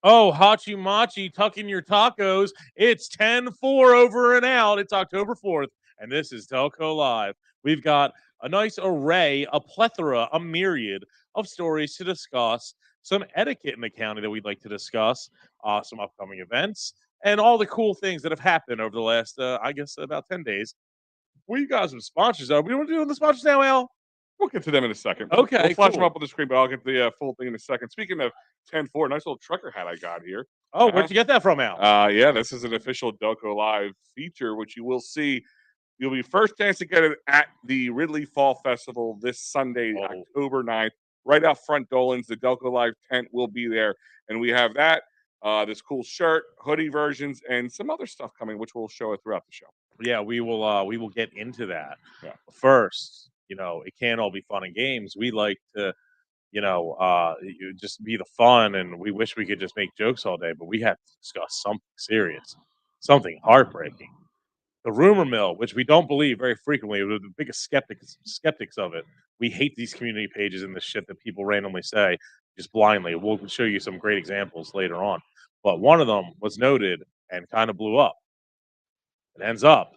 Oh, Hachi Machi, tucking your tacos. It's 10-4 over and out. It's October 4th, and this is Delco Live. We've got a nice array, a plethora, a myriad of stories to discuss, some etiquette in the county that we'd like to discuss, some upcoming events, and all the cool things that have happened over the last, I guess, about 10 days. We got some sponsors, though. We want to do the sponsors now, Al? We'll get to them in a second. Okay, we'll flash cool. them up on the screen, but I'll get the full thing in a second. Speaking of 10-4, nice little trucker hat I got here. Oh, where'd you get that from, Al? Yeah, this is an official Delco Live feature, which you will see. You'll be first chance to get it at the Ridley Fall Festival this Sunday, October 9th, right out front Dolan's. The Delco Live tent will be there. And we have that, this cool shirt, hoodie versions, and some other stuff coming, which we'll show it throughout the show. Yeah, we will get into that. Yeah. First, it can't all be fun and games. We like to, just be the fun, and we wish we could just make jokes all day, but we have to discuss something serious, something heartbreaking. The rumor mill, which we don't believe very frequently, we're the biggest skeptics of it. We hate these community pages and the shit that people randomly say just blindly. We'll show you some great examples later on. But one of them was noted and kind of blew up. It ends up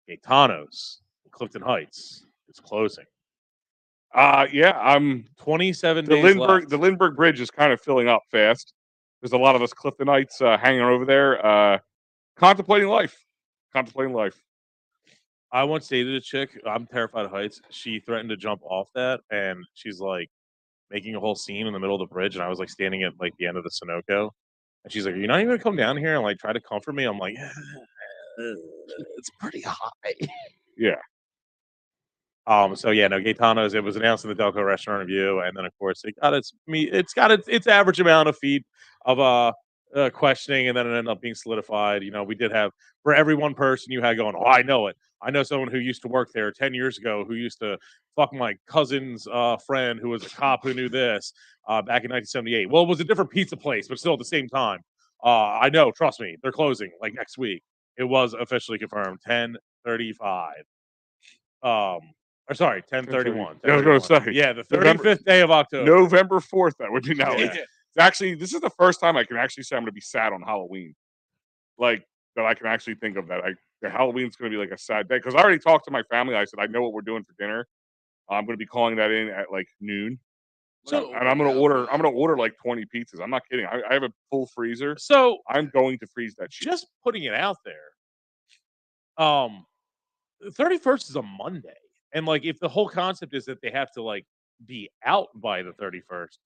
Gaetano's in Clifton Heights is closing. Yeah, I'm 27 days left. The Lindbergh Bridge is kind of filling up fast. There's a lot of us Cliftonites hanging over there, contemplating life. I once dated a chick. I'm terrified of heights. She threatened to jump off that, and she's like making a whole scene in the middle of the bridge. And I was like standing at like the end of the Sunoco, and she's like, "Are you not even gonna come down here and like try to comfort me?" I'm like, "It's pretty high." Yeah. So yeah, no, Gaetano's. It was announced in the Delco Restaurant Review, and then of course it got its average amount of feet of questioning, and then it ended up being solidified. We did have, for every one person you had going, "Oh, I know it. I know someone who used to work there 10 years ago who used to fuck my cousin's friend who was a cop who knew this back in 1978." Well, it was a different pizza place, but still at the same time. I know. Trust me, they're closing like next week. It was officially confirmed 10:35. Or sorry, 10:31. I was going to say. Yeah, the 35th day of October. November 4th, that would be now. Yeah. Actually, this is the first time I can actually say I'm going to be sad on Halloween. Like, that I can actually think of that. Halloween's going to be like a sad day. Because I already talked to my family. I said, I know what we're doing for dinner. I'm going to be calling that in at like noon. So, and I'm going to order like 20 pizzas. I'm not kidding. I have a full freezer. So I'm going to freeze that shit. Just putting it out there. 31st is a Monday. And like, if the whole concept is that they have to like be out by the 31st,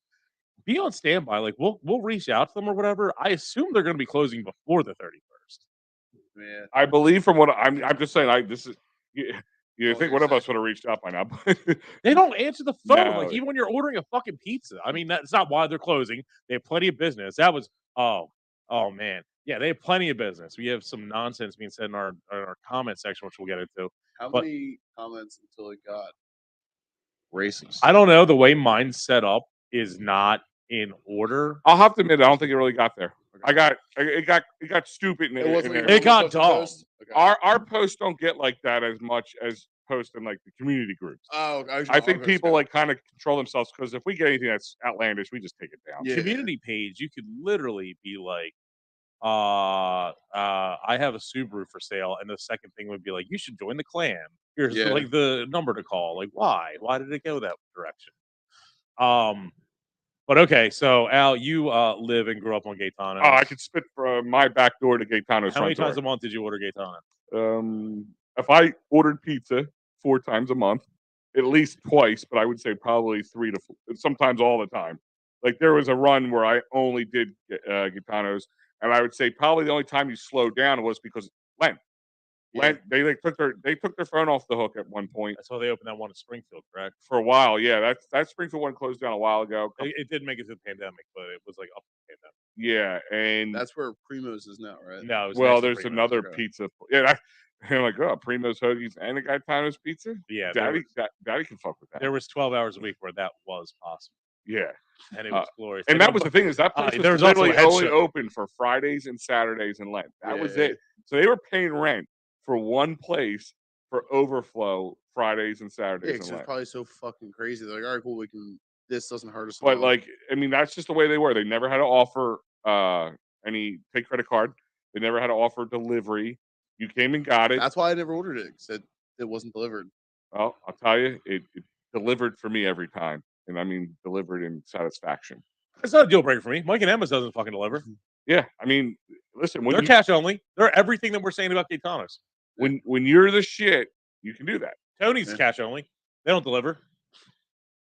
be on standby. Like we'll reach out to them or whatever. I assume they're going to be closing before the 31st. Man, I believe from what I'm just saying. You think one of us would have reached out by now? They don't answer the phone. No. Like even when you're ordering a fucking pizza. I mean, that's not why they're closing. They have plenty of business. That was oh man. Yeah, they have plenty of business. We have some nonsense being said in our comment section, which we'll get into. How many comments until it got racist? I don't know. The way mine's set up is not in order. I'll have to admit, I don't think it really got there. Okay. It got stupid. It got dumb. Okay. Our posts don't get like that as much as posts in like the community groups. Oh, I think people like kind of control themselves because if we get anything that's outlandish, we just take it down. Yeah. Community page, you could literally be like, I have a Subaru for sale, and the second thing would be like, you should join the clan. Here's like the number to call. Like, why did it go that direction? But okay, so Al, you live and grew up on Gaetano. Oh, I could spit from my back door to Gaetano's How many front times a door. month did you order Gaetano? If I ordered pizza 4 times a month, at least twice, but I would say probably 3 to 4, sometimes all the time. Like there was a run where I only did Gaetano's, and I would say probably the only time you slowed down was because Lent. Yeah. Lent, they took their phone off the hook at one point That's why they opened that one in Springfield, correct? for a while. Yeah, that Springfield one closed down a while ago. It did make it to the pandemic, but it was like up to the pandemic. Yeah, and That's where Primo's is now, right? No, it was well, next to there's Primo's. another okay. pizza. Yeah, I'm like, oh, Primo's Hoagies and a Gaetano's Pizza. Yeah, Daddy can fuck with that. there was 12 hours a week where that was possible, Yeah, and it was glorious. and that was the thing is that place there was was also literally a head only show. open for Fridays and Saturdays and Lent. That was Yeah. it. So they were paying rent for one place for overflow Fridays and Yeah, Saturdays because and it's Lent. probably so fucking crazy. They're like, all right, cool, this doesn't hurt us. at But all. like, I mean, that's just the way they were. They never had to offer any take credit card. They never had to offer delivery. You came and got it. That's why I never ordered it, because it wasn't delivered. Well, I'll tell you, it delivered for me every time, and I mean delivered in satisfaction. It's not a deal breaker for me. Mike and Emma's doesn't fucking deliver. Yeah, I mean, listen, when They're cash only. They're everything that we're saying about Gaetano's. when you're the shit, you can do that. Tony's Yeah. cash only. They don't deliver.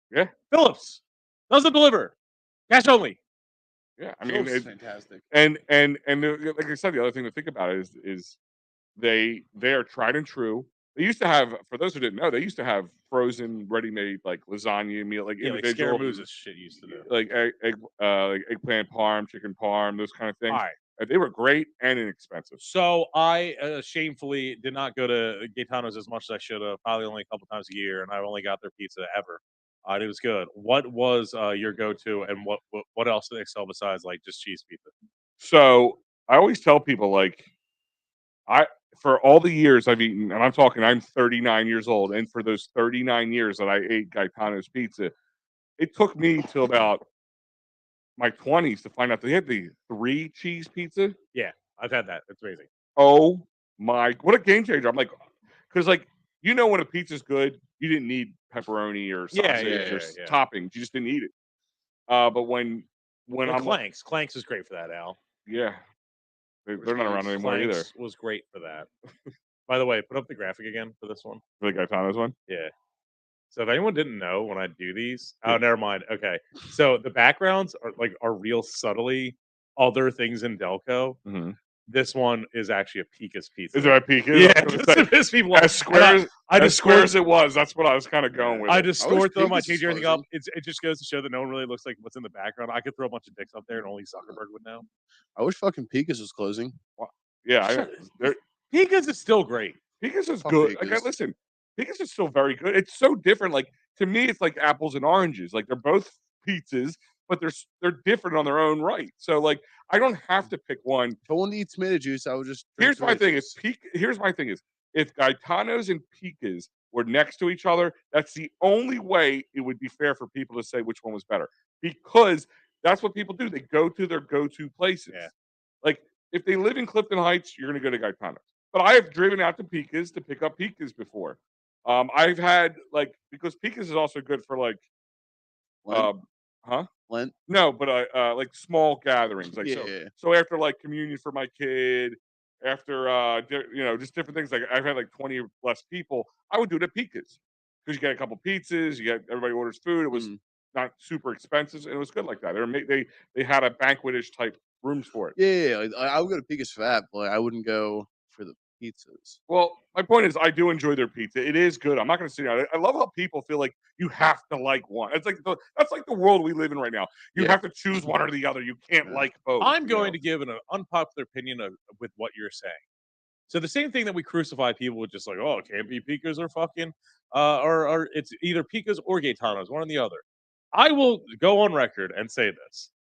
Yeah. Phillips doesn't deliver. Cash only. Yeah, I mean, It's fantastic. and like I said, the other thing to think about is they are tried and true. They used to have, for those who didn't know, they used to have frozen, ready-made like lasagna meal, like Yeah, like individual, Scaramouche's shit used to do. like like eggplant parm, chicken parm, those kind of things. All right. And they were great and inexpensive. So I shamefully did not go to Gaetano's as much as I should have. Probably only a couple times a year, and I only got their pizza ever. It was good. What was your go-to, and what else do they sell besides like just cheese pizza? So I always tell people like for all the years I've eaten, and I'm 39 years old, and for those 39 years that I ate Gaetano's pizza, it took me till about my 20s to find out they had the 3 cheese pizza. Yeah, I've had that. It's amazing. Oh my, what a game changer. I'm like, because like, when a pizza's good, you didn't need pepperoni or sausage or yeah. toppings. You just didn't eat it. But when Well, I'm like, Clanks is great for that, Al. yeah, they're not around anymore either. Clanks was great for that. By the way, put up the graphic again for this one. For the Gaetano's one. Yeah. So if anyone didn't know when I do these, Yeah. oh, never mind. Okay. So the backgrounds are real subtly other things in Delco. Mm-hmm. This one is actually a Pika's pizza. Is there a Pika's? Yeah, just to piss people off. As square as square it was, that's what I was kind of going with. I it. distort them. I Pika's change is everything up. frozen. It just goes to show that no one really looks like what's in the background. I could throw a bunch of dicks up there, and only Zuckerberg would know. I wish fucking Pika's was closing. Yeah, Pika's is still great. Pika's is Fuck good. Pika's. Like, listen, Pika's is still very good. It's so different. Like to me, it's like apples and oranges. Like they're both pizzas, but they're different on their own right. So like I don't have to pick one. If I wanted to eat tomato juice, I would just. drink Here's my tomato thing: juice. here's my thing is if Gaetano's and Pika's were next to each other, that's the only way it would be fair for people to say which one was better, because that's what people do. They go to their go-to places. Yeah. Like if they live in Clifton Heights, you're going to go to Gaetano's. But I have driven out to Pika's to pick up Pika's before. I've had like because Pika's is also good for like, Lent? huh? Lent? No, but like small gatherings. Like Yeah. so after like communion for my kid, after just different things. Like I've had like 20 or less people. I would do it at Pika's because you get a couple pizzas. You get everybody orders food. It was not super expensive, and it was good like that. They had a banquetish type rooms for it. Yeah. Like, I would go to Pika's for that, but I wouldn't go for the pizzas. Well, my point is, I do enjoy their pizza. It is good. I'm not going to sit down. I love how people feel like you have to like one. It's like that's like the world we live in right now. You Yeah. have to choose one or the other. You can't like both. I'm going to give an unpopular opinion with what you're saying. So the same thing that we crucify people with, just like, oh, it can't be Pika's or fucking, or it's either Pika's or Gaetano's, one or the other. I will go on record and say this: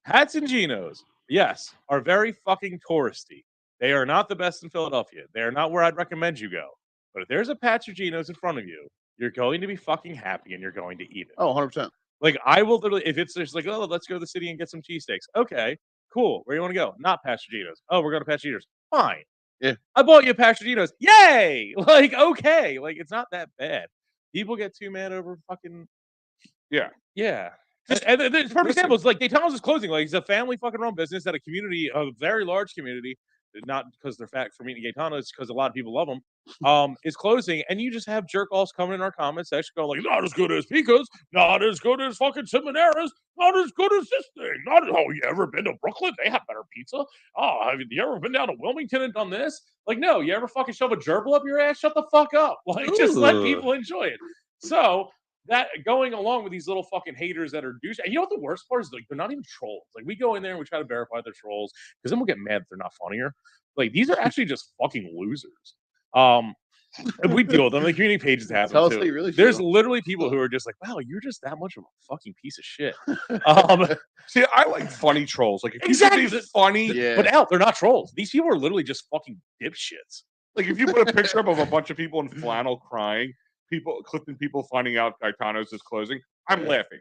Hats and Geno's, yes, are very fucking touristy. They are not the best in Philadelphia. They are not where I'd recommend you go. But if there's a Pat's or Geno's in front of you, you're going to be fucking happy and you're going to eat it. Oh, 100%. Like I will literally, if it's just like, oh, let's go to the city and get some cheesesteaks. Okay, cool. Where do you want to go? Not Pastrigino's. Oh, we're going to Pastrigino's. Fine. Yeah. I bought you a Pastrigino's. Yay! Like, okay. Like, it's not that bad. People get too mad over fucking. Yeah. Yeah. And the perfect example is like Daytona's is closing. Like it's a family fucking run business at a very large community. Not because they're fat for eating Daytona, it's because a lot of people love them. Is closing, and you just have jerk offs coming in our comments section going like, not as good as Pica's, not as good as fucking Seminara's, not as good as this thing. Not you ever been to Brooklyn? They have better pizza. Oh, have you ever been down to Wilmington and done this? Like, no, you ever fucking shove a gerbil up your ass? Shut the fuck up. Like, just let people enjoy it. So that going along with these little fucking haters that are douche. And you know what the worst part is? Like, they're not even trolls. Like, we go in there and we try to verify they're trolls because then we'll get mad if they're not funnier. Like, these are actually just fucking losers. And we deal with them. The community pages happen Tell us too. how you really There's feel. literally people who are just like, wow, you're just that much of a fucking piece of shit. See, I like funny trolls. Like, if Exactly. you can be funny, Yeah. But Al, they're not trolls. These people are literally just fucking dipshits. like if you put a picture up of a bunch of people in flannel crying, Clifton people finding out Gaetano's is closing, I'm laughing.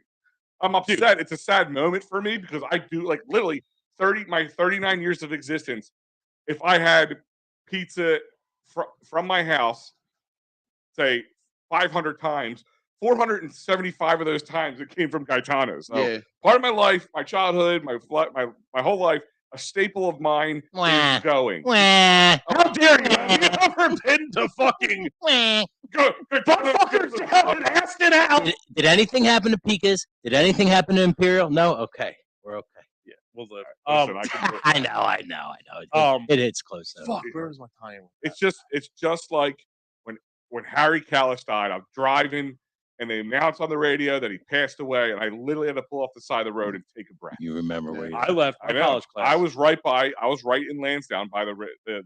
I'm upset. Dude. It's a sad moment for me because I do like literally 39 years of existence. If I had pizza from my house, say 500 times, 475 of those times it came from Gaetano's. So Yeah. part of my life, my childhood, my whole life, a staple of mine is going. How dare you? Have you ever been to fucking fuckers down and asked it out? Did anything happen to Pika's? Did anything happen to Imperial? No? Okay. We're okay. Yeah, we'll live. Listen, I can do it. I know. It hits close though. Fuck, where's my time? It's just like when Harry Callis died. I'm driving and they announced on the radio that he passed away, and I literally had to pull off the side of the road and take a breath. You remember where you I left my college class. I was right in Lansdowne by the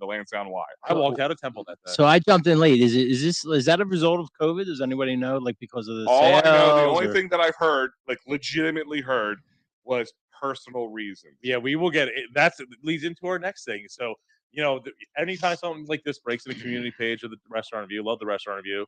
Lansdowne Y. I walked out of Temple that day. So I jumped in late. Is that a result of COVID? Does anybody know? Like because of the All I know, the only or... thing that I've heard, like legitimately heard, was personal reasons. Yeah, we will get it. It leads into our next thing. So, you know, anytime something like this breaks in the community page of the restaurant review, love the restaurant review.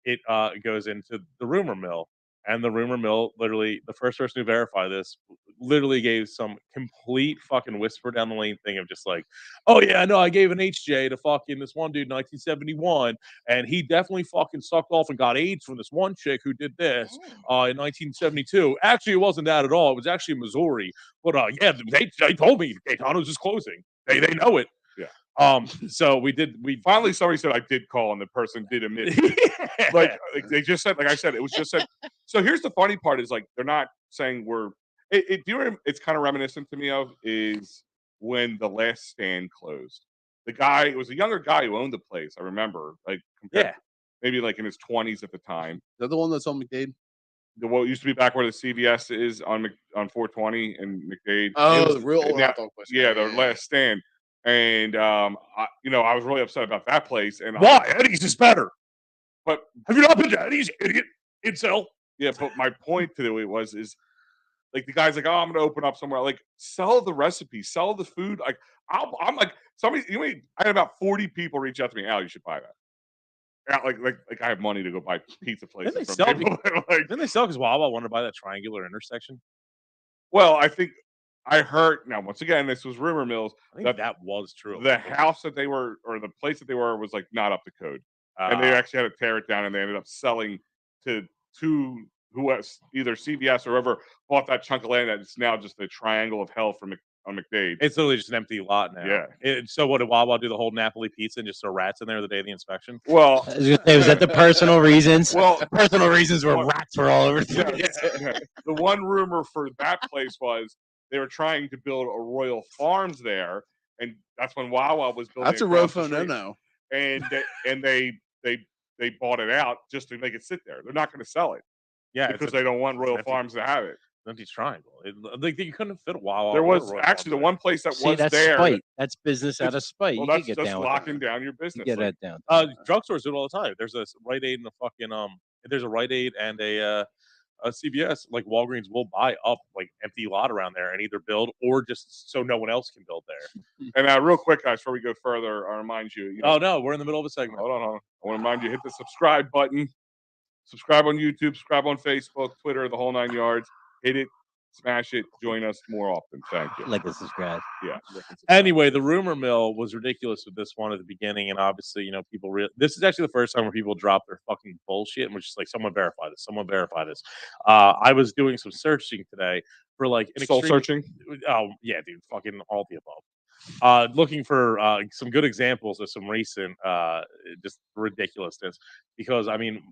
It goes into the rumor mill, and the rumor mill literally the first person to verify this literally gave some complete fucking whisper down the lane thing of just like, oh yeah, no, I gave an HJ to fucking this one dude in 1971, and he definitely fucking sucked off and got AIDS from this one chick who did this in 1972. Actually, it wasn't that at all. It was actually Missouri. But yeah, they told me Gaetano's is closing. They know it. Yeah. So we finally somebody said I did call and the person did admit like they just said, like I said, it was just said. So here's the funny part is like they're not saying it's kind of reminiscent to me of is when The Last Stand closed. It was a younger guy who owned the place. I remember maybe like in his 20s at the time. Is that the one that's on McDade? What used to be back where the CVS is on 420 and McDade. Oh, the real old hot dog place. Yeah, The Last Stand. And I was really upset about that place. And why? Eddie's is better. But have you not been to Eddie's, idiot? Incel. Yeah, but my point to it is like the guy's like, oh, I'm gonna open up somewhere. Like, sell the recipe, sell the food. Like, I'm like somebody. I had about 40 people reach out to me. Al, you should buy that. Like I have money to go buy pizza places. Didn't they sell because Wawa wanted to buy that triangular intersection? Well, I think I heard. Now, once again, this was rumor mills. I think that was true. The house that they were, or the place that they were, was like not up to code, and they actually had to tear it down, and they ended up selling to who was either CVS or whoever bought that chunk of land. That's now just a triangle of hell on McDade. It's literally just an empty lot now. Yeah. So what did Wawa do? The whole Napoli pizza and just throw rats in there the day of the inspection? Well, was that the personal reasons? Well, the personal reasons were rats were all over. Yeah. The one rumor for that place was they were trying to build a Royal Farms there, and that's when Wawa was building. That's a Rofo no. And they bought it out just to make it sit there. They're not going to sell it. Yeah, because they don't want Royal Farms to have it. Empty triangle. Like you couldn't fit a Wawa. There was actually the one place that was that's there. Spite. That's business out of spite. Well, that's just locking down your business. Get that down. Drugstores do it all the time. There's a Rite Aid and a fucking There's a Rite Aid and a CVS. Like Walgreens will buy up like empty lot around there and either build or just so no one else can build there. And real quick, guys, before we go further, I remind you. Oh no, we're in the middle of a segment. Hold on. I want to remind you, hit the subscribe button. Subscribe on YouTube, subscribe on Facebook, Twitter, the whole 9 yards. Hit it. smash it. Join us more often. Thank you. Like and subscribe. Yeah. Anyway, the rumor mill was ridiculous with this one at the beginning, and obviously, people. This is actually the first time where people drop their fucking bullshit and we're just like, "Someone verify this. Someone verify this." I was doing some searching today for like an Soul extreme. searching. Oh yeah, dude, fucking all the above. Looking for some good examples of some recent just ridiculousness, because I mean,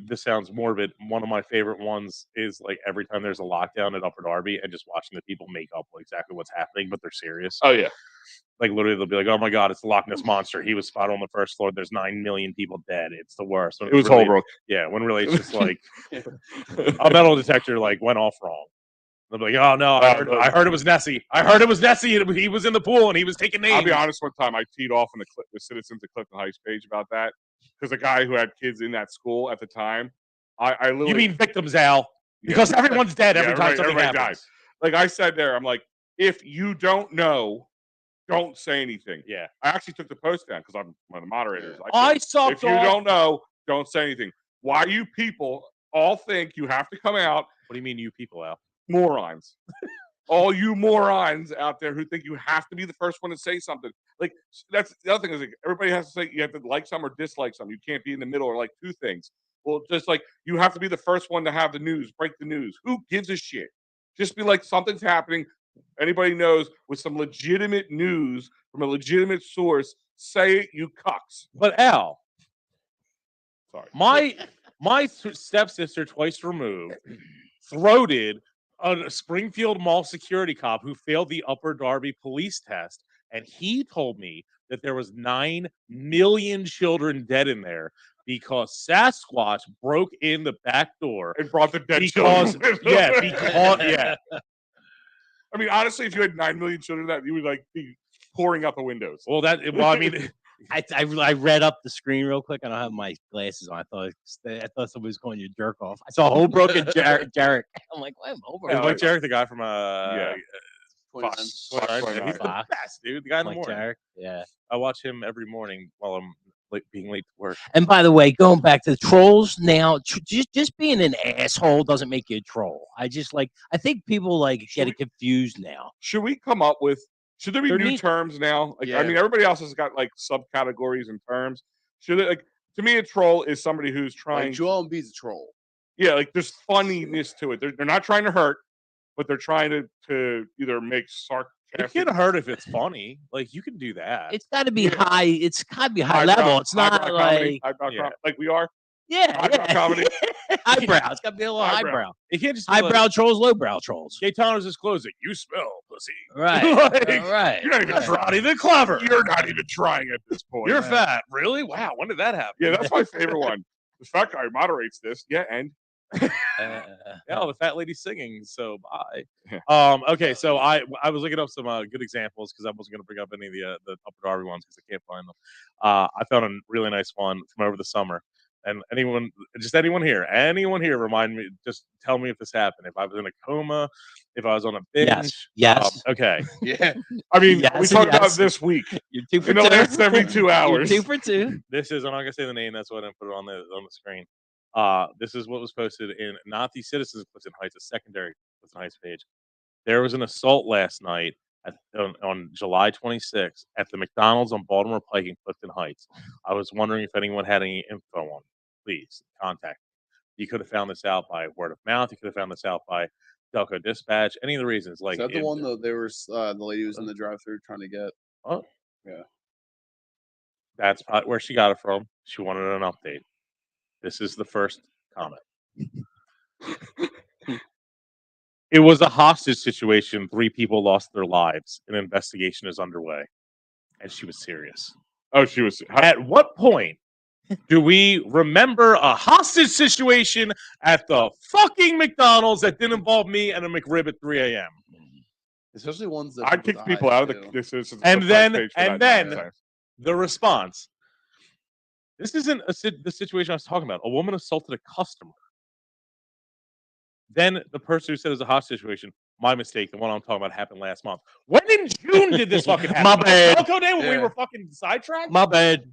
this sounds morbid. One of my favorite ones is like every time there's a lockdown at Upper Darby and just watching the people make up exactly what's happening, but they're serious. Oh yeah. Like literally, they'll be like, "Oh my god, it's the Loch Ness monster. He was spotted on the first floor. There's 9 million people dead. It's the worst." When It was really, Holbrook. yeah, when really it's just like a metal detector like went off wrong. They'll be like, "Oh no, I heard it was Nessie. I heard it was Nessie. And he was in the pool and he was taking names." I'll be honest. One time, I teed off on the Citizens of Clifton Heights page about that because a guy who had kids in that school at the time, I literally. You mean victims, Al? Because everyone's dead every time something happens. Dies. Like I said there, I'm like, if you don't know, don't say anything. Yeah. I actually took the post down because I'm one of the moderators. I saw. If you don't know, don't say anything. Why you people all think you have to come out? What do you mean, you people, Al? Morons. All you morons out there who think you have to be the first one to say something. Like that's the other thing is like everybody has to say you have to like some or dislike some. You can't be in the middle or like two things. Well, just like you have to be the first one to have the news, break the news. Who gives a shit? Just be like something's happening. Anybody knows with some legitimate news from a legitimate source. Say it, you cucks. But Al, sorry, my stepsister, twice removed, throated a Springfield Mall security cop who failed the Upper Darby police test, and he told me that there was 9 million children dead in there because Sasquatch broke in the back door and brought the dead children. Yeah. I mean, honestly, if you had 9 million children, that you would like be pouring out the windows. I mean, I read up the screen real quick. I don't have my glasses on. I thought somebody was calling you jerk off. I saw Holbrook and Jarek. I'm like, what? Holbrook? Like Jarek, the guy from Fox. He's the best, dude. The guy in the morning. Jarek. Yeah, I watch him every morning while I'm being late to work. And by the way, going back to the trolls now, just being an asshole doesn't make you a troll. I think people get it confused now. Should we come up with? Should there be new terms now? Like, I mean, everybody else has got like subcategories and terms. Should it to me, a troll is somebody who's trying. Like Joel Embiid's a troll. Yeah, like there's funniness to it. They're not trying to hurt, but they're trying to either make sarcastic. It can hurt if it's funny. Like you can do that. It's got to be high. It's got to be high level. It's not like like we are. Yeah, comedy. Highbrow. It's got to be a little highbrow. It can't just highbrow trolls, lowbrow trolls. Gaetano's is closing. You smell pussy. Right. Right. You're not even trying. Even clever. You're not even trying at this point. You're fat. Really? Wow. When did that happen? Yeah, that's my favorite one. This fat guy moderates this. Yeah, and the fat lady singing. So bye. Okay, so I was looking up some good examples because I wasn't going to bring up any of the Upper Darby ones because I can't find them. I found a really nice one from over the summer. And anyone here, remind me, just tell me if this happened. If I was in a coma, if I was on a binge. Yes. Okay. Yeah. I mean, we talked about this week. You're 2 for in 2. the last 72 hours. You're 2 for 2. This is, I'm not gonna say the name. That's why I didn't put it on the screen. This is what was posted in not the Citizens of Clifton Heights, a secondary Clifton Heights page. There was an assault last night on July 26th at the McDonald's on Baltimore Pike in Clifton Heights. I was wondering if anyone had any info on it. Please contact me. You could have found this out by word of mouth. You could have found this out by Delco Dispatch. Any of the reasons. Like, is that the one that there was the lady was in the drive-thru trying to get? Oh, yeah. That's probably where she got it from. She wanted an update. This is the first comment. It was a hostage situation. 3 people lost their lives. An investigation is underway. And she was serious. Oh, she was. At what point do we remember a hostage situation at the fucking McDonald's that didn't involve me and a McRib at 3 a.m.? Especially ones that I'd kick people out of the. And then the response. This isn't the situation I was talking about. A woman assaulted a customer. Then the person who said it was a hostage situation, my mistake, the one I'm talking about happened last month. When in June did this fucking happen? My bad. Delco Day when we were fucking sidetracked? My bad.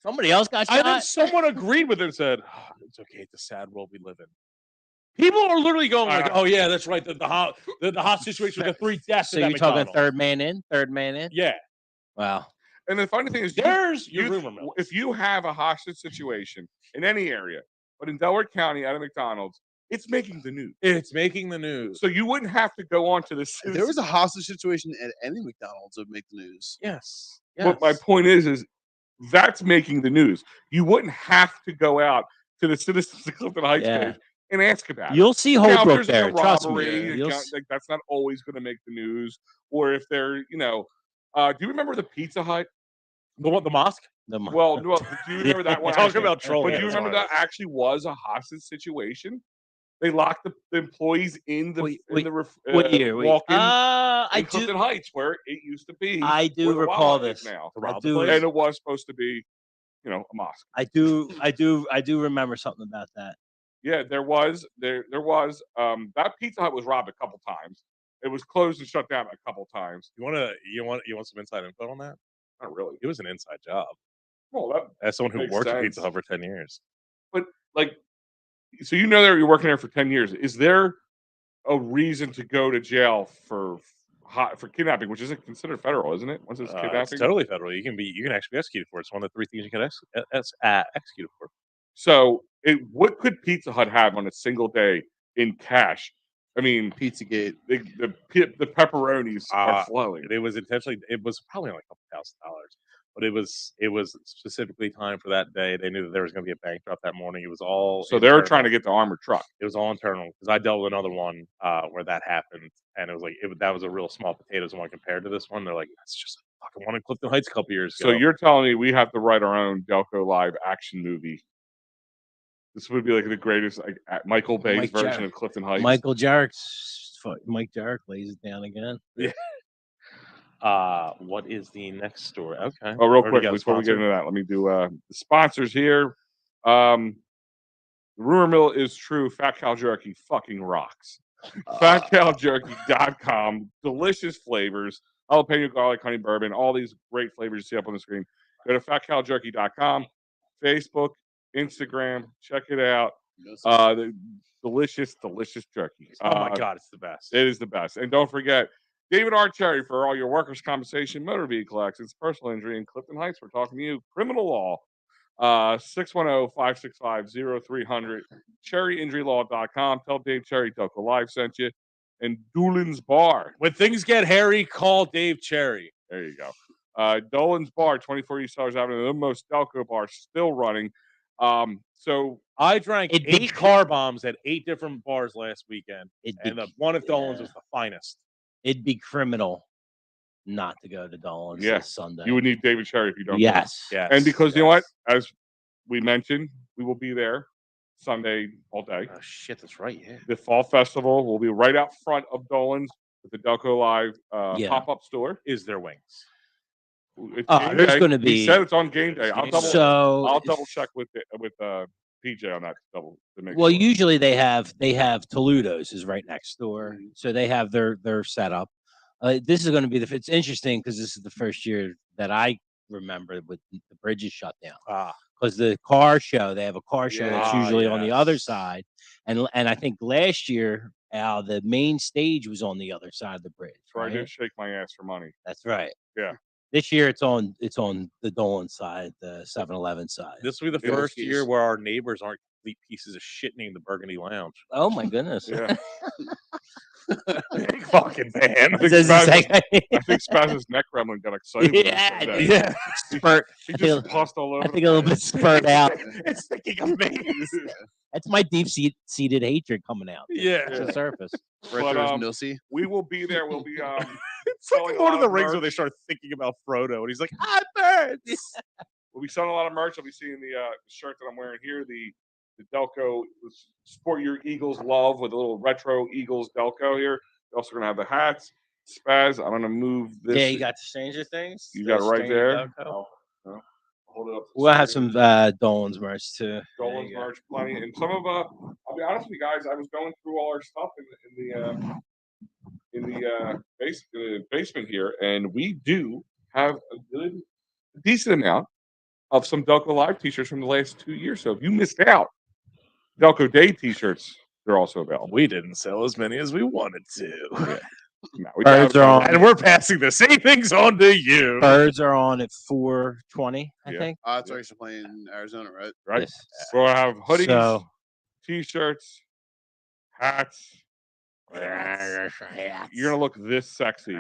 Somebody else got shot. And then someone agreed with it and said, it's okay, it's a sad world we live in. People are literally going like, Uh, "Oh yeah, that's right. The hot situation with the 3 deaths." So at that you're talking McDonald's." third man in, third man in. Yeah, Wow. And the funny thing is, there's your rumor mill. if you have a hostage situation in any area, but in Delaware County at a McDonald's, it's making the news. It's making the news. So you wouldn't have to go on to the If there was a hostage situation at any McDonald's, it would make the news. Yes. But my point is that's making the news. You wouldn't have to go out to the citizens of Clifton Heights Yeah. page and ask about it. You'll see Now, if Holbrook there's there. a Trust me. robbery, You'll like, that's not always going to make the news. Or if they're, do you remember the Pizza Hut? The mosque? Well, do you remember that one? Talk actually? about trolling. But do you remember that actually was a hostage situation? They locked the employees in the what year? walk-in I in do. Clifton Heights, where it used to be. I do where the recall Wawa is this. now. I do. And it was supposed to be, a mosque. I do remember something about that. Yeah, there was that Pizza Hut was robbed a couple times. It was closed and shut down a couple times. You want some inside info on that? Not really. It was an inside job. Well, As someone who makes worked at sense. Pizza Hut for 10 years. But so you're working there for 10 years. Is there a reason to go to jail for kidnapping, which isn't considered federal, isn't it? Once it's kidnapping, It's totally federal. You can actually be executed for it. It's one of the 3 things you can execute for. So, what could Pizza Hut have on a single day in cash? I mean, Pizzagate. the pepperonis are flowing. It was probably only a couple $1,000, but it was specifically timed for that day. They knew that there was going to be a bank drop that morning. It was all So they were trying to get the armored truck. It was all internal because I dealt with another one where that happened, and it was like that was a real small potatoes one compared to this one. They're like, that's just a fucking one in Clifton Heights a couple years ago. So you're telling me we have to write our own Delco Live action movie? This would be like the greatest, Michael Bay's version of Clifton Heights. Mike Jarek lays it down again. Yeah. What is the next story? Okay. Oh, real quick before we get into that, let me do the sponsors here. The rumor mill is true. Fat Cow Jerky fucking rocks. FatCowJerky.com. Delicious flavors. Jalapeno, garlic, honey, bourbon. All these great flavors you see up on the screen. Go to FatCowJerky.com. Facebook, Instagram. Check it out. The delicious jerky. Oh my God, it's the best. It is the best. And don't forget, David R. Cherry for all your workers' compensation, motor vehicle accidents, personal injury in Clifton Heights. We're talking to you. Criminal law. 610-565-0300. CherryInjuryLaw.com. Tell Dave Cherry Delco Live sent you. And Doolin's Bar. When things get hairy, call Dave Cherry. There you go. Dolan's Bar, 24 East Sellers Avenue, the most Delco bar still running. So I drank 8 car bombs at 8 different bars last weekend, and the one at Dolan's was the finest. It'd be criminal not to go to Dolan's this Sunday. You would need David Cherry if you don't. Yes. And because you know what, as we mentioned, we will be there Sunday all day. Oh shit, that's right. Yeah. The Fall Festival will be right out front of Dolan's with the Delco Live pop-up store. Is there wings? There's going to be. He said it's on game day. I'll double check with PJ on that to make sure. Usually they have Toledo's is right next door, so they have their setup. This is going to be it's interesting because this is the first year that I remember with the bridges shut down. Because the car show, they have a car show that's usually on the other side, and I think last year the main stage was on the other side of the bridge. So I did shake my ass for money. That's right. Yeah. This year it's on the Dolan side, the 7-Eleven side. This will be the first year where our neighbors aren't complete pieces of shit named the Burgundy Lounge. Oh my goodness. Yeah. Fucking man. I think Spaz's neck gremlin got excited. Yeah. Spurt. He just tossed all over. I think a little bit spurt out. It's thinking of me. That's my deep-seated hatred coming out. Yeah. To the surface. But, we will be there. We'll be it's like Lord of the Rings where they start thinking about Frodo, and he's like, birds. We'll be selling a lot of merch. I'll be seeing the shirt that I'm wearing here, the Delco Sport Your Eagles Love with a little retro Eagles Delco here. We're also gonna have the hats. Spaz, I'm gonna move this. Yeah, you got the Stranger Things. You got it right there. Hold it up. We'll have some Dolan's merch too. Dolan's merch, plenty, and some of I'll be honest with you guys. I was going through all our stuff in the basement here, and we do have a decent amount of some Delco Live T-shirts from the last 2 years. So if you missed out, Delco Day T-shirts They're also available. We didn't sell as many as we wanted to. Yeah. No, we Birds got are about- on. And we're passing the same things on to you. Birds are on at 4:20, I Yeah. think. That's why you're playing in Arizona, right? right. Yes. We'll have hoodies, So t-shirts, hats. You're gonna look this sexy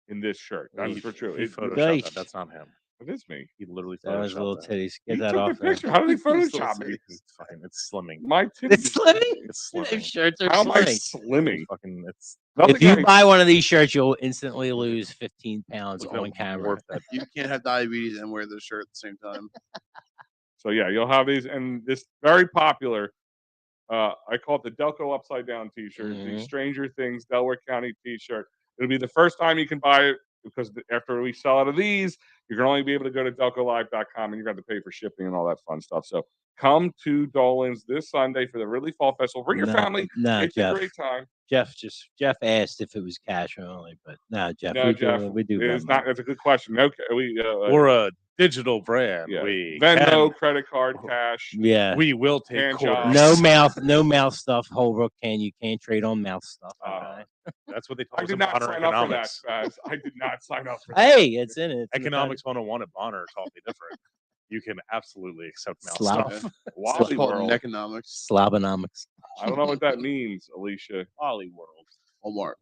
in this shirt. That's for true. He It photoshopped Nice. that. That's not him. is me. He literally that was little photoshopped that. titties. Get You that took off the there. picture. How did he Those little Photoshop me? titties. It's fine. It's slimming. My titties. It's slimming. It's Them slimming. shirts are How am I slimming. slimming? Fucking. It's. Nothing If you I- buy one of these shirts, you'll instantly lose 15 pounds Look at on that camera. warp that. You can't have diabetes and wear the shirt at the same time. So yeah, you'll have these, and this very popular. I call it the Delco upside down T-shirt, the Mhm. Stranger Things Delaware County T-shirt. It'll be the first time you can buy it because after we sell out of these, you're gonna only be able to go to DelcoLive.com and you're gonna have to pay for shipping and all that fun stuff. So come to Dolan's this Sunday for the Ridley Fall Festival. Bring your family. No, It's a Jeff. great time. Jeff asked if it was cash only, but no, Jeff. No, we Jeff, do. We do. it's Venmo. not. That's a good question. No, we We're a digital brand. yeah, We Venmo, can- credit card, cash. Yeah. We will take Hand quarters. jobs. No mouth stuff. Holbrook you can't trade on mouth stuff. Okay. That's what they I told us did in not Bonner sign up for that, Economics. guys. I did not sign up for that. Hey, it's in it. It's in the Economics 101 at Bonner taught me different. You can absolutely accept mouth Slop. stuff. It's Wally called World. Neconomics. Slobonomics. I don't know what that means, Alicia. Wally World. Walmart.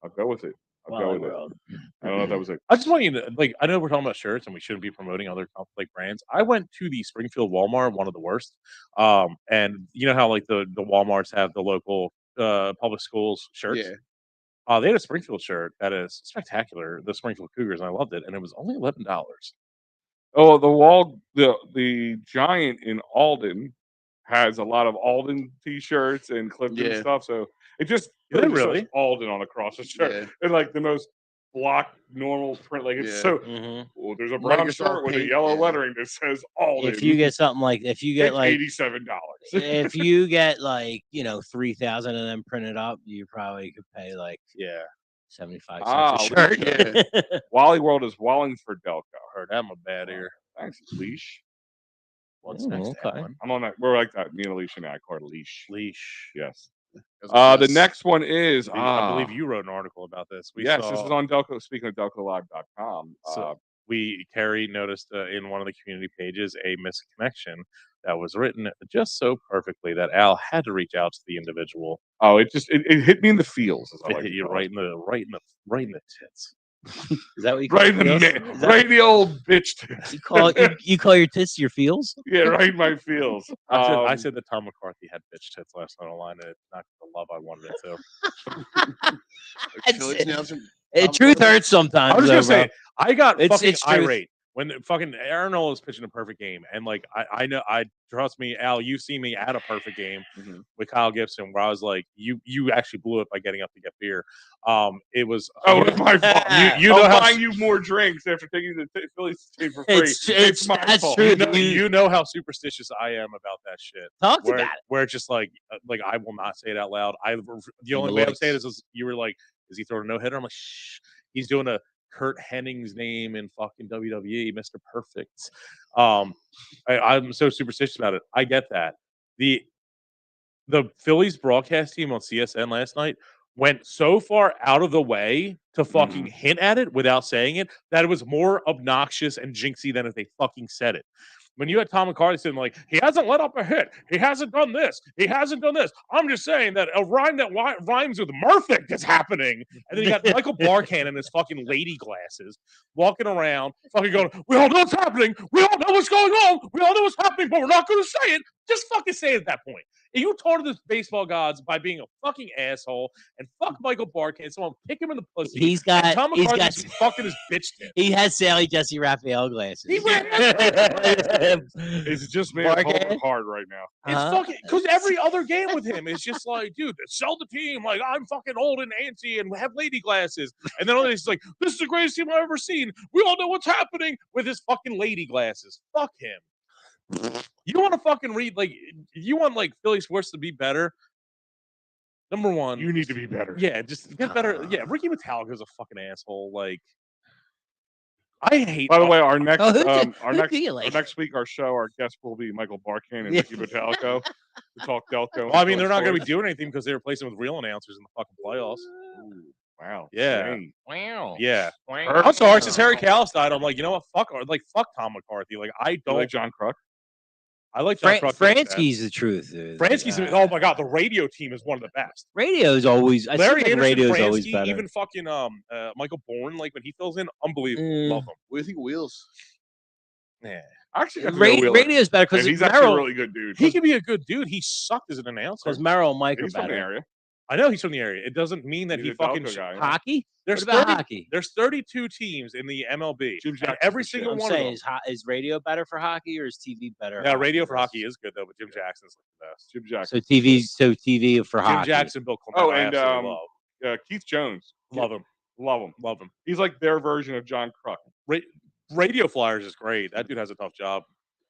I'll go with it. I'll go with it. I don't know if that was a. I just want you to like. I know we're talking about shirts, and we shouldn't be promoting other like brands. I went to the Springfield Walmart, one of the worst. And you know how like the WalMarts have the local public schools shirts. Yeah. They had a Springfield shirt that is spectacular. The Springfield Cougars, and I loved it, and it was only $11. Oh, the Giant in Alden has a lot of Alden T-shirts and Clifton Yeah. stuff. So it just Did it just says really? Alden on across the shirt Yeah. and like the most block normal print. Like it's Yeah. so. Mhm. Well, there's a brown it's all shirt with a pink, yellow yeah. lettering that says Alden. If you get something like, if you get it's like, $87. if you get like, 3,000 of them printed up, you probably could pay like Yeah, 75 Ah, cents a shirt. Wally World is Wallingford Delco. heard I'm a bad ear. Thanks, Leash. What's Oh, next? okay. Alan? I'm on that. We're like that. Me and Alicia now. I call it Leash. Leash. Yes. That's what The it is. next one is. I believe you wrote an article about this. We Yes, saw, this is on Delco. Speaking of DelcoLive.com. So Carrie noticed in one of the community pages a misconnection that was written just so perfectly that Al had to reach out to the individual. Oh, it hit me in the feels. As I It like hit to you call right it. in the tits. Is that what you Right in call the your feels? mi- Is that- right in the old bitch tits. you call your tits your feels? Yeah, right in my feels. I said that Tom McCarthy had bitch tits last night online, and it's not the love I wanted it to. Chili's announcement. Truth hurts sometimes. I was though, gonna say I got It's- fucking it's truth. irate when fucking Aaron Nola was pitching a perfect game, and like I know I trust me, Al. You see me at a perfect game Mhm. with Kyle Gibson, where I was like, you actually blew it by getting up to get beer. It was Oh, it's my fault. you know I'm how buying you more drinks after taking the Phillies team for free. It's my that's fault. true. you know how superstitious I am about that shit. Talked Where, about it. where it's just like I will not say it out loud. The only way I'm saying it is you were like, is he throwing a no hitter? I'm like, shh. He's doing a Kurt Henning's name in fucking WWE, Mr. Perfect. I'm so superstitious about it. I get that. The Phillies broadcast team on CSN last night went so far out of the way to fucking hint at it without saying it that it was more obnoxious and jinxy than if they fucking said it. When you had Tom McCarthy saying, like, he hasn't let up a hit. He hasn't done this. He hasn't done this. I'm just saying that a rhyme that rhymes with Murphic is happening. And then you got Michael Barkan in his fucking lady glasses walking around, fucking going, we all know what's happening. We all know what's going on. We all know what's happening, but we're not going to say it. Just fucking say it at that point. And you taunted the baseball gods by being a fucking asshole and fuck Michael Barkan. Someone kick him in the pussy. He's And got. Tom He's McCarthy's got. fucking his bitch tip. He has Sally Jesse Raphael glasses. He ran It's just me and Barkan? Homer hard right now. It's fucking because every other game with him is just like, dude, sell the team. Like, I'm fucking old and antsy and have lady glasses. And then all this is like, this is the greatest team I've ever seen. We all know what's happening with his fucking lady glasses. Fuck him. You want to fucking read like you want like Philly sports to be better. Number one, You need to be better. yeah, just get better. Yeah, Ricky Metallica is a fucking asshole. Like, I hate. By the way, our next Oh, who do you our like? next week, our guest will be Michael Barkan and Ricky Botelco to talk Delco. Well, I mean, they're not going to be doing anything because they replaced them with real announcers in the fucking playoffs. Ooh, wow. Yeah. Dang. Wow. Yeah. Wow. I'm sorry, since Harry Callis died, I'm like, you know what? Fuck Tom McCarthy. Like, I You don't like John Kruk? I like John Kruk. Fransky's the truth, dude. Fransky's. Oh my god, the radio team is one of the best. Radio's always. I Larry think Anderson, radio's always Fransky, better. even fucking Michael Bourne, like when he fills in, unbelievable. Love him. What do you think of Wheels? Yeah. I actually got to know Wheeler. Radio's better because And he's actually a really good dude. He could be a good dude. He sucked as an announcer. Because Merrill and Mike are He's from the better. area. I know he's from the area. It doesn't mean that He's he a fucking. Delco guy. Hockey? There's What about 30 hockey? There's 32 teams in the MLB. Jim And Jackson's every the shit. single I'm one of saying, them. is radio better for hockey or is TV better? Now, radio for hockey is good though, but Jim Jackson's like the best. Jim Jackson. So TV for Jim hockey. Jackson, Bill Clement. Oh, I and absolutely love. Keith Jones. Love him. Love him. Love him. He's like their version of John Kruk. Radio Flyers is great. That dude has a tough job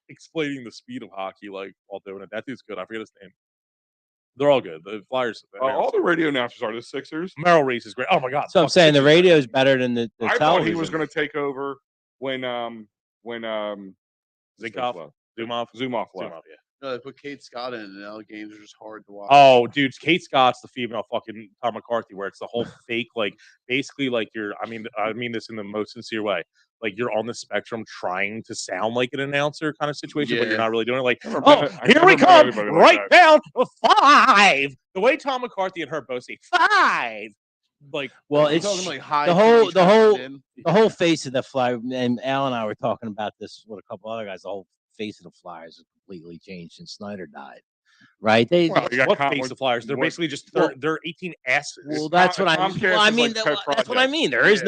explaining the speed of hockey, like while doing it. That dude's good. I forget his name. They're all good. The Flyers. All the radio announcers are the Sixers. Merrill Reese is great. Oh my god. So I'm saying the radio is better than the I thought television. he was going to take over when Zinkoff, Zumov left. yeah. No, they put Kate Scott in, and now the games are just hard to watch. Oh, dude, Kate Scott's the female fucking Tom McCarthy, where it's the whole fake, like basically like you're. I mean this in the most sincere way. Like you're on the spectrum trying to sound like an announcer kind of situation, but you're not really doing it. Like, oh, here we come, right down to 5. The way Tom McCarthy and her both say 5. Like, well, You're it's talking like high the whole face of the Flyer. And Al and I were talking about this with a couple other guys. The whole face of the Flyers has completely changed since Snyder died. Right? What face the Flyers? They're basically just they're 18 asses. Well, that's what I mean. Well, I mean, that's what I mean. There is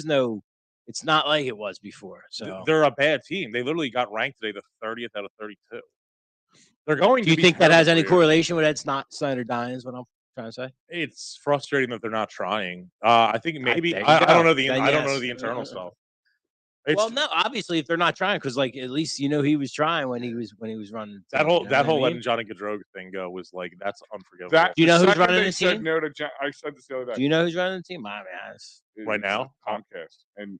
no. It's not like it was before. So they're a bad team. They literally got ranked today the 30th out of 32. They're going. Do you think that has any correlation with Ed Snyder dying? Is what I'm trying to say. It's frustrating that they're not trying. I think maybe I don't know the Then I don't know yes. the internal stuff. Well, no, obviously if they're not trying, because like at least he was trying when he was running. That teams, whole letting Johnny Gaudreau thing go was like that's unforgivable. Do you know who's running the team? No to I said this the other day. Do you know who's running the team? I mean, right now, Comcast and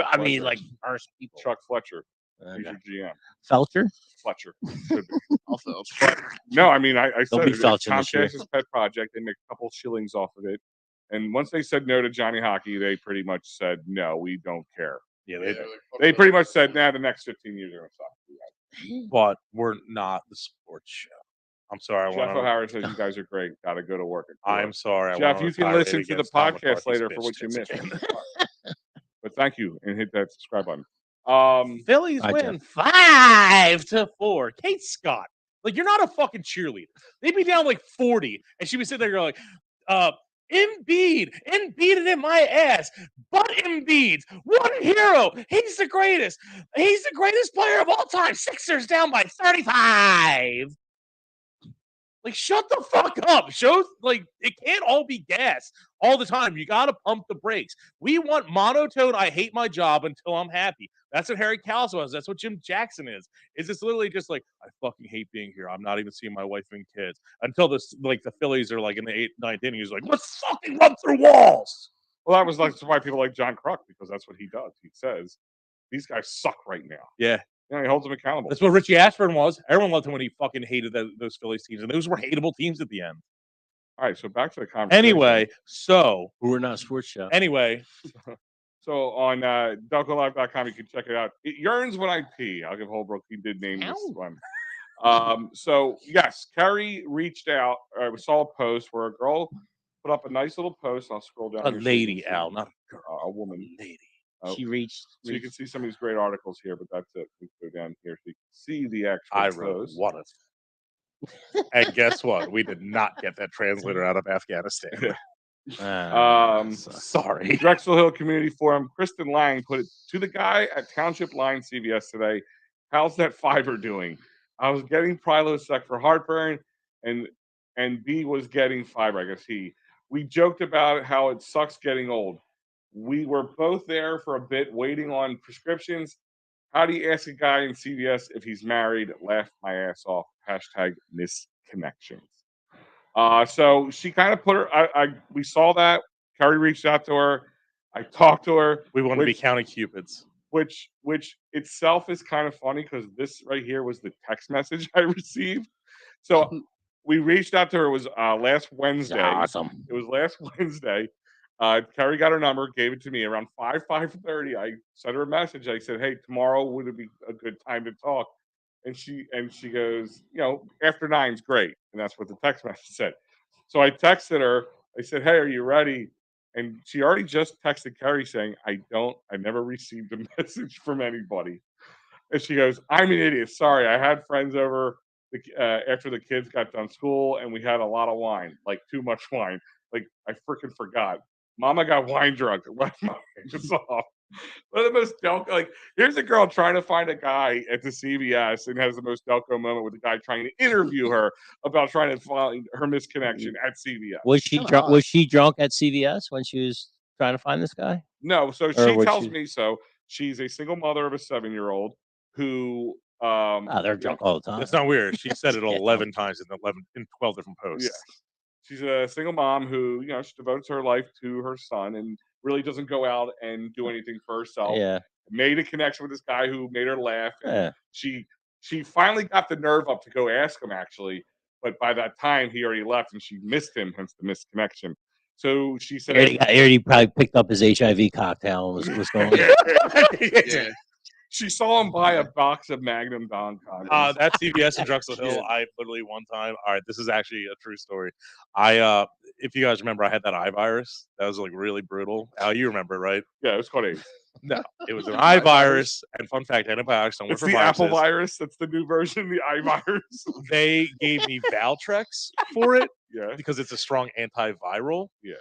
I mean, like first people. Chuck Fletcher, he's Okay. your GM. Felcher. Fletcher. Could be. Also, No, I mean, I said be it. Felcher this year. Comcast's pet project. They make a couple shillings off of it, and once they said no to Johnny Hockey, they pretty much said no, we don't care. yeah, They pretty much said, nah, the next 15 years are going to suck. but we're not the sports show. I'm sorry. Jeff O'Hara says you guys are great. Got to go to work. I'm sorry. Jeff, you can listen to the podcast later for what you missed. But thank you, and hit that subscribe button. Phillies Hi, win 5-4. Kate Scott, like you're not a fucking cheerleader. They'd be down like 40, and she'd be sitting there going, Embiid it in my ass. But Embiid, what a hero. He's the greatest. He's the greatest player of all time. Sixers down by 35. Like, shut the fuck up. Shows like it can't all be gas all the time. You gotta pump the brakes. We want monotone. I hate my job until I'm happy. That's what Harry Callis was. That's what Jim Jackson is. Is this literally just like I fucking hate being here. I'm not even seeing my wife and kids until this like the Phillies are like in the 8th, 9th inning. He's like, let's fucking run through walls. Well, that was like why people like John Kruk, because that's what he does. He says these guys suck right now. Yeah. He holds them accountable. That's what Richie Ashburn was. Everyone loved him when he fucking hated those Phillies teams, and those were hateable teams at the end. All right, so back to the conversation. Anyway, so We're not a sports show. anyway, So on DelcoLive.com, you can check it out. It yearns when I pee. I'll give Holbrook. He did name this one. So yes, Carrie reached out. We saw a post where a girl put up a nice little post. I'll scroll down. a here so lady, you can see. Al, not a girl. A woman. Lady. She reached. So you can see some of these great articles here, but that's it. We go down here so you can see the actual I wrote post. one of them. And guess what? We did not get that translator out of Afghanistan. Sorry. Drexel Hill Community Forum. Kristen Lang put it to the guy at Township Line CVS today. How's that fiber doing? I was getting Prilosec for heartburn, and B was getting fiber. I guess we joked about how it sucks getting old. We were both there for a bit waiting on prescriptions. How do you ask a guy in CVS if he's married? Laughed my ass off. Hashtag misconnections. So she kind of put her. We saw that. Carrie reached out to her. I talked to her. We want to be counting cupids. which itself is kind of funny because this right here was the text message I received. So we reached out to her. It was last Wednesday. Awesome. It was last Wednesday. Carrie got her number, gave it to me around 5:30. I sent her a message. I said, "Hey, tomorrow would it be a good time to talk?" And she goes, after 9's great, and that's what the text message said. So I texted her. I said, "Hey, are you ready?" And she already just texted Carrie saying, I never received a message from anybody." And she goes, "I'm an idiot. Sorry, I had friends over after the kids got done school, and we had a lot of wine, like too much wine. Like I freaking forgot. Mama got wine drunk. Let my hands off." One of the most Delco, like, here's a girl trying to find a guy at the CVS and has the most Delco moment with the guy trying to interview her about trying to find her misconnection at CVS. Was she Kinda drunk? hot. Was she drunk at CVS when she was trying to find this guy? No, so Or she was tells she- me so. She's a single mother of a 7-year-old who They're drunk all the time. That's not weird. She said it Yeah. 11 times in 12 different Yeah. posts. She's a single mom who, she devotes her life to her son and really doesn't go out and do anything for herself. Yeah. Made a connection with this guy who made her laugh. And Yeah. she finally got the nerve up to go ask him, actually. But by that time, he already left and she missed him, hence the missed connection. So she said, He already probably picked up his HIV cocktail and was going. Yeah. She saw him buy a box of Magnum Don condoms. That CVS in Drexel Hill, Yeah. I literally one time. All right, this is actually a true story. If you guys remember, I had that eye virus. That was like really brutal. Al, you remember, right? Yeah, it was called AIDS. No, it was an Eye eye virus. virus. And fun fact, antibiotics don't work It's for the Apple viruses. virus. That's the new version, the eye virus. They gave me Valtrex for it Yeah. because it's a strong antiviral. Yeah.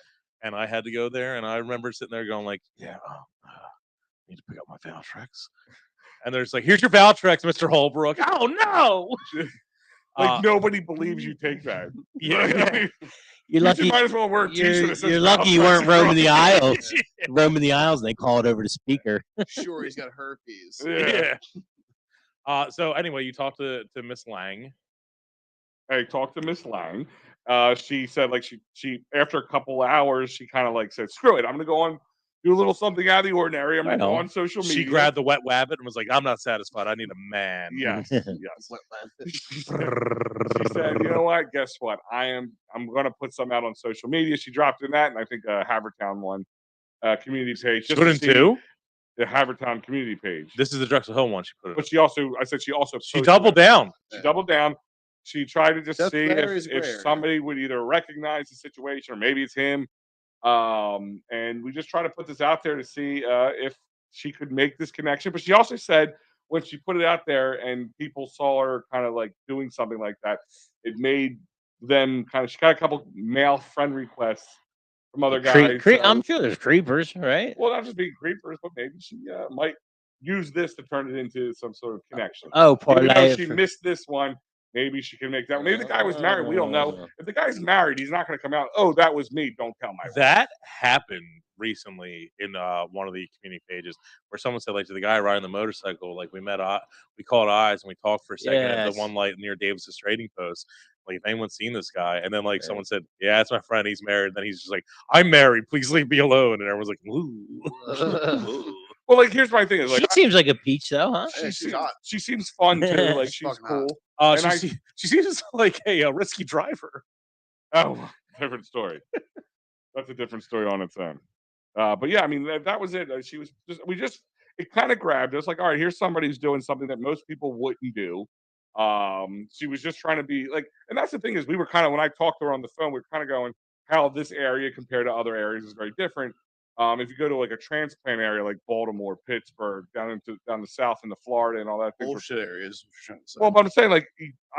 And I had to go there, and I remember sitting there going like, "Yeah, I need to pick up my Valtrex." And there's like, "Here's your Valtrex, Mr. Holbrook." Oh no! Like nobody believes you take that. Yeah. I mean, You're you lucky. might as well wear a t-shirt that says You're lucky you Valtrex weren't roaming across the it. aisles. Roaming the aisles, and they call it over to speaker. Sure, he's got herpes. Yeah. So anyway, you talked to Miss Lang. I talked to Miss Lang. She said like she after a couple hours she kind of like said, "Screw it, I'm gonna go on, do a little something out of the ordinary. I'm gonna go on social media." She grabbed the wet wabbit and was like, "I'm not satisfied. I need a man." Yes, yes. She said, "You know what? Guess what? I'm gonna put some out on social media." She dropped in that, and I think a Havertown one, community page. She just put to in see two. the Havertown community page. This is the Drexel Hill one. She put it. But I said she also She posted doubled it. down. She doubled down. She tried to just Death see better is if rare. somebody would either recognize the situation or maybe it's him. And we just try to put this out there to see if she could make this connection. But she also said when she put it out there and people saw her kind of like doing something like that, it made them kind of. She got a couple male friend requests from other guys. I'm sure there's creepers, right? Well, not just being creepers, but maybe she might use this to turn it into some sort of connection. Oh, Even though parlay. she missed this one, maybe she can make that one. Maybe the guy was married. We don't know. If the guy's married, he's not going to come out. "Oh, that was me. Don't tell my wife." That happened recently in one of the community pages where someone said like to the guy riding the motorcycle, like we called eyes and we talked for a second at Yes. Mm. the one light near Davis's trading post. Like if anyone's seen this guy, and then like someone said, "Yeah, it's my friend. He's married." And then he's just like, "I'm married. Please leave me alone." And everyone's like, "Ooh." Ooh. Well, like here's my thing: is like She seems like a peach, though, huh? Yeah, she's hot. she seems fun too. Like She's she's fucking hot. cool. And She seems like a risky driver. Oh, different story. That's a different story on its own. But yeah, I mean that was it. She was it kind of grabbed us. Like, all right, here's somebody who's doing something that most people wouldn't do. She was just trying to be like, and that's the thing is we were kind of when I talked to her on the phone, we were kind of going how this area compared to other areas is very different. If you go to like a transplant area like Baltimore, Pittsburgh, down the south into Florida and all that. Bullshit areas. What you're trying to say. Well, but I'm saying like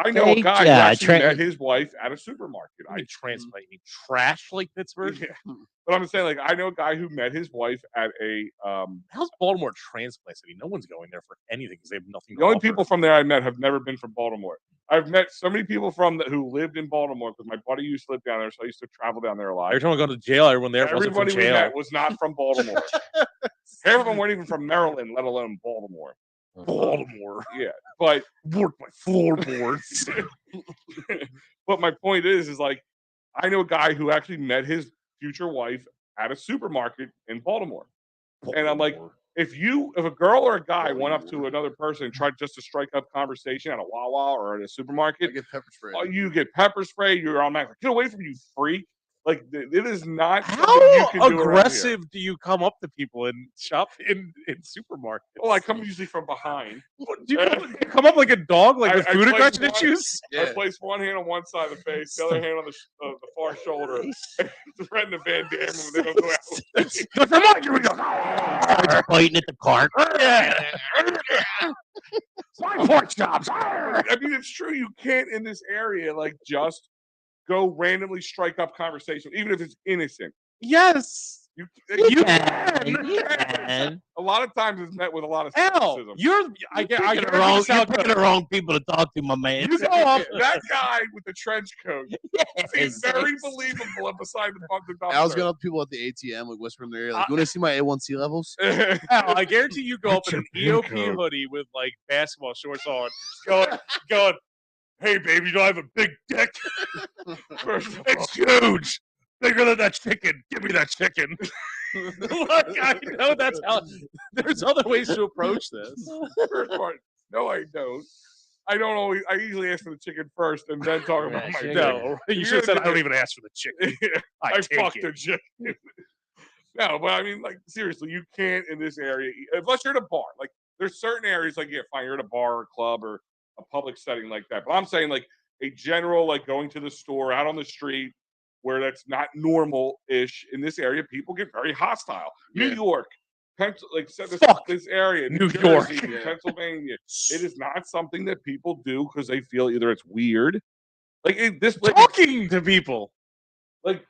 I know a They- guy yeah, who actually met his wife at a supermarket. I mean, transplant. You mean trash like Pittsburgh? Yeah. But I'm saying like I know a guy who met his wife at a How's Baltimore transplant city? No one's going there for anything because they have nothing. the only people from there I met have never been from Baltimore. I've met so many people who lived in Baltimore because my buddy used to live down there, so I used to travel down there a lot. Every time I go to jail, everyone there wasn't from Everybody we jail. met was not from Baltimore. Half of them weren't even from Maryland, let alone Baltimore. Baltimore. Yeah, but Worked my floorboards. but my point is like I know a guy who actually met his future wife at a supermarket in Baltimore, and I'm like, if a girl or a guy went up to another person and tried just to strike up conversation at a Wawa or at a I supermarket, get pepper spray. you get pepper spray. You're on like, get away from you, freak! Like it is not something you How can do around here. aggressive do you come up to people and shop in supermarkets? Well, I come usually from behind. Do you come up like a dog, like with I food place aggression one- issues? Yeah. I place one hand on one side of the face, the other hand on the far shoulder, threaten the Van Damme when they don't go out. Come on, here we go. Starts biting at the cart. My pork chops. I mean, it's true. You can't in this area like just go randomly strike up conversation, even if it's innocent. Yes. You can. A lot of times it's met with a lot of Hell, skepticism. I get You're picking the wrong people to talk to, my man. You go up that guy with the trench coat. He's Yes. very believable up beside the dumpster. I was going up to people at the ATM, like whispering in their ear, like, "You want to see my A1C levels?" Hell, I guarantee you go up in an EOP hoodie with like basketball shorts on, going, hey baby, you know I have a big dick. It's huge. Bigger than that chicken. Give me that chicken. Look, I know that's how. There's other ways to approach this. First part. No, I don't. I don't always. I usually ask for the chicken first and then talk about my chicken. dick. No, you should have said I don't even ask for the chicken. I take fucked it. the chicken. No, but I mean, like seriously, you can't in this area unless you're at a bar. Like there's certain areas, like yeah, fine, you're at a bar or club or a public setting like that. But I'm saying like a general, like going to the store out on the street where that's not normal-ish in this area, people get very hostile. New Yeah. York, Fuck. this area, New Jersey, York. Yeah. Pennsylvania. It is not something that people do because they feel either it's weird, this Talking to people. like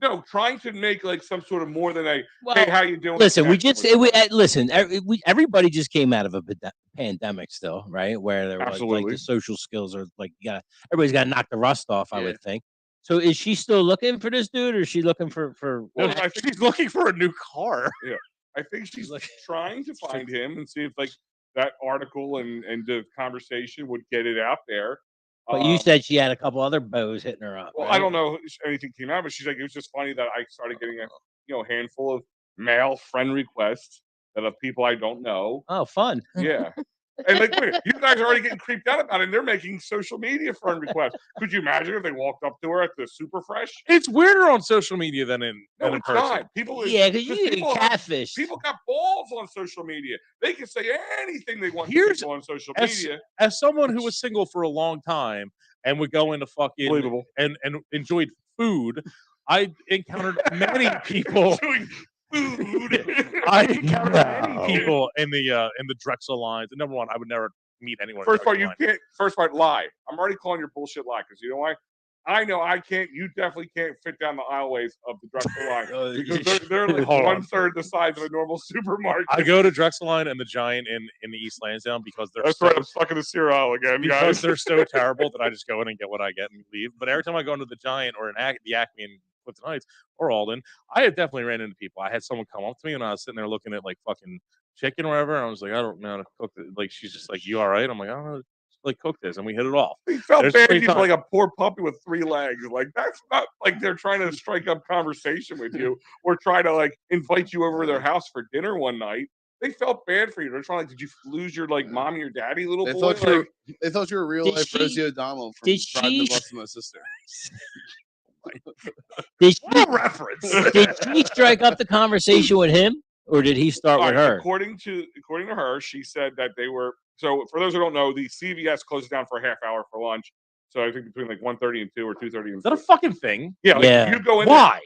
no, trying to make like some sort of more than a Well, hey, how you doing? listen, we connection just with somebody. listen. Everybody just came out of a pandemic, still, right? Where there was like Absolutely. the social skills are like everybody's got to knock the rust off. I Yeah. would think. So, is she still looking for this dude, or is she looking for? Well, I think she's looking for a new car. I think she's Like- trying to find him and see if like that article and the conversation would get it out there. But you said she had a couple other bows hitting her up. Well, right? I don't know if anything came out, but she's like, it was just funny that I started getting a handful of male friend requests that of people I don't know. Oh, fun. Yeah. And like, wait, you guys are already getting creeped out about it, and they're making social media friend requests. Could you imagine if they walked up to her at the Super Fresh? It's weirder on social media than in No, it's person. not. People, Yeah, because you get people catfish. People got balls on social media. They can say anything they want to Here's- people on social as- media. As someone who was single for a long time and would go into fucking Believable. and enjoyed food, I encountered many people. Doing food. I encountered many people in the Drexel lines. And number one, I would never meet anyone. in First part, Drexel you line. can't. First part, lie. I'm already calling your bullshit lie because you know why? I know I can't. You definitely can't fit down the aisleways of the Drexel line because they're like Hold on. 1/3 the size of a normal supermarket. I go to Drexel line and the Giant in the East Lansdowne because they're That's so, right. I'm stuck in the cereal aisle again, because guys. they're so terrible that I just go in and get what I get and leave. But every time I go into the Giant or the Acme in Clifton Heights or Alden, I have definitely ran into people. I had someone come up to me and I was sitting there looking at like fucking chicken or whatever. And I was like, I don't know how to cook it. Like she's just like, you all right? I'm like, I don't know. Like cook this, and we hit it off. He felt There's bad free you time. like a poor puppy with 3 legs. Like that's not like they're trying to strike up conversation with you or try to like invite you over to their house for dinner one night. They felt bad for you. They're trying like, did you lose your like mommy or daddy, little They boy? thought you were, Like, they thought you were real Did life she- Rosie O'Donnell from did Pride and she- the Bus and My Sister. Did she, What a reference! did she strike up the conversation with him, or did he start all with right, her? according to her, she said that they were. So for those who don't know, the CVS closes down for a half hour for lunch. So I think between like 1:30 and 2 or 2:30 and Is that a 4. fucking thing? Yeah, like Yeah. you go in Why?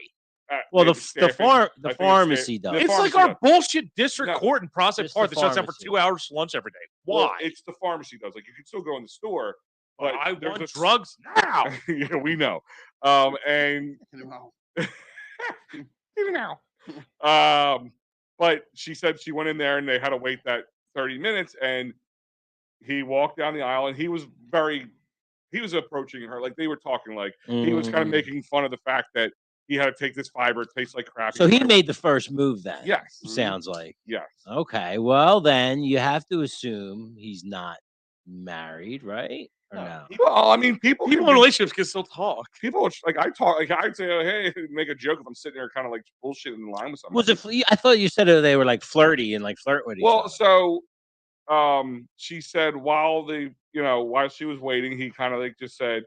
there, Well, they the have staffing. farm I the think it's pharmacy the does. It's like pharmacy our does. bullshit district No. court in Prospect Just Park the that shuts down for pharmacy. 2 hours lunch every day. Well, Why? it's the pharmacy does. Like you can still go in the store, but I there's want a drugs now. yeah, we know. And even now. But she said she went in there and they had to wait that 30 minutes and he walked down the aisle and he was approaching her like they were talking like he was kind of Mm. making fun of the fact that he had to take this fiber, it tastes like crap. So he was made the first move then. like, yes. Sounds like. Yes. Okay. Well, then you have to assume he's not married, right? Or no? Well, I mean, people in relationships can still talk. People like I talk like I'd say, hey, make a joke if I'm sitting there kind of like bullshitting in line with somebody. Was it? I thought you said they were like flirty and like flirt with each Well, other. so she said while she was waiting, he kind of like just said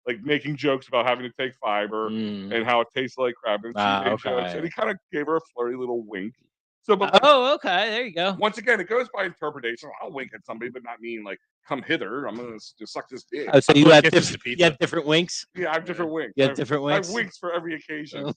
like making jokes about having to take fiber and how it tastes like crap, and she made jokes, and he kind of gave her a flirty little wink. So, but like, okay, there you go. once again, it goes by interpretation. I'll wink at somebody, but not mean like come hither. I'm gonna just suck this dick. Oh, so you have pizza. different winks. Yeah, I have different winks. You have different I have winks. winks for every occasion. Oh,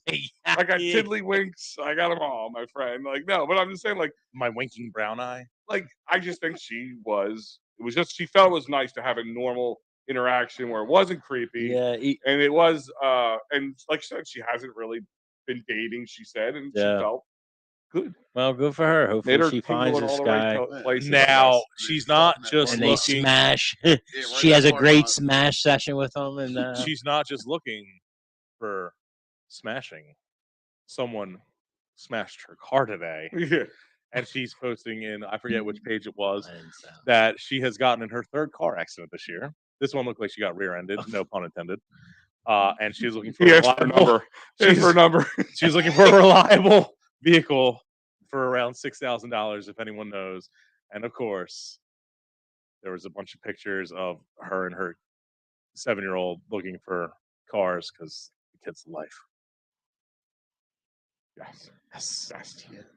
I got tiddly winks. I got them all, my friend. Like no, but I'm just saying, like My winking brown eye. like I just think she was. It was just she felt it was nice to have a normal interaction where it wasn't creepy. Yeah, And it was and like she said, she hasn't really been dating, she said, and she felt good. well, good for her. Made Hopefully, her she tingle finds in this all the right guy. places, I Now guess. she's not just And they looking. smash. right She has a that great part. smash session with him, and She's not just looking for smashing. Someone smashed her car today, Yeah. and she's posting in I forget which page it was I didn't sound- that she has gotten in her third car accident this year. This one looked like she got rear-ended, no pun intended. And she's looking for He a asked for a reliable. number. He asked for a number. She's looking for a reliable vehicle for around $6,000, if anyone knows. And of course, there was a bunch of pictures of her and her 7-year-old looking for cars because the kid's life. Yes. Yes.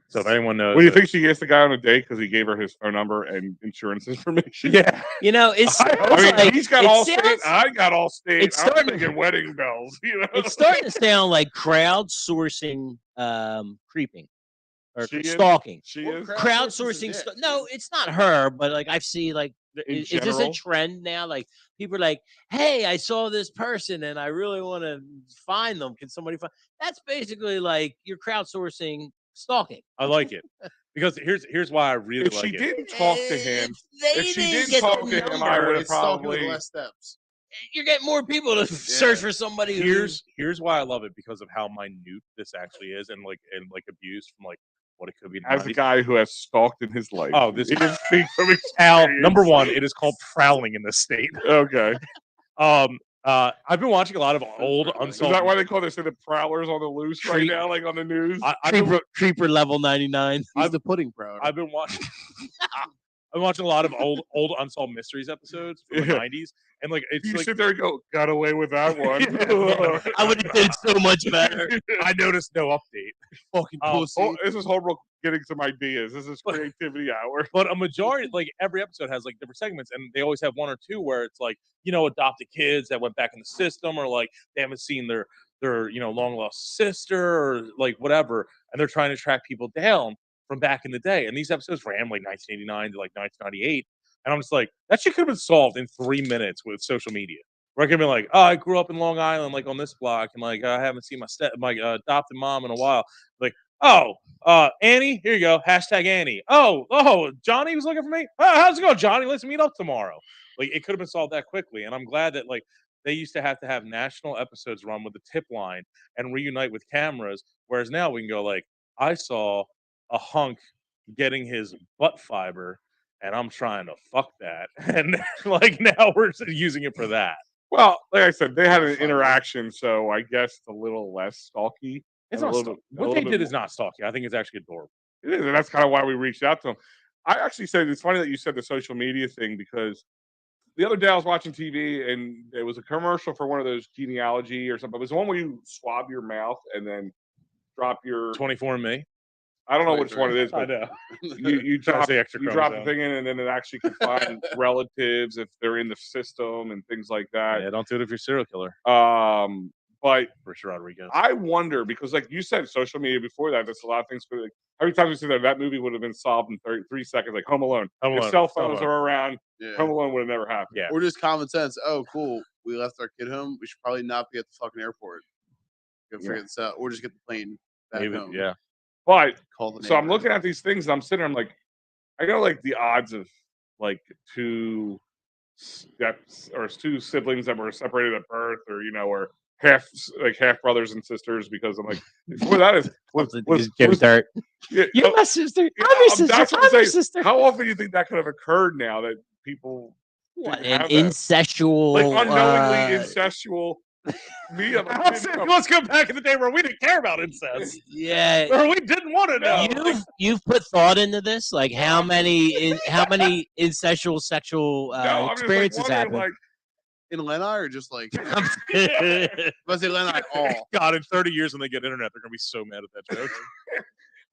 So if anyone knows, What do you think she asked the guy on a date because he gave her his phone number and insurance information? Yeah. You know, it's. I mean, he's got all state. I got all state. it's I'm starting- thinking wedding bells. You know, It's starting to sound like crowdsourcing, creeping or She is- stalking. She Well, is. Crowdsourcing. No, it's not her, but like I've seen like. In Is this a general? trend now? Like people are like, "Hey, I saw this person and I really want to find them. Can somebody find?" That's basically like you're crowdsourcing stalking. I like it because here's why I really If like she it. didn't talk to him, They if she didn't didn't get talk the to him, I number. would have It's stalking with probably. less steps. You're getting more people to search for somebody. Here's why I love it because of how minute this actually is and like abuse from like what it could be. in the As a 90s. guy who has stalked in his life, Oh, this he can speak from Al, experience. number one, it is called prowling in this state. Okay, I've been watching a lot of old is unsolved. that why they call this the prowlers on the loose right Creep. now, like on the news? I've been, Creeper level 99. He's the pudding prowler. I've been watching. I'm watching a lot of old unsolved mysteries episodes from the Yeah. 90s, and like it's You like sit there and go, got away with that one. I would have did so much better. I noticed no update. Fucking Oh, pussy. Oh, this is horrible getting some ideas. This is creativity hour. But a majority, like every episode has like different segments, and they always have one or two where it's like, you know, adopted kids that went back in the system, or like they haven't seen their long lost sister or like whatever, and they're trying to track people down from back in the day. And these episodes ran like 1989 to like 1998, and I'm just like, that shit could have been solved in 3 minutes with social media. Where I could be like, oh, I grew up in Long Island, like on this block, and like I haven't seen my adopted mom in a while. Like, oh, Annie, here you go. Hashtag Annie. Oh, Johnny was looking for me. Oh, how's it going, Johnny? Let's meet up tomorrow. Like, it could have been solved that quickly. And I'm glad that like they used to have national episodes run with the tip line and reunite with cameras. Whereas now we can go like, I saw a hunk getting his butt fiber, and I'm trying to fuck that. And like now we're using it for that. Well, like I said, they had an interaction, so I guess it's a little less stalky. It's A not little stalky. bit- a What little they bit did more- is not stalky. I think it's actually adorable. It is, and that's kind of why we reached out to them. I actually said it's funny that you said the social media thing because the other day I was watching TV and it was a commercial for one of those genealogy or something. It was the one where you swab your mouth and then drop your. 24andMe. I don't know which one it is, I but know. you Trying to drop say extra you drop the chromosome. thing in, and then it actually can find relatives if they're in the system and things like that. Yeah, don't do it if you're a serial killer. But Richard Rodriguez. I wonder because, like you said, social media before that, there's a lot of things. Like, how many times we said that movie would have been solved in 3 seconds, like Home Alone. Home If Alone, cell Home phones Alone. are around, Yeah. Home Alone would have never happened. Yeah. Or just common sense. Oh, cool. We left our kid home. We should probably not be at the fucking airport. Go figure this out. Or just get the plane back Maybe, home. yeah. But Call the so I'm neighbor. looking at these things and I'm sitting there, I'm like, I know like the odds of like two siblings that were separated at birth, or or half brothers and sisters, because I'm like, before that is Dirt. yeah, You're my sister. yeah, I'm your sister. that's what I'm your saying. sister. How often do you think that could have occurred now that people What, Didn't an have that. incestual, Like unknowingly incestual. Me, I'm like, didn't know. Let's go back in the day where we didn't care about incest. yeah. Or we didn't want to know. You've put thought into this, like how many incestual sexual No, I'm experiences just like happen. wondering, In Lenai or just like Yeah. let's say Lenai all. God, in 30 years when they get internet, they're gonna be so mad at that joke.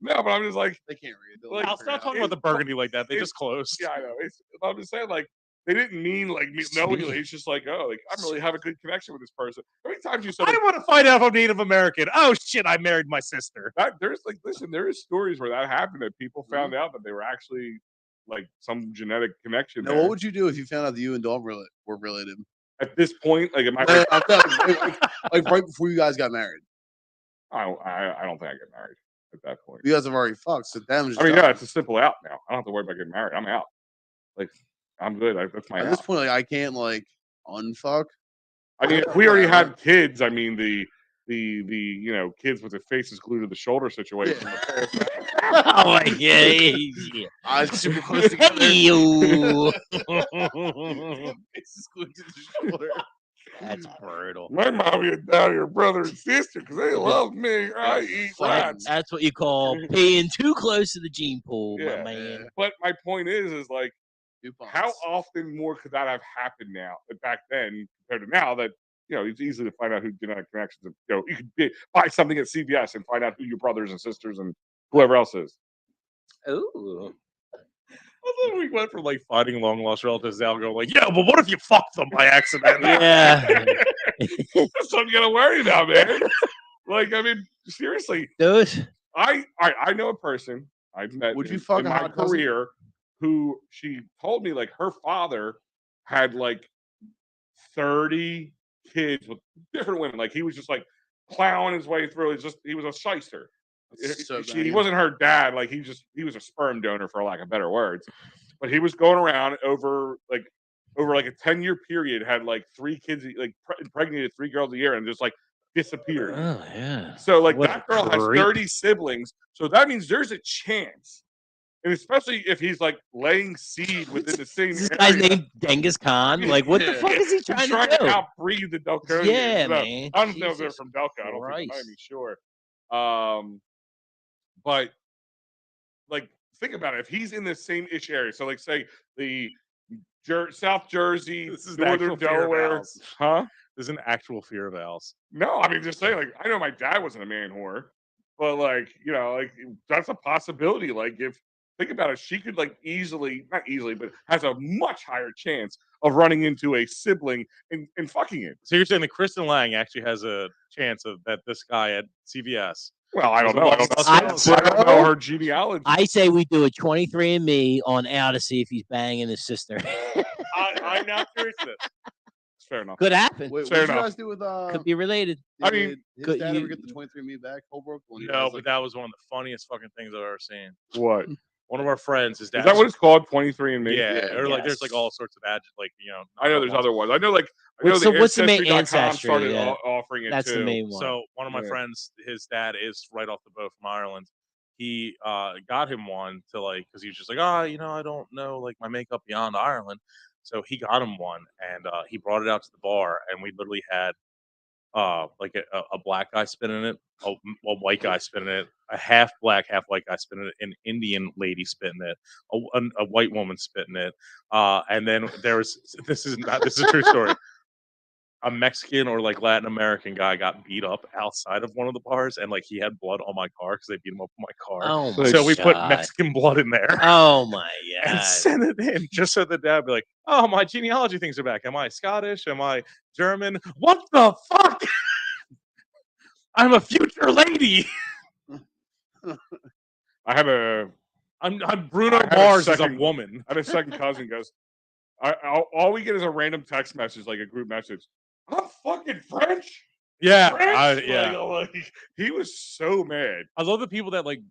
no, but I'm just like, They can't read. They'll Like, I'll figure it stop talking out. about the burgundy like that. They it's- just closed. yeah, I know. I'm just saying, like, they didn't mean like me knowingly. It's just like, oh, like I really have a good connection with this person. How many times you said I want to find out if I'm Native American. Oh shit, I married my sister. that? There's like, listen, there is stories where that happened that people Mm-hmm. found out that they were actually like some genetic connection. Now, there. what would you do if you found out that you and Dawn were related? At this point, like, am I? No, I'm saying, like right before you guys got married. I don't think I get married at that point. You guys have already fucked. So them. I mean, yeah, it's a simple out now. I don't have to worry about getting married. I'm out. Like, I'm good. That's my At out. this point, like I can't like unfuck. I mean, if we already had kids, I mean the you know kids with their faces glued to the shoulder situation. Oh my god! Yeah. Eyes super close together. Ew. Faces glued to the shoulder. That's brutal. My mommy and daddy are brother and sister because they love me. I eat rats. That's what you call paying too close to the gene pool, Yeah. my man. But my point is like, DuPonts. how often more could that have happened now back then compared to now that you know it's easy to find out who genetic connections. You know, you could buy something at CVS and find out who your brothers and sisters and whoever else is. Ooh. I thought we went from like finding long lost relatives now going like, yeah, but what if you fucked them by accident? Yeah. That's what I'm gonna worry about, man. Like, I mean, seriously, Those. I know a person I've met Would you in, fuck in a my hot cousin? career who she told me like her father had like 30 kids with different women. Like he was just like plowing his way through. He was a shyster. So He banging. wasn't her dad. Like he was a sperm donor for lack of better words. But he was going around over like a 10-year period, had like 3 kids, like impregnated 3 girls a year, and just like disappeared. Oh yeah. So like What that a girl has creep. 30 siblings. So that means there's a chance. And especially if he's like laying seed within the same Is this area. guy's named Genghis Khan? Like, what the Yeah. fuck is he He's trying trying to to do? outbreed the Delconians. Yeah, No, man. I don't know if they're Jesus from Delco. I don't think they might Christ. be sure. But like think about it. If he's in the same ish area, so like say the South Jersey, This is the Northern actual fear of Delaware, Al's. huh? There's an actual fear of Al's. No, I mean just saying. Like I know my dad wasn't a man whore, but like you know, like that's a possibility. Like if think about it, she could like not easily, but has a much higher chance of running into a sibling and fucking it. So you're saying that Kristen Lang actually has a chance of that this guy at CVS. Well, I don't know. I don't know her genealogy. I say we do a 23andMe on Al to see if he's banging his sister. I'm now curious to this. Fair enough. Could happen. Wait, what Fair did you enough. guys do with Could be related. I mean, did his could dad you- ever get the 23andMe back? Holbrook? When he No, was, but like, that was one of the funniest fucking things I've ever seen. What? One of our friends, his dad. Is that what it's called? 23andMe? Yeah, Yeah, or like yes. there's like all sorts of like I know there's other ones. I know like What's the main Ancestry.com Ancestry? started Yeah. offering it That's too. the main one. So one of my Yeah. friends, his dad is right off the boat from Ireland. He got him one to like because he was just like, I don't know like my makeup beyond Ireland. So he got him one and he brought it out to the bar and we literally had like a black guy spinning it, a white guy spinning it, a half black, half white guy spinning it, an Indian lady spitting it, a white woman spitting it, and then there was this is a true story. A Mexican or like Latin American guy got beat up outside of one of the bars, and like he had blood on my car because they beat him up on my car. Oh my So we put God. Mexican blood in there. Oh my And god. sent it in just so the dad would be like, oh, my genealogy things are back. Am I Scottish? Am I German? What the fuck? I'm a future lady. I have a I'm Bruno I had a Mars is a second- woman. I have a second cousin goes. All we get is a random text message, like a group message. I'm fucking French. Yeah, French? yeah. Like, he was so mad. I love the people that like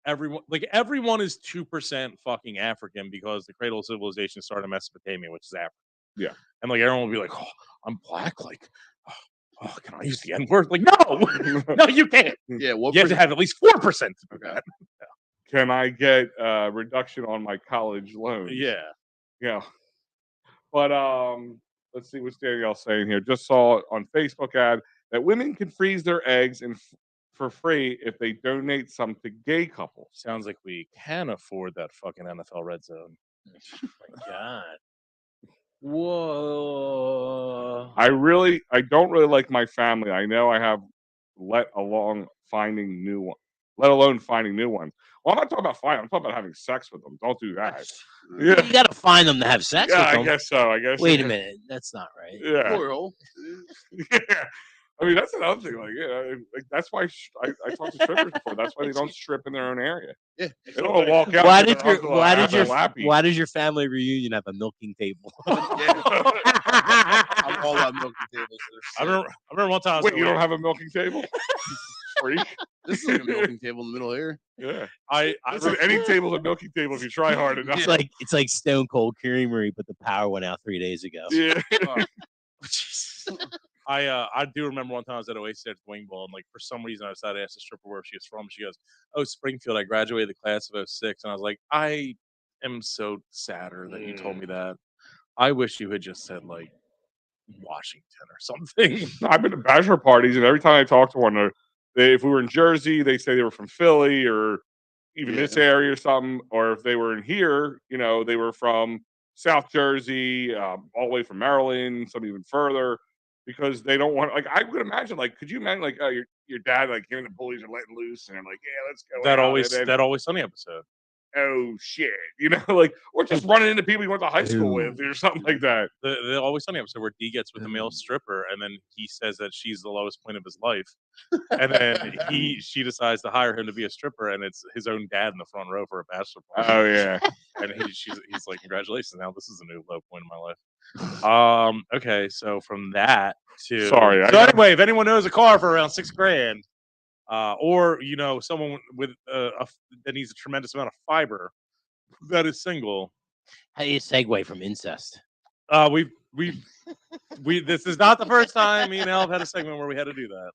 everyone is 2% fucking African because the cradle of civilization started in Mesopotamia, which is Africa. Yeah. And like everyone will be like, oh, I'm black. Like, oh, can I use the N word? Like, no, no, you can't. Yeah, what You have to have at least 4% to do that. Can I get a reduction on my college loan? Yeah. Yeah. But let's see what's Danielle saying here. Just saw on Facebook ad that women can freeze their eggs for free if they donate some to gay couples. Sounds like we can afford that fucking NFL red zone. Oh my God. Whoa. I don't really like my family. I know I have let alone finding new ones. Well, I'm not talking about finding. I'm talking about having sex with them. Don't do that. Yeah, You got to find them to have sex yeah, with I them. guess so. I guess. Wait a minute. That's not right. Yeah, Plural. yeah. I mean, that's another thing. Like, yeah, like that's why I talked to strippers before. That's why they don't strip in their own area. Yeah. They don't wanna walk out. Why and give did their your uncle a why did half a your lappy. why does your family reunion have a milking table? I'm all about milking tables. I remember one time. I was Wait, at you a don't have a milking table? Freak. This is like a milking table in the middle here. Yeah. I Listen, any table's a milking table if you try hard enough. It's like Stone Cold Creamery, but the power went out 3 days ago. Yeah. I do remember one time I was at Oasis at Wing Bowl, and like for some reason I decided to ask the stripper where she was from. She goes, "Oh, Springfield. I graduated the class of 06." And I was like, I am so sadder that you told me that. I wish you had just said like Washington or something. I've been to bachelor parties, and every time I talk to one, if we were in Jersey, they say they were from Philly or even this area or something. Or if they were in here, they were from South Jersey, all the way from Maryland, some even further, because they don't want. Like, I would imagine, like, could you imagine, like, your dad, like, hearing the bullies are letting loose, and like, yeah, let's go. that out, always and then, that always Sunny episode. oh shit, like, or just running into people you went to high school with, or something like that. The Always Sunny episode where D gets with the male stripper, and then he says that she's the lowest point of his life, and then she decides to hire him to be a stripper, and it's his own dad in the front row for a bachelor party. Oh yeah, and he's like, congratulations, now this is a new low point in my life. Okay, so from that to anyway, if anyone knows a car for around $6,000, or someone with that needs a tremendous amount of fiber that is single. How do you segue from incest? This is not the first time me and Al have had a segment where we had to do that.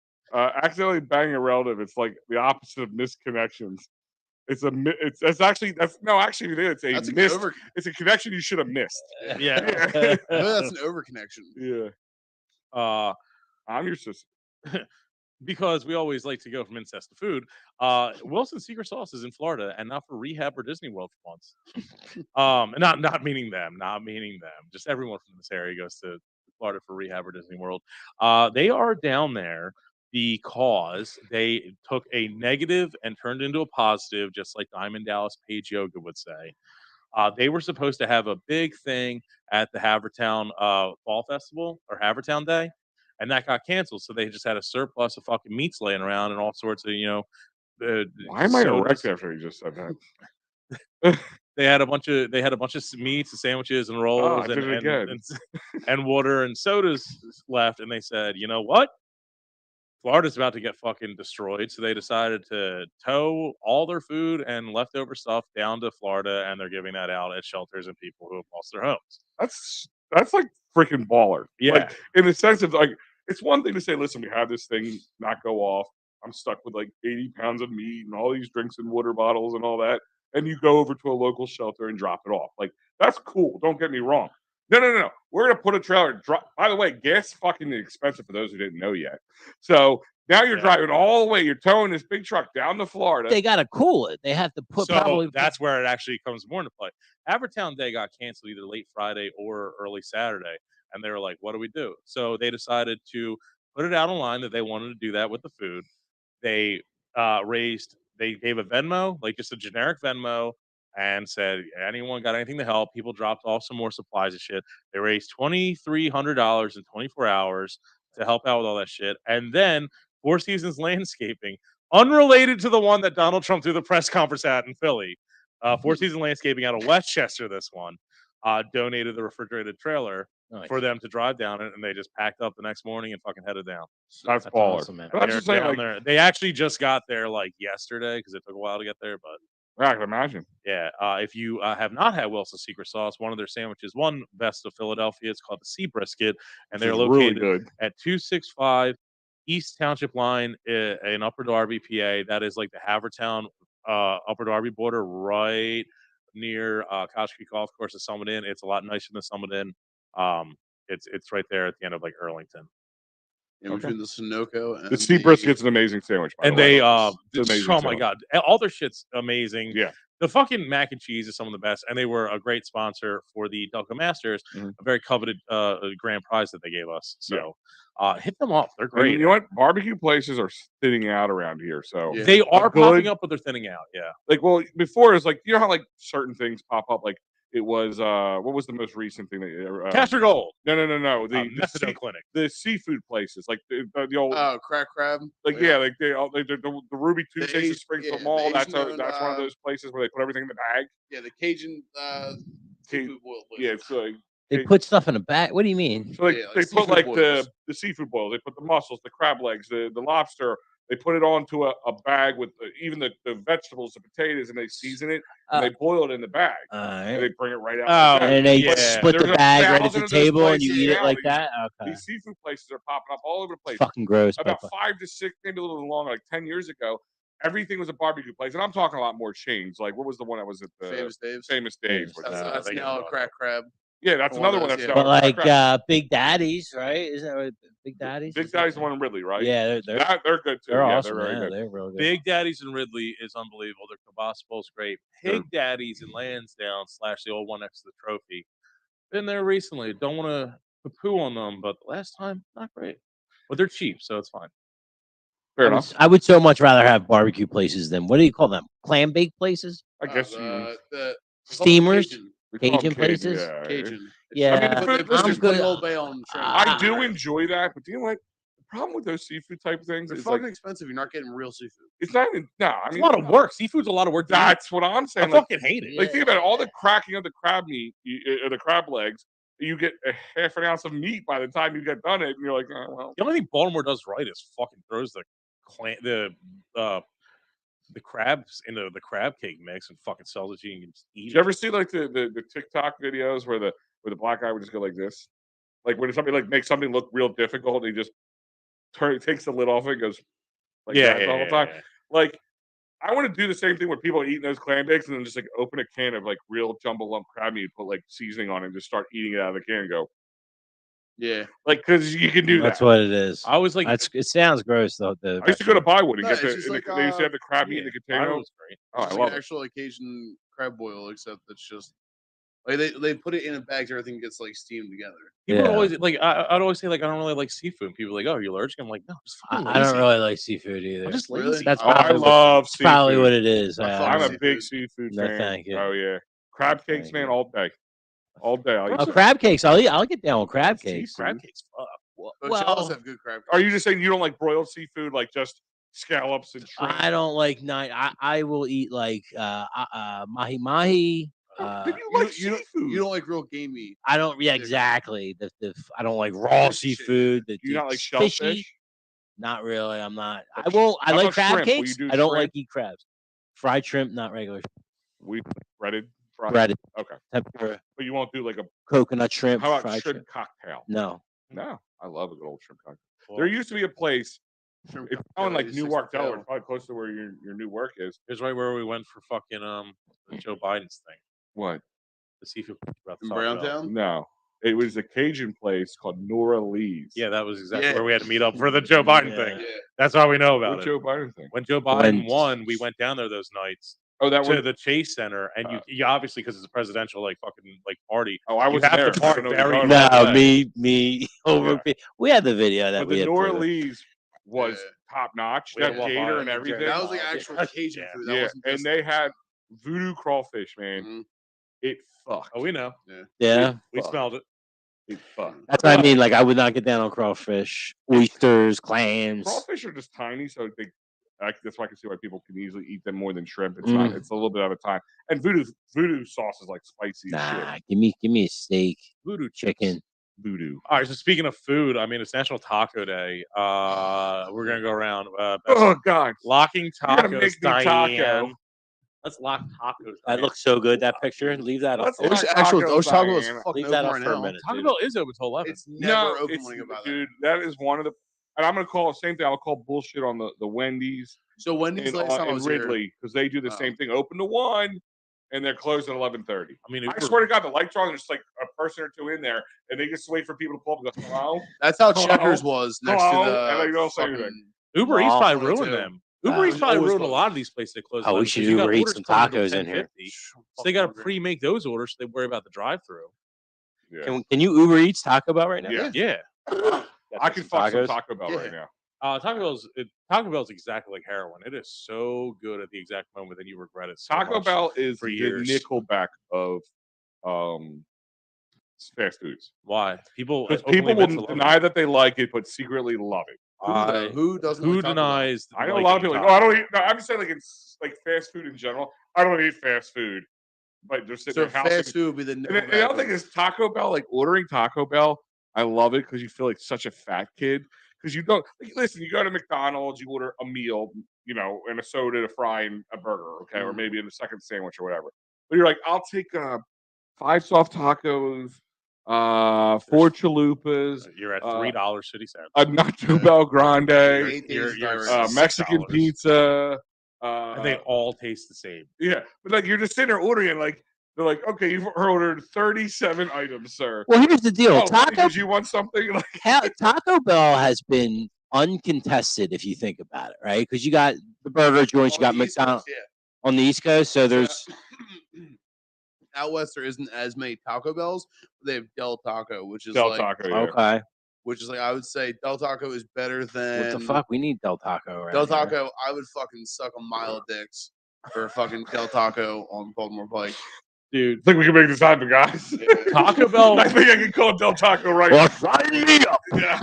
Accidentally banging a relative. It's like the opposite of misconnections. It's a connection you should have missed. Yeah. That's an over connection. Yeah. I'm your sister. Because we always like to go from incest to food. Wilson's Secret Sauce is in Florida, and not for rehab or Disney World for once. Not meaning them. Just everyone from this area goes to Florida for rehab or Disney World. They are down there because they took a negative and turned into a positive, just like Diamond Dallas Page Yoga would say. They were supposed to have a big thing at the Havertown Fall Festival or Havertown Day, and that got canceled. So they just had a surplus of fucking meats laying around and all sorts of, Why am I erect after you just said that? They had a bunch of meats and sandwiches and rolls and water and sodas left, and they said, you know what? Florida's about to get fucking destroyed, so they decided to tow all their food and leftover stuff down to Florida, and they're giving that out at shelters and people who have lost their homes. That's like freaking baller. Yeah. Like, in the sense of, like, it's one thing to say, listen, we had this thing not go off. I'm stuck with like 80 pounds of meat and all these drinks and water bottles and all that. And you go over to a local shelter and drop it off. Like, that's cool. Don't get me wrong. No. We're going to put a trailer. By the way, gas fucking expensive for those who didn't know yet. So now you're driving all the way. You're towing this big truck down to Florida. They got to cool it. They have to put that's where it actually comes more into play. Havertown Day got canceled either late Friday or early Saturday. And they were like, what do we do? So they decided to put it out online that they wanted to do that with the food. They gave a Venmo, like just a generic Venmo, and said, anyone got anything to help? People dropped off some more supplies and shit. They raised $2,300 in 24 hours to help out with all that shit. And then Four Seasons Landscaping, unrelated to the one that Donald Trump threw the press conference at in Philly, Four Seasons Landscaping out of Westchester, this one, donated the refrigerated trailer for them to drive down it, and they just packed up the next morning and fucking headed down. That's baller. Awesome, man. I'm just saying, like, there. They actually just got there like yesterday because it took a while to get there, but I can imagine. Yeah, if you have not had Wilson's Secret Sauce, one of their sandwiches, one best of Philadelphia, it's called the Sea Brisket, and they're located at 265 East Township Line in Upper Darby, PA. That is like the Havertown Upper Darby border, right near Kosh Creek Golf Course at Summit Inn. It's a lot nicer than Summit Inn. It's right there at the end of like Arlington. In between the Sunoco and The sea brisket's an amazing sandwich, by And the way. they It's amazing oh my sandwich. god, all their shit's amazing. Yeah. The fucking mac and cheese is some of the best, and they were a great sponsor for the Delco Masters, Mhm. a very coveted grand prize that they gave us. Yeah. So hit them up; they're And great. you know what? Barbecue places are thinning out around here. So Yeah. They are popping good- up, but they're thinning out. Yeah, like, well, before it's like, you know how like certain things pop up, like it was what was the most recent thing that Castor Gold, no, the Methadone Clinic. the seafood places, like the old Oh, crack crab. like like the Ruby Tuesdays Asian- at Springfield yeah, Mall. the That's Asian that's one of owned, those places where they put everything in the bag. Yeah, the Cajun seafood boil. Yeah, it's like They put stuff in a bag. What do you mean? so like Yeah, like they put seafood like boils. the seafood boils, they put the mussels, the crab legs, the lobster. They put it onto a bag with even the vegetables, the potatoes, and they season it and they boil it in the bag. And they bring it right out. Oh, like that. And they Yeah. split the There's a bag right at thousand the of those table, and you places eat it now. like that. Okay, These seafood places are popping up all over the place. fucking gross. About Papa. 5 to 6, maybe a little longer, like 10 years ago, everything was a barbecue place. And I'm talking a lot more chains. Like, what was the one that was at the Famous Dave's. Famous Dave's? Famous which- That's they now got a it. crack crab. yeah, that's One another of one those, that's yeah. now But a crack like crab. Big Daddy's, right? Isn't that what Big Daddy's? Big Is that Daddy's the the- one in Ridley, right? Yeah, They're good too. they're yeah, awesome. they're very Yeah, good. they're real good. Big Daddy's in Ridley is unbelievable. Their kibas bowl's great. Pig Daddy's in Lansdowne / the old one next to the trophy. Been there recently. Don't want to poo on them, but the last time not great. But they're cheap, so it's fine. Fair I would, enough. I would so much rather have barbecue places than what do you call them? Clam bake places, I guess you the steamers, Cajun. we call them Cajun places? Yeah. Cajun. Yeah, I mean, the food- They put I'm their good. Old Bay on shrimp. I do enjoy that, but do you know what? The problem with those seafood type things They're is fucking like expensive. You're not getting real seafood. it's not even no. I It's mean, a lot of work. Seafood's a lot of work. to eat. that's what I'm I saying. Like, fucking hate it. like think about it, all the cracking of the crab meat or the crab legs. You get a half an ounce of meat by the time you get done it, and you're like, oh, well. The only thing Baltimore does right is fucking throws the crabs into the crab cake mix and fucking sells it to you and you can just eat Did it. you ever see like the TikTok videos where the black guy would just go like this, like when somebody like makes something look real difficult, he just takes the lid off it and goes like that the whole time. Yeah. Like I want to do the same thing with people eating those clam bakes and then just like open a can of like real jumbo lump crab meat, put like seasoning on it, and just start eating it out of the can and go Yeah. like because you can do That's that. what it is. I was like, It sounds gross though. I used to go to Bywood and No, get it's the, just in like, they used to have the crab meat in the Byron container. was great. Oh, I It's like love an it. actual Cajun crab boil, except it's just like they put it in a bag, so everything gets like steamed together. People Yeah. always like I'd always say like I don't really like seafood. People are like, oh, you're allergic. I'm like, no, I'm just fucking I lazy. don't really like seafood either. I'm just Really? lazy. That's Oh, I probably love It's probably seafood. what it is. I fuck I'm a seafood. big seafood No, fan. thank you. Oh yeah, crab No, cakes, thank man, you. all day, all day. I'll eat Oh, them. crab cakes. I'll get down with crab See, cakes. crab cakes. Fuck. Hotels have good crab. Are you just saying you don't like broiled seafood, like just scallops and shrimp? I don't like night. I will eat like mahi mahi. Then you You, like you, don't, seafood. you don't like real game meat. I don't. Yeah, exactly. I don't like raw Fish shit, seafood. Do you not like fishy. shellfish? Not really. I'm not. I Okay. won't. I How like about crab shrimp? Will you cakes. do I don't shrimp? like eat crabs. Fried shrimp, not regular. We breaded, fried. Breaded. Okay, Tempura, but you won't do like a. coconut shrimp. How about fried shrimp cocktail? No. No, I love a good old shrimp cocktail. Well, There used to be a place. Shrimp It's cocktail, now in like 86 Newark, the Delaware. pound. It's probably close to where your new work is. Here's right where we went for fucking Joe Biden's thing. What? The seafood place we're about to In talk about. Browntown? No, it was a Cajun place called Nora Lee's. Yeah, that was exactly Yeah. where we had to meet up for the Joe Biden Yeah. thing. Yeah. That's all we know about What it. Joe Biden thing? When Joe Biden When- won, we went down there those nights Oh, that to was. the Chase Center, and you obviously because it's a presidential like fucking like party. Oh, I you was have there. to park I don't know what very you're low. talking about. No, me over. We had the video that But we the had. Nora put it. Lee's was Yeah. top notch. We That had Waffle gator House and and everything. That was like actual Yeah. Cajun Yeah. food. That Yeah, wasn't and just they had voodoo crawfish, man. Mhm. It fucked. Oh, we know. Yeah, We Fuck. smelled it. It fucked. that's what I mean. Like I would not get down on crawfish, oysters, clams. Crawfish are just tiny, so that's why I can see why people can easily eat them more than shrimp. It's not. It's a little bit at a time. And voodoo sauce is like spicy as Nah, shit. give me a steak, Voodoo chicken. Voodoo. All right. So speaking of food, I mean it's National Taco Day. We're gonna go around. Best Oh God! locking You're gonna tacos. make me taco. Diane. Let's lock tacos. That Diane. looks so good. That picture. Leave that up. Let's I wish Taco actual Doge Taco was Diane. fucking Leave that open up right for a now. minute. Taco dude. Bell is open till 11. It's never open it's- when you go by dude. That is one of the. And I'm gonna call it same thing. I'll call bullshit on the Wendy's So Wendy's and, last time I was Ridley because they do the Wow. same thing. Open to 1, and they're closed at 11:30. I mean, I swear to God, the lights are on. There's like a person or two in there, and they just wait for people to pull up and go, hello? That's how Hello? Checkers was next Hello? to the And they don't say fucking anything. Uber Eats Mall probably 22. ruined them. Uber Eats probably always ruined a closed. lot of these places that close. Oh, we 11, should 'cause you got Uber Eat orders some coming in tacos at in here. 10:50. So they got to pre-make those orders so they worry about the drive-through. Yeah. Can you Uber Eats Taco Bell right now? Yeah. Yeah. I can fuck some tacos. Taco Bell Yeah. right now. Taco Bell's exactly like heroin. It is so good at the exact moment that you regret it. So Taco much. Bell is for the years. Nickelback of fast foods. Why people? Because openly people admit to will loving deny that they like it, but secretly love it. Who doesn't? Who like Taco Bell? denies? I know a lot of people like, oh, I don't eat. No, I'm just saying, like, it's like fast food in general. I don't eat fast food, but they're sitting So there housing. fast food would be the. And the other thing is Taco Bell, like ordering Taco Bell, I love it because you feel like such a fat kid. Because you don't, like, listen, you go to McDonald's, you order a meal, you know, and a soda, a fry, and a burger, okay, or maybe in a second sandwich or whatever. But you're like, I'll take 5 soft tacos, 4 chalupas, You're at $3 City Center. a Nacho Bell Grande, You're Mexican $6. pizza. And they all taste the same. Yeah, but like you're just sitting there ordering it, like they're like, okay, you've ordered 37 items, sir. Well, here's the deal. Oh, Taco because you want something like Taco Bell has been uncontested if you think about it, right? Because you got the burger joints, you got McDonald's on the East Coast, so there's out west there isn't as many Taco Bells. But they have Del Taco, which is Del like Taco. Yeah. okay. which is like I would say Del Taco is better than What the fuck? We need Del Taco right Del Taco. I would fucking suck a mile of dicks for a fucking Del Taco on Baltimore Pike. Dude, I think we can make this happen, guys. Taco Bell. I think I can call Del Taco right Well, now. sign me up. Yeah.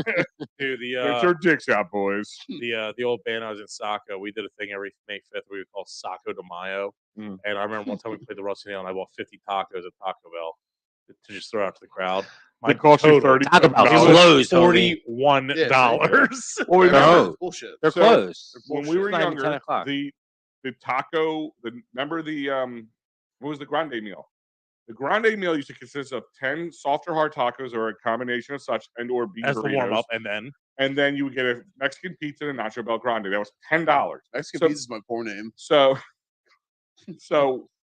Dude, Get your dicks out, boys. the old band I was in Saco, we did a thing every May 5th we would call Saco de Mayo. Mm. And I remember one time we played the Rusty Nail and I bought 50 tacos at Taco Bell to just throw out to the crowd. It cost you 30 Taco Bell's dollars. closed, homie. $41. Well, No. Bullshit. They're So, closed. When we were It's not even 10 younger, o'clock. the taco, remember the what was the grande meal? The grande meal used to consist of 10 soft or hard tacos or a combination of such and or beef As the burritos. warm up, and then you would get a Mexican pizza and a Nacho Bell Grande. That was $10. Mexican pizza is my poor name. So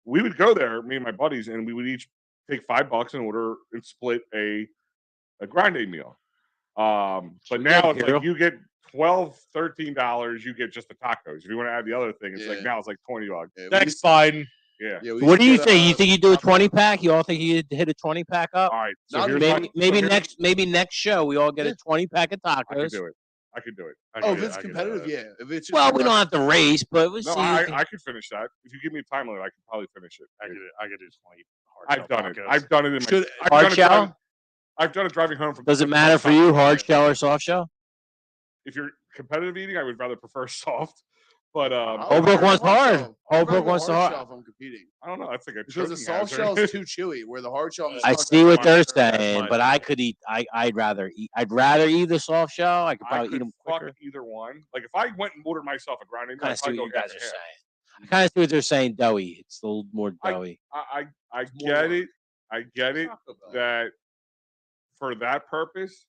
we would go there, me and my buddies, and we would each take $5 and order and split a grande meal. But now it's like you get $12, $13, you get just the tacos. If you want to add the other thing, it's like now it's like $20. thanks, Biden. Yeah. What do you think? You think you do a 20-pack? You all think you hit a 20-pack up? All right. So Not here's Maybe next show we all get a 20-pack of tacos. I could do it. If it's competitive, yeah. If it's just Well, we don't have to race, but we'll No, see. I could finish that. If you give me a time limit, I could probably finish it. I could do 20 hard I've shell done it. tacos. I've done it in Should- I've hard done it shell? driving- I've done it driving home from. Does it matter for you, hard shell or soft shell? If you're competitive eating, I would rather prefer soft. But Holbrook wants hard. Holbrook wants the hard. shell if I'm competing. I don't know. That's like a Because the choking soft hazard. shell is too chewy, where the hard shell. I just see what they're That's saying, my but I opinion. could eat. I'd rather eat. I'd rather eat the soft shell. I could I probably eat could them fuck quicker. either one. Like if I went and ordered myself a grinding, Kind I'd of see probably what go you half guys are and half. saying. I kind of see what they're saying. Doughy. It's a little more doughy. I get it. I get it that for that purpose,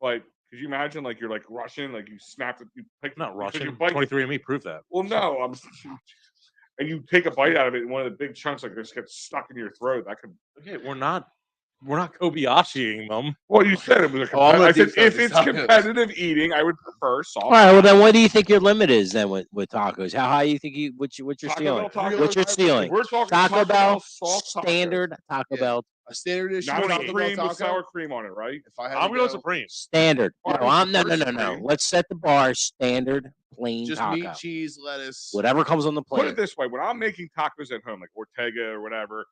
but could you imagine like you're like rushing, like you snap it, you pick Not because Russian. you bite. 23andMe proved that. Well, no, and you take a bite out of it, and one of the big chunks like this gets stuck in your throat. That could. Okay, we're not Kobayashiing them. Well, you said it was a I'm gonna I said deep throat if these it's tacos. competitive eating, I would prefer soft. All right. Well, then what do you think your limit is then with tacos? How high you think you what's your Taco ceiling? Bell tacos, What's your if ceiling? We're talking Taco Bell, soft tacos. standard Taco Yeah. Bell, A standard issue Not Taco a Bell cream taco. with sour cream on it, right? If I had I'm to going go, Supreme. standard. No, I would I'm no. prefer Supreme. Let's set the bar standard, plain just taco. meat, cheese, lettuce. Whatever comes on the Put it plate. this way: when I'm making tacos at home, like Ortega or whatever,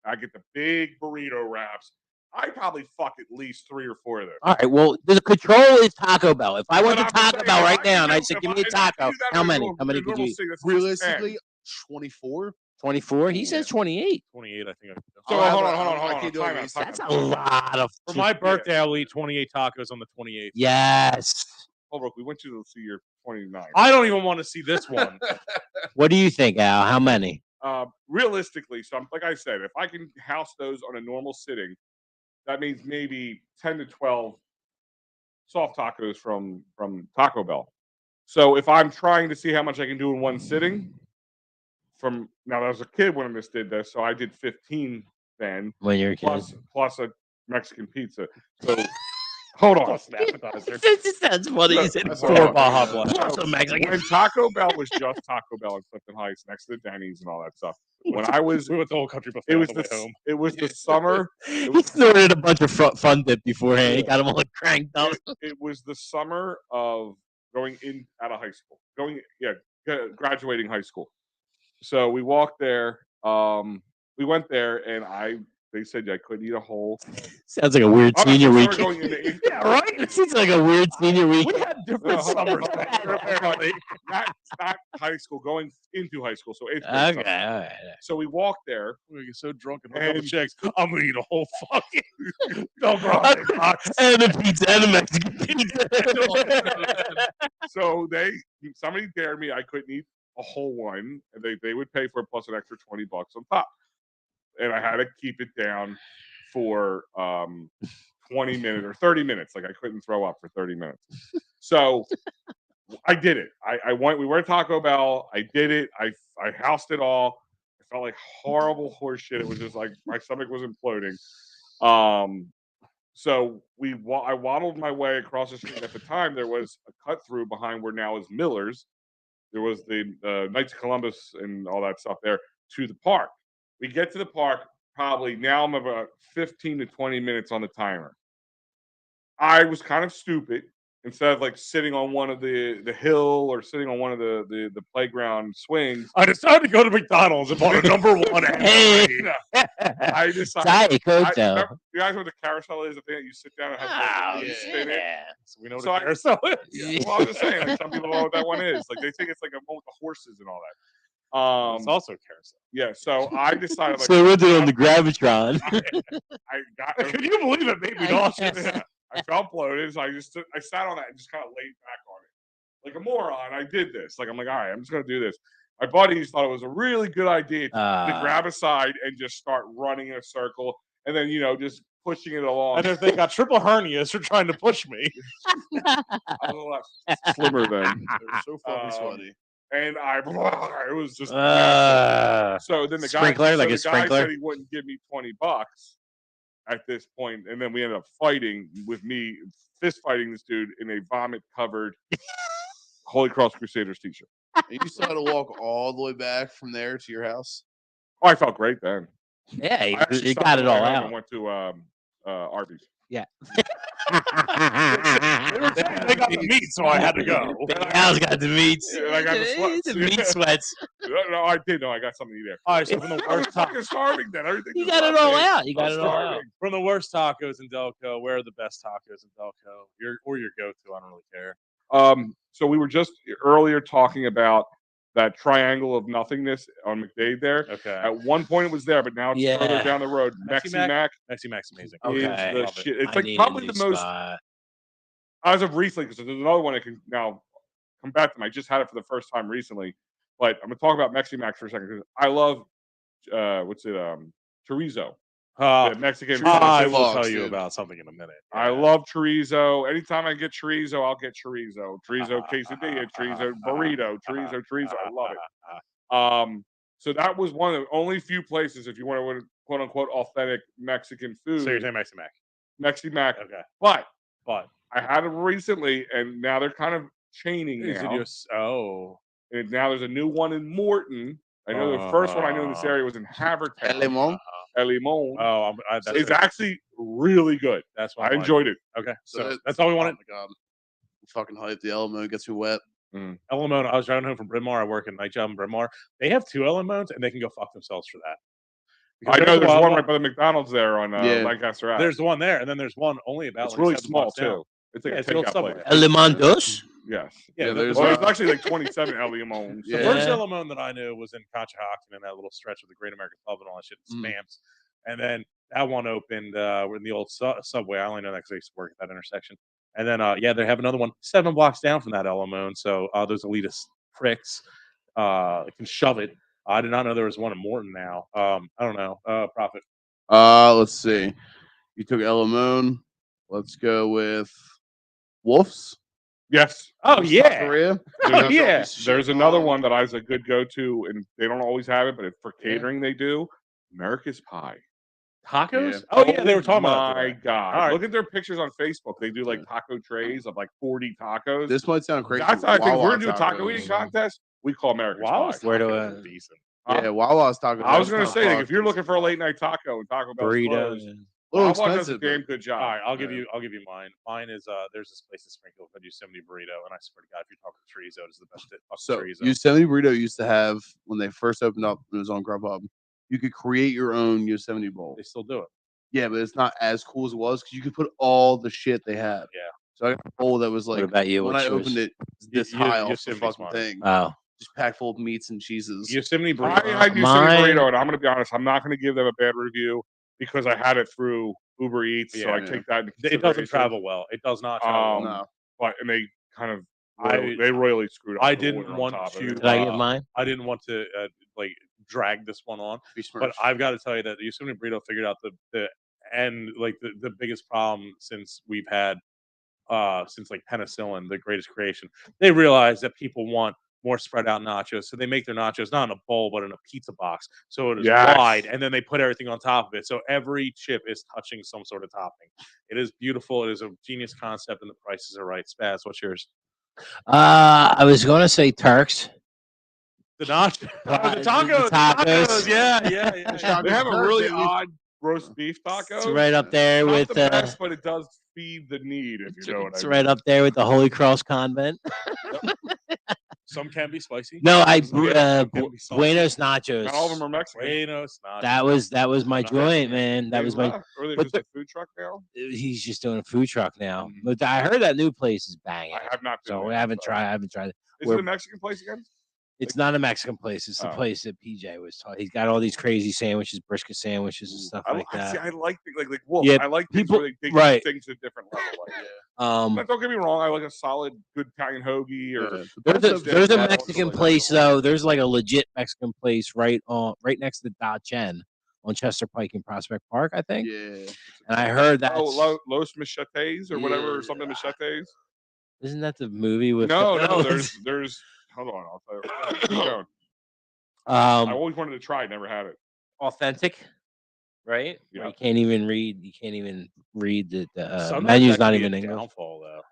I get the big burrito wraps. I probably fuck at least 3 or 4 of those. All right. Well, the control is Taco Bell. If I went But to I'm Taco saying, Bell if right I now could and I do- said, if "Give I- me a if I could taco," do that how on a many? normal- How many a could you normal eat? steak, that's just 10. Realistically, 24. 24. He says 28. 28, I think. So I'll have hold a- on. I Time can't do it out, at least. time That's out. a lot of. For my birthday, I'll eat 28 tacos on the 28th. Yes. Holbrook, we want you to see your 29. I don't even want to see this one. What do you think, Al? How many? Realistically, so like I said, if I can house those on a normal sitting, that means maybe 10 to 12 soft tacos from Taco Bell. So if I'm trying to see how much I can do in one sitting, from now, I was a kid when this did this, so I did 15 then, When you're a kid. plus a Mexican pizza. So hold on. Plus an appetizer. This sounds funny. Look, You said that's Four all. Baja Blast. Plus a Mexican. When Taco Bell was just Taco Bell in Clifton Heights, next to the Denny's and all that stuff. When I was, We went the whole country buffet it on was the way the home. it was the summer. He snorted a bunch of fun dip beforehand. He got them all cranked up. It was the summer of going in out of high school, graduating high school. So we walked there. We went there, and they said I couldn't eat a whole. Sounds like a weird Oh, senior so we're weekend. going into eighth Yeah, right. It seems like a weird senior We weekend. had different hold on, summers hold on, there, apparently. not high school, going into high school. So eighth grade. Okay, summer. all right. So we walked there. We get so drunk and hook up with And- chicks. I'm gonna eat a whole fucking Del Grande box. And the pizza and the Mexican pizza. So somebody dared me. I couldn't eat a whole one, and they would pay for it plus an extra $20 on top. And I had to keep it down for 20 minutes or 30 minutes. Like I couldn't throw up for 30 minutes. So I did it. I went. We were at Taco Bell. I did it. I housed it all. I felt like horrible horse shit. It was just like my stomach was imploding. So I waddled my way across the street. At the time, there was a cut through behind where now is Miller's. There was the Knights of Columbus and all that stuff there to the park. We get to the park, probably now I'm about 15 to 20 minutes on the timer. I was kind of stupid. Instead of like sitting on one of the hill or sitting on one of the playground swings, I decided to go to McDonald's and bought a number one. Hey. I decided. Diet Coke, though. Remember, you guys know what the carousel is? The thing that you sit down and have Oh, to spin it. yeah. So we know what So a carousel is. Yeah. Well, I'm just saying, like some people know what that one is. Like they think it's like a one with the horses and all that. It's also a carousel. Yeah. So I decided. Like, So we did on the Gravitron. I got. Can you believe it made me nauseous? Yeah, I felt bloated, so I sat on that and just kind of laid back on it. Like a moron, I did this. Like I'm like, all right, I'm just gonna do this. My buddies thought it was a really good idea to grab a side and just start running in a circle, and then just pushing it along. And if they got triple hernias for trying to push me, I was a lot slimmer then. They were so fucking sweaty. And it was just so then the Sprinkler, guy, like so a the guy sprinkler? said he wouldn't give me $20 at this point, and then we ended up fighting with me, fist fighting this dude in a vomit covered Holy Cross Crusaders t-shirt. And you still had to walk all the way back from there to your house. Oh, I felt great then. Yeah, I actually you stopped got on it the way all home out. and went to Arby's. Yeah. they got the meat, so I had to go. Al's got the meats. Yeah, and I got the sweats. The meat sweats. No, I did. No, I got something to eat there. All right, so from the I was worst fucking starving then. Everything You just got it left all me. out. You I got was it all out. starving. from the worst tacos in Delco, where are the best tacos in Delco? Your go-to. I don't really care. So we were just earlier talking about that triangle of nothingness on McDade there. Okay. At one point it was there, but now it's further Yeah. down the road. Mexi Mexi Mac Mexi Mac's amazing. is Okay. the Love it. shit. It's I like need a probably new the most, spot. as of recently, because there's another one that can now come back to me. I just had it for the first time recently, but I'm gonna talk about Mexi Mac for a second because I love chorizo. The Mexican. I Chorizo will fox, tell you dude. about something in a minute. I love chorizo. Anytime I get chorizo, I'll get chorizo. Chorizo quesadilla, chorizo burrito, chorizo. I love it. So that was one of the only few places, if you want to quote unquote authentic Mexican food. So you're saying Mexi Mac? Mexi Mac. Okay. But But I had it recently, and now they're kind of chaining is it now. just And now there's a new one in Morton. I know the first one I knew in this area was in Havertown. El Limon. El Limon. Oh, that's It's actually really good. that's what I enjoyed it. Okay, so So that's all we Oh wanted. my god. Fucking hype. The Elmo gets me wet. Elamone. I was driving home from Bryn Mawr. I work a night job in Bryn Mawr. They have 2 Elamones, and they can go fuck themselves for that. Because I know there's one one right by the McDonald's there on Yeah. Lancaster Ave. There's the one there, and then there's one only about. It's like really 7 small blocks down. too. It's like Yeah, a it's the old takeout Subway. place. El Limon Dos? Yes. Yeah, the there's Well, like- there's actually like 27 El Limons. The Yeah. first Elamone that I knew was in Conshohocken in that little stretch of the Great American Pub and all that shit, Spamps. And then that one opened in the old Subway. I only know that because I used to work at that intersection. And then, they have another one 7 blocks down from that Elamone. So those elitist pricks can shove it. I did not know there was one in Morton now. I don't know. Profit. Let's see. You took El Limon. Let's go with Wolf's. Yes. Oh yeah. Korea. Oh, yeah. There's another one that I was a good go-to, and they don't always have it, but for Yeah. catering they do. America's Pie. Tacos? Yeah. Oh yeah, they were talking about that My today. God. All right. Look at their pictures on Facebook. They do like taco trays of like 40 tacos. This might sound crazy. I think if we're Wawa gonna do a taco eating tacos. contest, we call America's Wawa's Pie. Where do tacos I- are decent. Huh? Yeah, Wawa's tacos. I was are gonna kinda say, like, fucked. if you're looking for a late night taco and Taco Bell's Burrito. closed, and- A little Wawa does a expensive, damn but good job. All right, I'll give Yeah. you mine. Mine is there's this place in Springfield called Yosemite Burrito, and I swear to God, if you're talking chorizo, it's the best fucking So chorizo. Yosemite Burrito used to have when they first opened up. It was on Grubhub. You could create your own Yosemite bowl. They still do it. Yeah, but it's not as cool as it was because you could put all the shit they had. Yeah. So I got a bowl that was What like about you? when What's I yours? opened it, it's Y- this y- high off the Yosemite's fucking mine. thing, Oh, just packed full of meats and cheeses. Yosemite I Burrito. had Yosemite Mine- Burrito, and I'm gonna be honest, I'm not gonna give them a bad review because I had it through Uber Eats, so I Yeah. take that into It doesn't consideration. travel well. It does not travel well. No, But and they kind of I- they royally screwed up. I the didn't order on want top of to, it. did I get mine? I didn't want to like drag this one on, be but smirched. I've got to tell you that the Yosemite Burrito figured out the biggest problem since we've had since like penicillin, the greatest creation. They realized that people want more spread out nachos, so they make their nachos not in a bowl but in a pizza box, so it is Yes. wide, and then they put everything on top of it, so every chip is touching some sort of topping. It is beautiful. It is a genius concept, and the prices are right. Spaz, what's yours? I was going to say Turks. The nachos, The the tacos, tacos. yeah. They have a really baby. odd roast beef taco. It's right up there Not with the best, but it does feed the need. If you know what it's I right mean. up there with the Holy Cross Convent. Some can be spicy. No, Some can be salty. Buenos Nachos. Not all of them are Mexican. Buenos nachos. That was my Not joint, bad. man. That They was my. left, or they're but just a food truck now. He's just doing a food truck now. Mhm. But I heard that new place is banging. I have not been. So there, I haven't so. tried. I haven't tried it. Is We're- it a Mexican place again? It's not a Mexican place. It's the Oh. place that PJ was talking. He's got all these crazy sandwiches, brisket sandwiches, and stuff like I see. that. I like like Wolf. Yeah, I like people- people where they take right. things to a different level. Like, Um, don't get me wrong. I like a solid, good Italian hoagie or Yeah. there's a Yeah, Mexican also like place that. though. There's like a legit Mexican place right next to Da Chen on Chester Pike in Prospect Park, I think. Yeah, And I heard that. Los Machetes or whatever, or Yeah. something Machetes. Isn't that the movie with? No. There's. Hold on, I'll tell you. Keep going. I always wanted to try. Never had it. Authentic, right? Yeah. Where you can't even read. You can't even read the Sometimes menu's that not can be even a English. downfall though.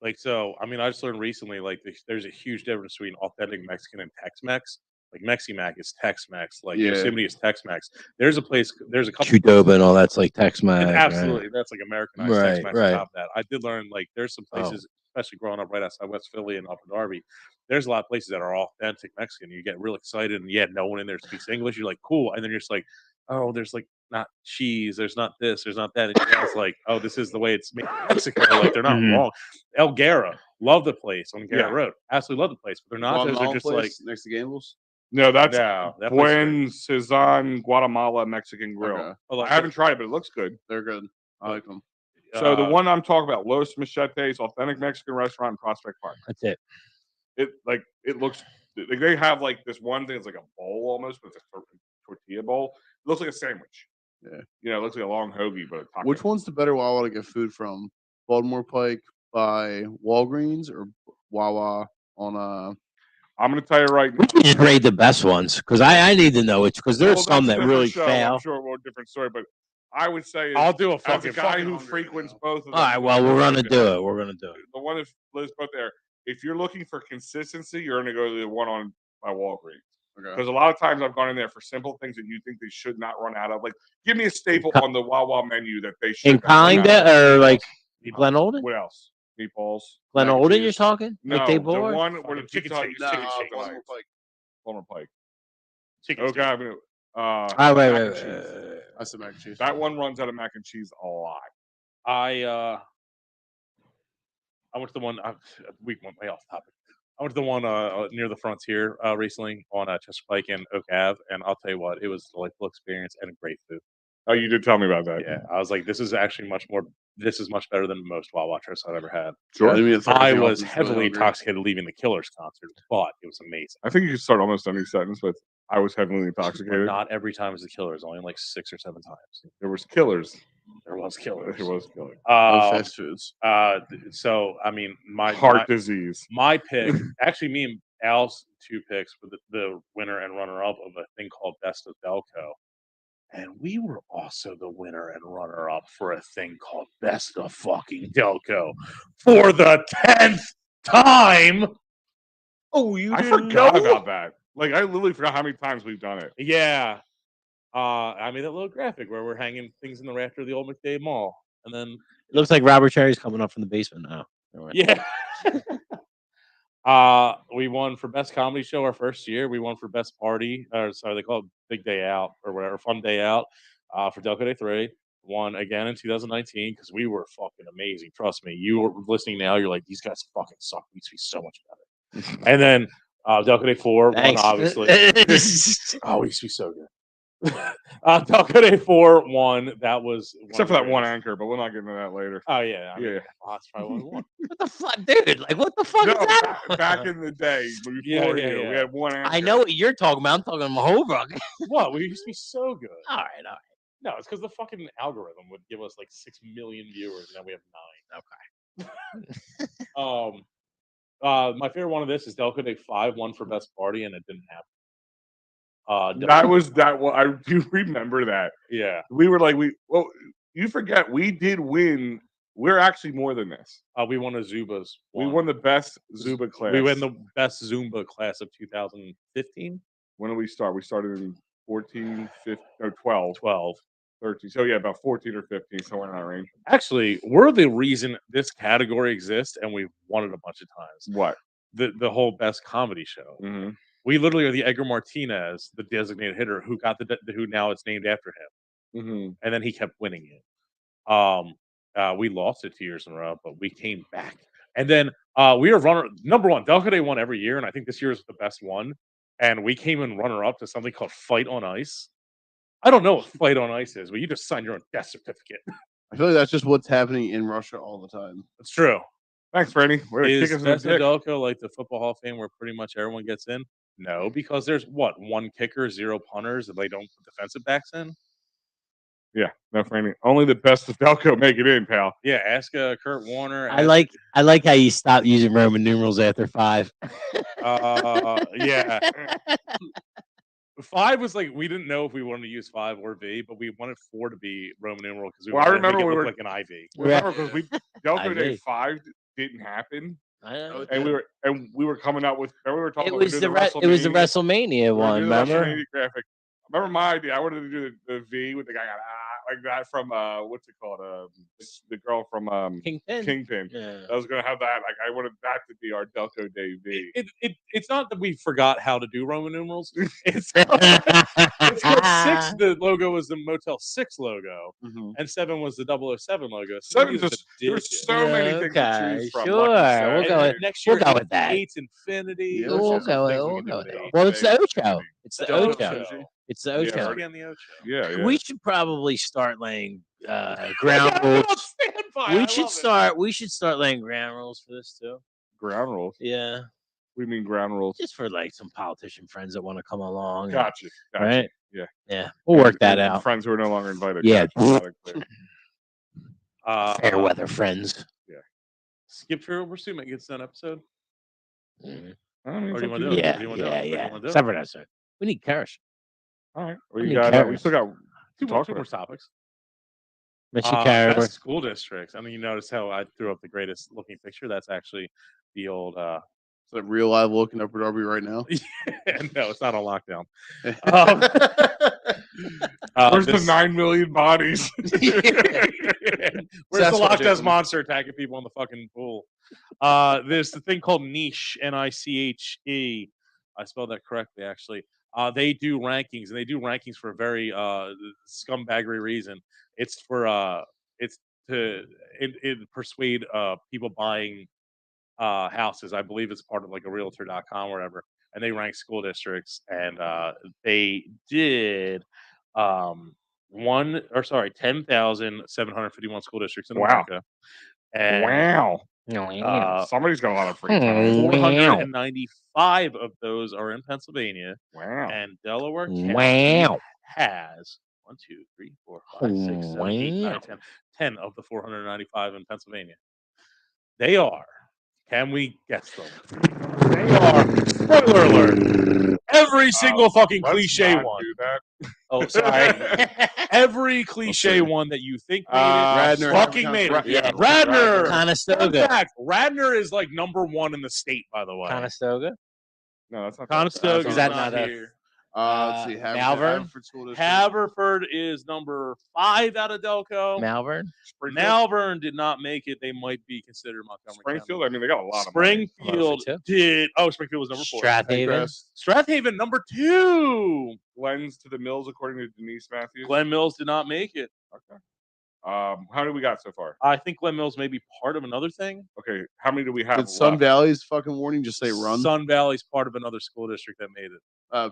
Like so, I mean, I just learned recently like there's a huge difference between authentic Mexican and Tex-Mex. Like Mexi-Mac is Tex-Mex. Like Yeah. Yosemite is Tex-Mex. There's a place. There's a couple. Qdoba and all that's like Tex-Mex. And right? absolutely, that's like Americanized Right, Tex-Mex right. on top of that. I did learn like there's some places, especially growing up right outside West Philly and Upper Darby. There's a lot of places that are authentic Mexican. You get real excited, and yeah, no one in there speaks English. You're like, cool, and then you're just like, oh, there's like not cheese, there's not this, there's not that. And it's like, oh, this is the way it's made in Mexico. Like they're not Mhm. wrong. El Guerra, love the place on Garrett Yeah. Road. Absolutely love the place, but their nachos are Guatemala just place next to Gambles. No, that's no, that place is great. Buen Cezanne Guatemala Mexican Grill. Okay. Oh, like, I haven't tried it, but it looks good. They're good. I like them. So the one I'm talking about, Los Machetes, authentic Mexican restaurant in Prospect Park. That's it. It looks like they have like this one thing. It's like a bowl almost, but it's a tortilla bowl. It looks like a sandwich. Yeah. It looks like a long hoagie, but a taco. Which one's the better Wawa to get food from? Baltimore Pike by Walgreens or Wawa on I'm going to tell you right now. We can just rate the best ones because I need to know it because there's Well, some that's a that different really show. fail. I'm sure we're a different story, but I would say I'll do a as a fucking guy fucking who hungry, frequents you both of them. All right, well we're gonna do it. We're gonna do it. The one that lives both there. If you're looking for consistency, you're going to go to the one on by Walgreens. Okay. Because a lot of times I've gone in there for simple things that you think they should not run out of. Like, give me a staple on the Wawa menu that they should In not run out Conda of. or like Glen Olden? What else? Meatballs. Glen mac and Olden, you're cheese. talking? No, Like they the bore? one where the Chicken Pizza Hut shake, used No, to do something Baltimore like Pike. Palmer Pike. chicken. Okay, I'm gonna, Oh, wait, mac wait, and cheese. wait. I said mac and cheese. That one runs out of mac and cheese a lot. I went to the one. We went way off topic. I went to the one near the Frontier recently on Chester Pike and Oak Ave, and I'll tell you what, it was a delightful experience and great food. Oh, you did tell me about that. Yeah, I was like, this is actually much more. This is much better than most Wawa trips I've ever had. Sure. I was heavily intoxicated leaving the Killers concert, but it was amazing. I think you could start almost any sentence with "I was heavily But intoxicated." not every time was the Killers, only like 6 or 7 times. There was killers. There was killers. It was killer. Fast foods. So I mean, Heart disease. my pick, actually, me and Al's 2 picks for the winner and runner up of a thing called Best of Delco. And we were also the winner and runner up for a thing called Best of fucking Delco for the 10th time. Oh, you I didn't forgot know? about that. Like, I literally forgot how many times we've done it. Yeah. I made that little graphic where we're hanging things in the rafter of the old McDade Mall. And then It looks like Robert Cherry's coming up from the basement now. yeah. We won for best comedy show our first year. We won for best party, or sorry, they call it Big Day Out or whatever, Fun Day Out, for Delco Day 3. Won again in 2019 because we were fucking amazing. Trust me, you were listening now. You're like, these guys fucking suck. We used to be so much better. And then Delco Day 4 won, Thanks. obviously. Oh, we used to be so good. Delco Day 4 won. That was Except for that one anchor, but we'll not get into that later. Oh yeah, I mean, Yeah. that's probably what we won. What the fuck, dude? Like, what the fuck No, is that? back in the day, before Yeah, you, we had one anchor. I know what you're talking about. I'm talking Mahobrook. What? We used to be so good. All right. No, it's because the fucking algorithm would give us like 6 million viewers, and now we have 9. Okay. My favorite one of this is Delco Day 5 won for best party, and it didn't happen. That was that one. I do remember that. Yeah. We were like, well, you forget we did win. We're actually more than this. We won a Zubas. We won the best Zuba class. We won the best Zumba class of 2015. When did we start? We started in 14, 15, or 12, 12. 13. So yeah, about 14 or 15, somewhere in that range. Actually, we're the reason this category exists, and we've won it a bunch of times. What? The whole best comedy show. Mm-hmm. We literally are the Edgar Martinez, the designated hitter, who got who now it's named after him. Mm-hmm. And then he kept winning it. We lost it 2 years in a row, but we came back. And then we were number one. Delco Day won every year, and I think this year is the best one. And we came in runner up to something called Fight on Ice. I don't know what Fight on Ice is, but you just signed your own death certificate. I feel like that's just what's happening in Russia all the time. That's true. Thanks, Franny. Is Best of Delco like the Football Hall of Fame where pretty much everyone gets in? No, because there's one kicker, 0 punters, and they don't put defensive backs in. Yeah, no, Franny. Only the best of Delco make it in, pal. Yeah, ask Kurt Warner. I like how you stopped using Roman numerals after 5. Yeah. 5 was like we didn't know if we wanted to use 5 or V, but we wanted 4 to be Roman numeral because we Well, I wanted to remember make it we look were like an IV. Remember because Delco Day IV. 5 didn't happen, I know. and we were coming out with. Remember we were talking. It about was we the were doing it was the WrestleMania. WrestleMania We were one, doing the remember? WrestleMania graphic. Remember my idea? I wanted to do the V with the guy like that from what's it called? The girl from Kingpin. Yeah. I was gonna have that. Like I wanted that to be our Delco Day V. It's not that we forgot how to do Roman numerals. It's because 6, the logo was the Motel 6 logo, and 7 was the 007 logo. So 7 just there's so many things to choose from. Sure, Lucky we'll Seven. go with next year, we'll go with that. 8's Infinity. Yeah, There's We'll just some go things we we'll can do go with with eight. that. Well, it's the Ocho. It's the Delco. Ocho. It's the Yeah, Ocho. right. Again, the Ocho. Yeah. We should probably start laying ground rules. We should start laying ground rules for this too. Ground rules. Yeah, We mean ground rules. just for like some politician friends that want to come along. and- Gotcha. Right? Yeah. Yeah, we'll work that And out. Friends who are no longer invited. Yeah. Gotcha. Fair weather friends. Skip through pursuit gets an episode. Mhm. I mean, Or it's do you up wanna to do it? Yeah, What do you wanna do? yeah, What do you yeah. wanna do? Separate episode. We need Karish. All right. We We need got. We carrots. still got Two talk more about. topics. Mission Best Karish. school districts. I mean, you notice how I threw up the greatest looking picture. That's actually the old. It's like real live looking Upper Darby right now. No, it's not on lockdown. Where's the this- 9 million bodies? Where's the That's what Loch Ness Jason- monster attacking people in the fucking pool? There's the thing called Niche, Niche. I spelled that correctly, actually. They do rankings, and they do rankings for a very scumbaggery reason. It's for it's to persuade people buying houses. I believe it's part of like a realtor.com or whatever. And they rank school districts, and they did 10,751 school districts in Wow. America. And Wow. Somebody's got a lot of free time. 495 of those are in Pennsylvania, Wow. and Delaware County Wow. has 1, 2, 3, 4, 5, 6, 7, 8, 9, Wow. 10. 10 of the 495 in Pennsylvania. They are. Can we guess them? They are. Spoiler alert. Every single fucking Let's cliche not one. do that. Oh, sorry. Every cliche one that you think made it, Radnor fucking made it. Yeah. Radnor. Fun Conestoga. fact, Radnor is like number 1 in the state, by the way. Conestoga. No, that's not. Conestoga Is is that not not a- here. Let's see. Malvern? Haverford School District. Haverford is number 5 out of Delco. Malvern. Springfield. Malvern did not make it. They might be considered Montgomery Springfield. County. I mean, they got a lot of money. Springfield Closer, did. Oh, Springfield was number 4. Strathaven. Pencrest. Strathaven number 2. Glenn's to the Mills, according to Denise Matthews. Glen Mills did not make it. Okay. How do we got so far? I think Glen Mills may be part of another thing. Okay. How many do we have? Did Sun left? Valley's fucking warning just say run? Sun Valley's part of another school district that made it.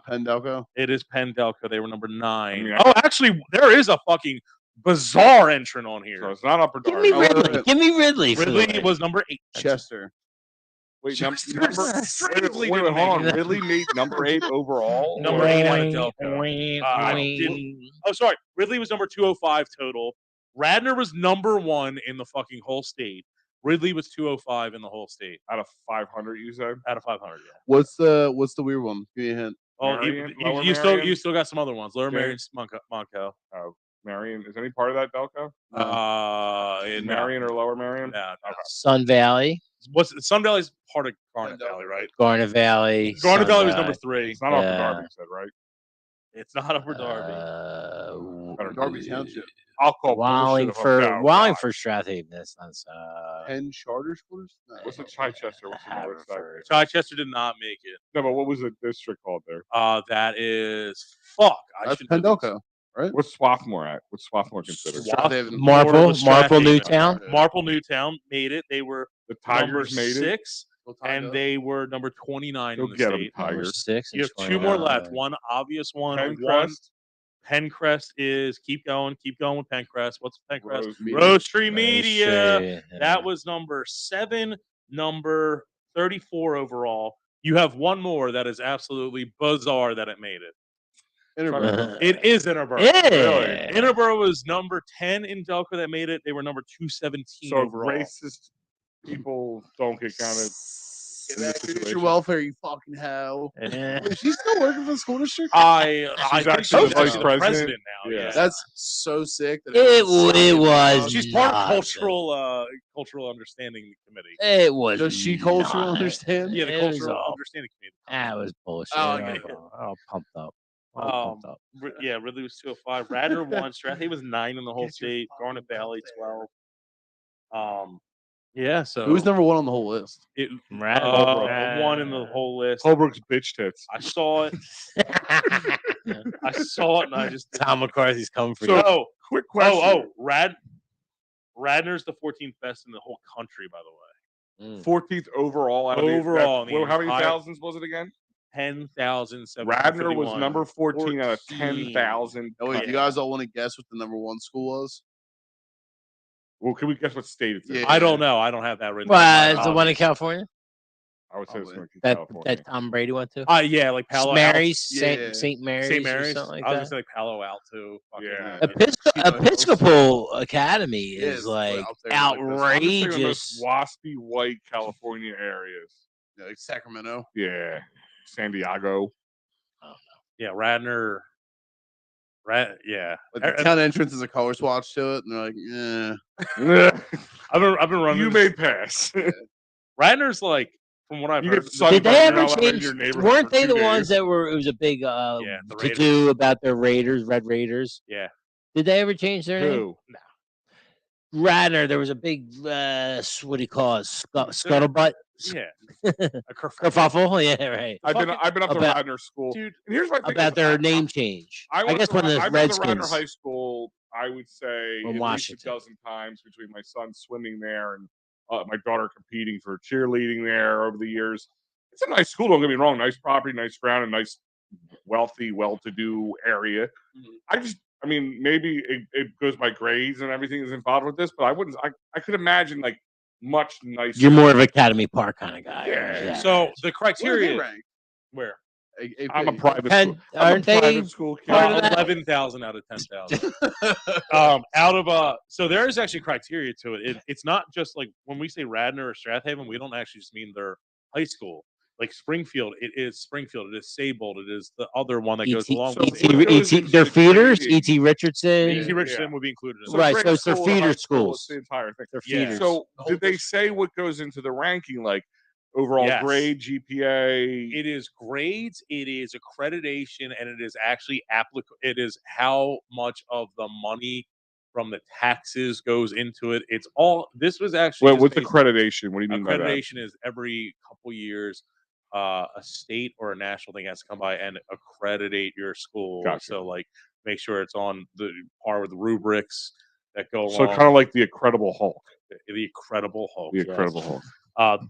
Penn Delco. It is Penn Delco. They were number 9. I mean, Oh, actually, there is a fucking bizarre entrant on So here. it's not Upper Give Darby. me Ridley. Give me Ridley. for the Ridley win. was number 8. Chester. Wait, Just number, strangely wait, didn't hold on. make it. Ridley made number 8 overall. Number Or- 8 out of Delco. Oh, sorry. Ridley was number 205 total. Radnor was number 1 in the fucking whole state. Ridley was 205 in the whole state out of 500. You said. out of 500. Yeah. What's the weird one? Give me a hint. Oh, Marion? you, Lower you still Marion? you still got some other ones. Lower James? Marion, Monco. Marion is any part of that Delco? In Marion or Lower Marion? No. Sun Valley. What's Sun Valley's part of Garnet Valley, right? Garnet Valley. Garnet Sun Valley was number 3. It's not Upper Yeah. Darby, you said, right? It's not Upper Darby. Better Darby Township. I'll call Wallingford. bullshit if I'm Wallingford, Strathaven. That's not Penn Charter School District? No. What's the Chichester? What's the north side? Haverford. Chichester did not make it. No, but what was the district called there? That is fuck. I That's should Penn know this. Delco, right? What's Swarthmore at? What's Swarthmore considered? Strathaven. Marple. was Marple, Strathaven. Newtown. Marple Newtown made it. They were The number Tigers made it. 6, and they were number 29 Go in the get 'em, state. Tigers. Number 6. You have 2 more left. One obvious one. Pencrest. Pencrest is keep going with Pencrest. What's Pencrest? Rose Media. Rose Tree Media. That was number 7, number 34 overall. You have one more that is absolutely bizarre that it made it. Interborough. It is Interborough. Yeah. Interborough was number 10 in Delco that made it. They were number 217 So overall. racist people don't get counted. Get in this back to your situation. welfare, you fucking hoe. Eh. Is she still working for the school district? I think actually she's the vice the president. now. Yeah. Yeah. That's so sick. That It was was She's part of nuts. cultural understanding committee. It was. Does she cultural nuts. understand? Yeah, the It was cultural all- understanding committee. That was bullshit. Oh, I okay. was all pumped up. All pumped up. Yeah, Ridley was 205. Radnor 1. Strathaven was 9 in the whole Get your state. fucking Garnet Valley welfare. 12. Yeah. So Who's number 1 on the whole list? it, Radnor. 1 in the whole list. Holbrook's bitch tits. I saw it. I saw it, and I just Tom McCarthy's coming for So- you. oh Quick question. Radnor's the 14th best in the whole country, by the way. 14th overall. Out of Overall, The, how many entire- thousands was it again? 10,000. Radnor was number 14 out of 14. 10,000. Oh, wait, do you guys all want to guess what the number 1 school was? Well, can we guess what state it's in? Yeah. I don't know. I don't have that written. Well, down. it's the one in California I would say it's Probably. in that California. that Tom Brady went to. Yeah, like Palo Mary's, Yeah. Saint Mary's, St. or Mary's. something like I was that. gonna say like Palo Alto. fucking, Yeah. Episcopal Academy It is is, like up there, like this. I'm just thinking of outrageous. those waspy white California areas. Yeah, like Sacramento. Yeah. San Diego. Yeah, Radnor. Yeah. Like the town entrance is a color swatch to it, and they're like, I've been running. You may pass. Radnor's like, from what I've You heard. get sun Did they You're ever not allowed in change? your neighborhood Weren't for they 2 the ones days. that were? It was a big the to Raiders. do about their Raiders, Red Raiders. Yeah. Did they ever change their name? Who? Radnor. There was a big what do you call it? Scuttlebutt. Yeah. A Kerfuffle. Yeah, right. I've been up to About- Radnor School. Dude, And here's my thing. About their name change. I went guess to when Ra- the I've been to Radnor Redskins. High School, I would say Or at least Washington. a dozen times between my son swimming there and my daughter competing for cheerleading there over the years. It's a nice school, don't get me wrong. Nice property, nice ground, a nice, wealthy, well-to-do area. I mean, maybe it goes by grades and everything is involved with this, but I could imagine like much nicer. You're more of an Academy Park kind of guy. Yeah. So the where are they criteria. ranked? Where? I'm a private Penn- school. I'm a aren't they private school kid. part of that? 11,000 out of 10,000. So there is actually criteria to it. It's not just like when we say Radnor or Strathaven, we don't actually just mean their high school. Like Springfield, it is Springfield. It is Saybold. It is the other one that goes along so with what it. goes into their the feeders, grading? E.T. Richardson. E.T. Richardson would be included. In So that. Right, grade so it's their school to high feeder school, it's schools. the entire thing. Their Yeah. feeders. So The whole did they district. say what goes into the ranking, like overall Yes. grade, GPA? It is grades, it is accreditation, and it is actually applicable. It is how much of the money from the taxes goes into it. It's all. This was actually. Well, just what's based- accreditation? What do you mean by that? accreditation is every couple years, a state or a national thing has to come by and accreditate your school. Gotcha. So, like, make sure it's on the par with the rubrics that go So along. kind of like the Incredible Hulk. The Incredible Hulk. The yes. Incredible Hulk.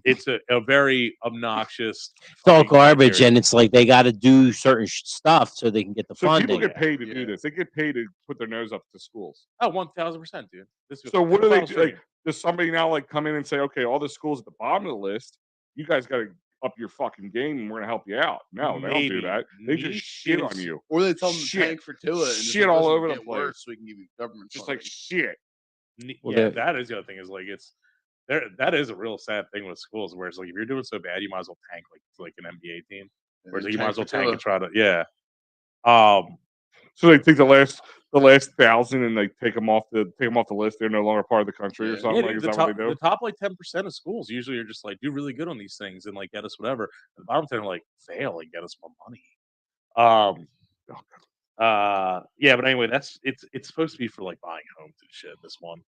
It's a very obnoxious. It's all fucking garbage, criteria. and it's like they got to do certain stuff so they can get the So funding. people get paid to do Yeah. this. They get paid to put their nose up to schools. Oh, 1,000%, dude. This is So what do they do? free. Like, does somebody now like come in and say, okay, all the schools at the bottom of the list, you guys got to up your fucking game, and we're gonna help you out? No, they don't do Maybe. that. They just Niche shit on is- you. Or they tell them to Shit. tank for Tua and just Shit like, all "Listen, over the get place." worse so we can give you government Just like funding." shit. Well, Yeah, that- that is the other thing. Is like it's there. That is a real sad thing with schools, where it's like if you're doing so bad, you might as well tank like an NBA team. And Whereas then you might as well for tank Tua. and try to So they take the last 1,000 and they take them off the list. They're no longer part of the country or Yeah. something. Like, is the that top, what they do? the top like 10% of schools usually are just like do really good on these things and like get us whatever. The bottom 10 are like fail and get us more money. Yeah, but anyway, it's supposed to be for like buying homes and shit. This one,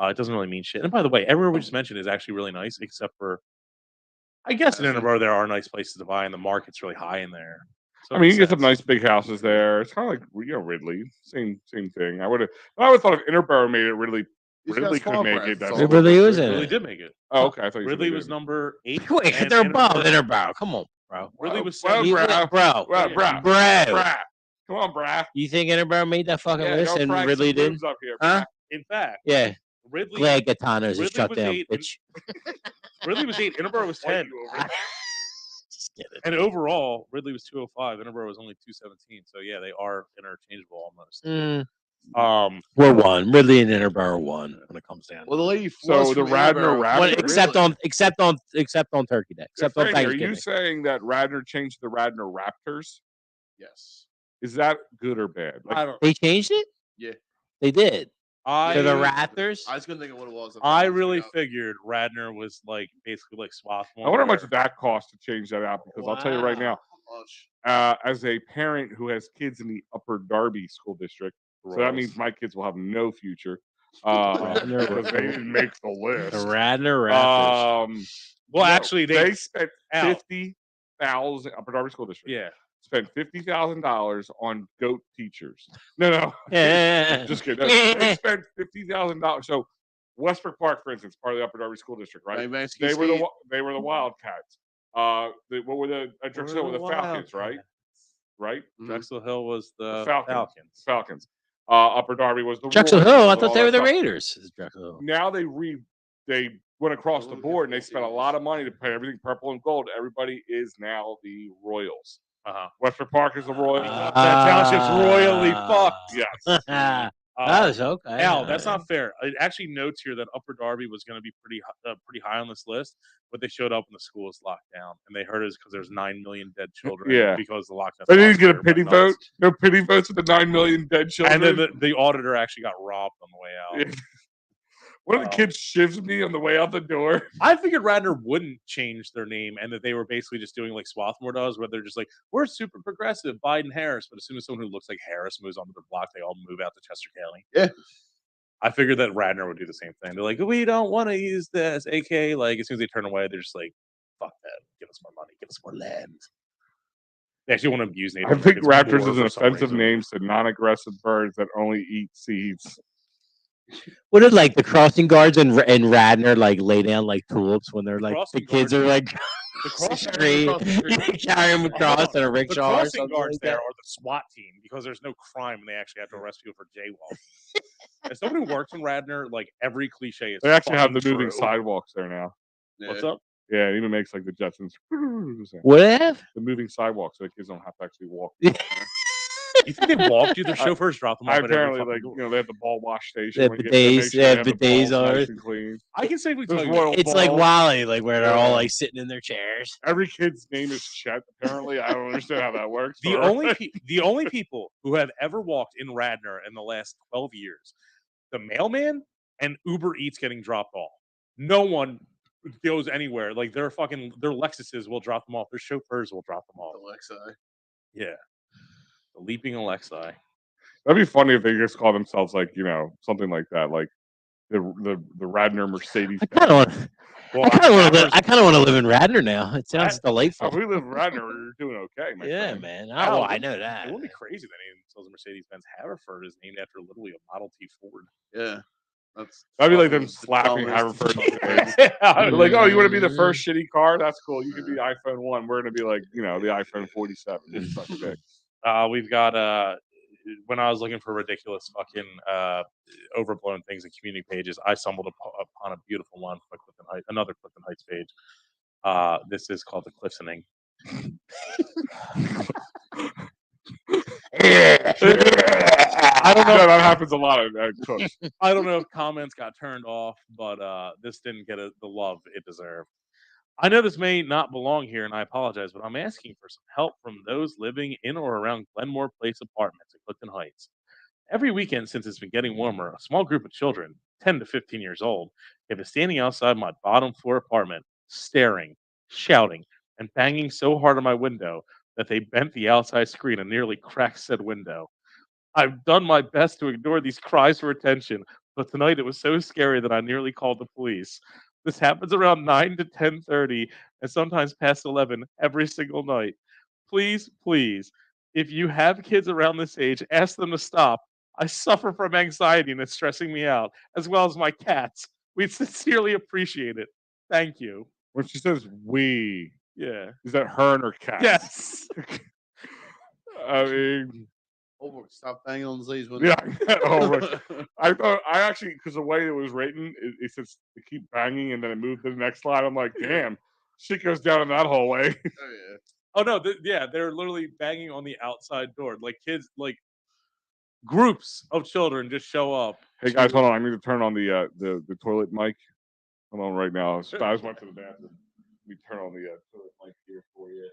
it doesn't really mean shit. And by the way, everywhere we just mentioned is actually really nice, except for I guess in Edinburgh there are nice places to buy, and the market's really high in there. So I it mean, makes you get some sense. nice big houses there. It's kind of like Ridley, same thing. I would have thought if Interborough made it, Ridley He's got could small make brands, it. That's that's a all. little Ridley bit was in different. Ridley it. did make it. Oh, okay. I thought you said Ridley they was didn't. number 8. Wait, and they're above Edinburgh- Interborough. Come on, bro. Ridley was Well, 7. You- brah. bro, Well, Yeah. brah, bro. brah. Come on, brah. You think Interborough made that fucking Yeah, list don't and brag Ridley some did? boobs up here, Huh? In fact, Yeah. Ridley Glad Gatano's is Ridley shut was down, 8 and- bitch. Ridley was 8. Edinburgh was 10. Just kidding. And overall, Ridley was 205. Edinburgh was only 217. So yeah, they are interchangeable almost. We're one. Ridley and Interborough are one when it comes down. Well, the lady So was the from Radnor Edinburgh. Raptors- One, Really? except on Turkey Day. Except on Frankie, are Thanksgiving. you saying that Radnor changed the Radnor Raptors? Yes. Is that good or bad? Like, I don't. They changed it? Yeah. They did. To the I Raptors? I was gonna think of what it was. I really figured Radnor was like basically like Swarthmore. I wonder how much where- that costs to change that out, because I'll tell you right now, as a parent who has kids in the Upper Darby School District, so that Gross. means my kids will have no future Radnor- because they didn't make the The list. Radnor Raptors. Well, no, actually, they spent out. 50,000 Upper Darby School District. yeah. Spent $50,000 on goat teachers. No, Yeah. just kidding. No, they spent $50,000. So Westbrook Park, for instance, part of the Upper Darby School District, right? They were the Wildcats. What were the Drexel Hill were the Falcons, right? Right? Drexel Hill was the Falcons. Falcons. Upper Darby was the Drexel Royals Hill. I and all thought they that were the stuff. Raiders. It's Drexel Hill. Now they went across the board and they spent a lot of money to pay everything purple and gold. Everybody is now the Royals. Westbrook Park is the Royals. That township's royally fucked. Yes. that was okay. Al, that's not fair. It actually notes here that Upper Darby was going to be pretty high on this list, but they showed up and the school was locked down, and they heard it because there's 9 million dead children. Yeah. Because the lockdown. They didn't get a pity vote. No pity votes for the 9 million dead children. And then the auditor actually got robbed on the way out. One of the kids shivs me on the way out the door. I figured Radnor wouldn't change their name and that they were basically just doing like Swarthmore does, where they're just like, we're super progressive, Biden Harris. But as soon as someone who looks like Harris moves onto the block, they all move out to Chester County. Yeah. I figured that Radnor would do the same thing. They're like, we don't want to use this. AK, like, as soon as they turn away, they're just like, fuck that. Give us more money. Give us more land. They actually want to abuse Native I think Americans Raptors more is an for some offensive reason. name to non-aggressive birds that only eat seeds. What did like the crossing guards and Radnor like lay down like tulips when they're like the crossing kids guards- are like The crossing crossing street, carry them across in a The rickshaw or crossing something guards like there that. are the SWAT team because there's no crime and they actually have to arrest people for jaywalking. As someone who works in Radnor, like every cliche is They actually have the fucking moving true. sidewalks there now. Yeah. What's up? Yeah, it even makes like the Jetsons. What have? The moving sidewalk, so the kids don't have to actually walk. You think they walk? Do their chauffeurs drop them off I at every apparently fucking like door? they have the ball wash station. They when have you get there, make bidets. sure They they have have the bidets balls on nice it. and clean. I can safely There's tell you, royal It's like balls. Wally, like where they're all Yeah. like sitting in their chairs. Every kid's name is Chet. Apparently, I don't understand how that works. the but the only people who have ever walked in Radnor in the last 12 years, the mailman and Uber Eats getting dropped off. No one goes anywhere. Like their Lexuses will drop them off. Their chauffeurs will drop them off. Alexa. Yeah, the leaping Alexi. that'd be funny if they just call themselves like something like that, like the Radnor Mercedes. I kind of want. Well, I kind of want to live. Radnor's- I kind of want to live in Radnor now. It sounds If delightful. we live in Radnor, we're doing okay, my Yeah, friend. man. Wow, Oh, it I know It that. wouldn't be crazy that anyone sells a Mercedes-Benz Haverford is named after literally a Model T Ford. Yeah. That's That'd be like them fucking slapping dumbest Haverford. fucking- Like, oh, you want to be the first shitty car? That's cool. You can be iPhone 1. We're gonna be like, the iPhone 47. Just suck a dick. We've got when I was looking for ridiculous fucking overblown things in community pages, I stumbled upon a beautiful one from another Clifton Heights page. This is called the Cliftoning. I don't know. That happens a lot at Cooks. I don't know if comments got turned off, but this didn't get the love it deserved. I know this may not belong here, and I apologize, but I'm asking for some help from those living in or around Glenmore Place apartments in Clifton Heights. Every weekend since it's been getting warmer, a small group of children, 10 to 15 years old, have been standing outside my bottom floor apartment, staring, shouting, and banging so hard on my window that they bent the outside screen and nearly cracked said window. I've done my best to ignore these cries for attention, but tonight it was so scary that I nearly called the police. This happens around 9 to 10:30 and sometimes past 11 every single night. Please, please, if you have kids around this age, ask them to stop. I suffer from anxiety and it's stressing me out, as well as my cats. We'd sincerely appreciate it. Thank you. When she says we, Yeah. is that her and her cat? Yes. I mean, Oh, stop banging on this lady's window. yeah. Oh, right. I actually, because the way it was written, it says to keep banging and then it moved to the next slide. I'm like, damn, shit goes down in that hallway. Oh, yeah. Oh no, they're literally banging on the outside door. Like kids, like groups of children just show up. Hey guys, hold on. I need to turn on the toilet mic. Hold on right now. Spaz went to the bathroom. Let me turn on the toilet mic here for you.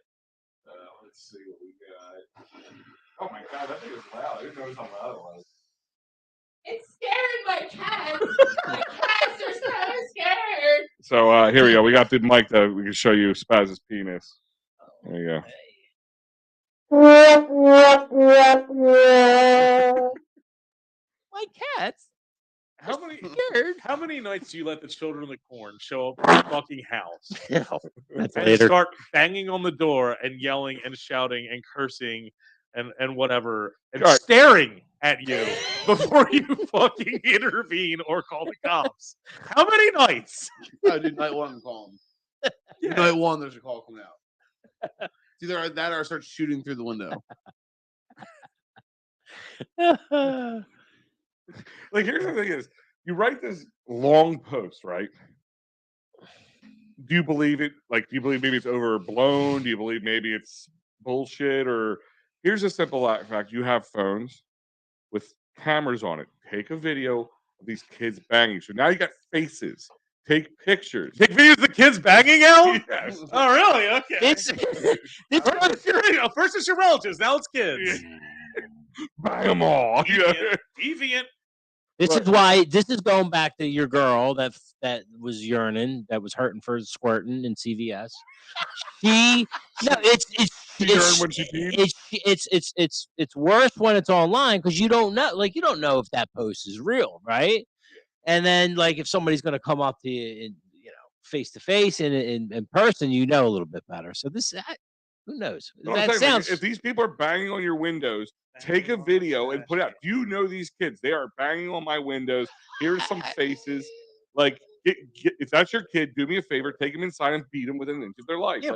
Let's see what we got. Oh my god, that thing is loud. I didn't notice how loud it was. It's scaring my cats. My cats are so scared. So here we go. We got the mic that we can show you Spaz's penis. There you go. My cats. How many Scared. how many nights do you let the children of the corn show up at your fucking house That's and later. start banging on the door and yelling and shouting and cursing and whatever and Right. staring at you before you fucking intervene or call the cops? How many nights? Oh, dude, night one, call him. Night one, there's a call coming out. It's either that or I start shooting through the window. Like here's the thing is, you write this long post, right? Do you believe it? Like, do you believe maybe it's overblown? Do you believe maybe it's bullshit? Or here's a simple fact: you have phones with cameras on it. Take a video of these kids banging. So now you got faces. Take pictures. Take videos of the kids banging out? Yes. Oh, really? Okay. It's First it's your relatives, now it's kids. Bang them all. Deviant. Deviant. This is going back to your girl that was yearning, that was hurting for squirting in CVS. Yearned when she peed? It's worse when it's online because you don't know if that post is real, right? And then like if somebody's gonna come up to you in face to face and in person, a little bit better. So who knows? No, I'm saying, like, if these people are banging on your windows, take a video and put it out. Do you know these kids? They are banging on my windows. Here's some faces. Like, if that's your kid, do me a favor, take them inside and beat them within an inch of their life. Yeah,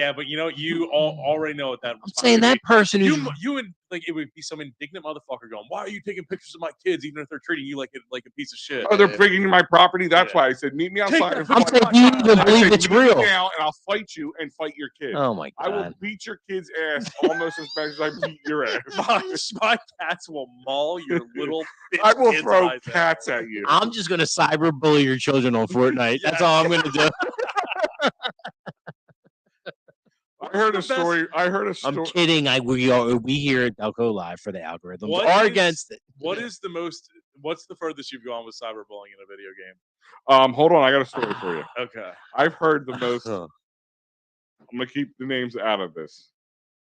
like, but you already know what that. I'm saying that person who's you and like it would be some indignant motherfucker going, "Why are you taking pictures of my kids, even if they're treating you like a piece of shit?" Oh, they're breaking my property. That's Yeah. why I said, meet me Take outside. the and I'm fight saying, my do you child. even I believe said, it's meet me real? now, and I'll fight you and fight your kid. Oh my I will god! beat your kid's ass almost as bad as I beat your ass. My cats will maul your little bitch I will kids' throw eyes out. cats at you. I'm just gonna cyberbully your children on Fortnite. That's all I'm gonna do. I heard a story. I'm kidding. We here at Delco Live for the algorithms What are is- against it. What's the furthest you've gone with cyberbullying in a video game? Hold on, I got a story for you. Okay. I've heard the most. I'm gonna keep the names out of this.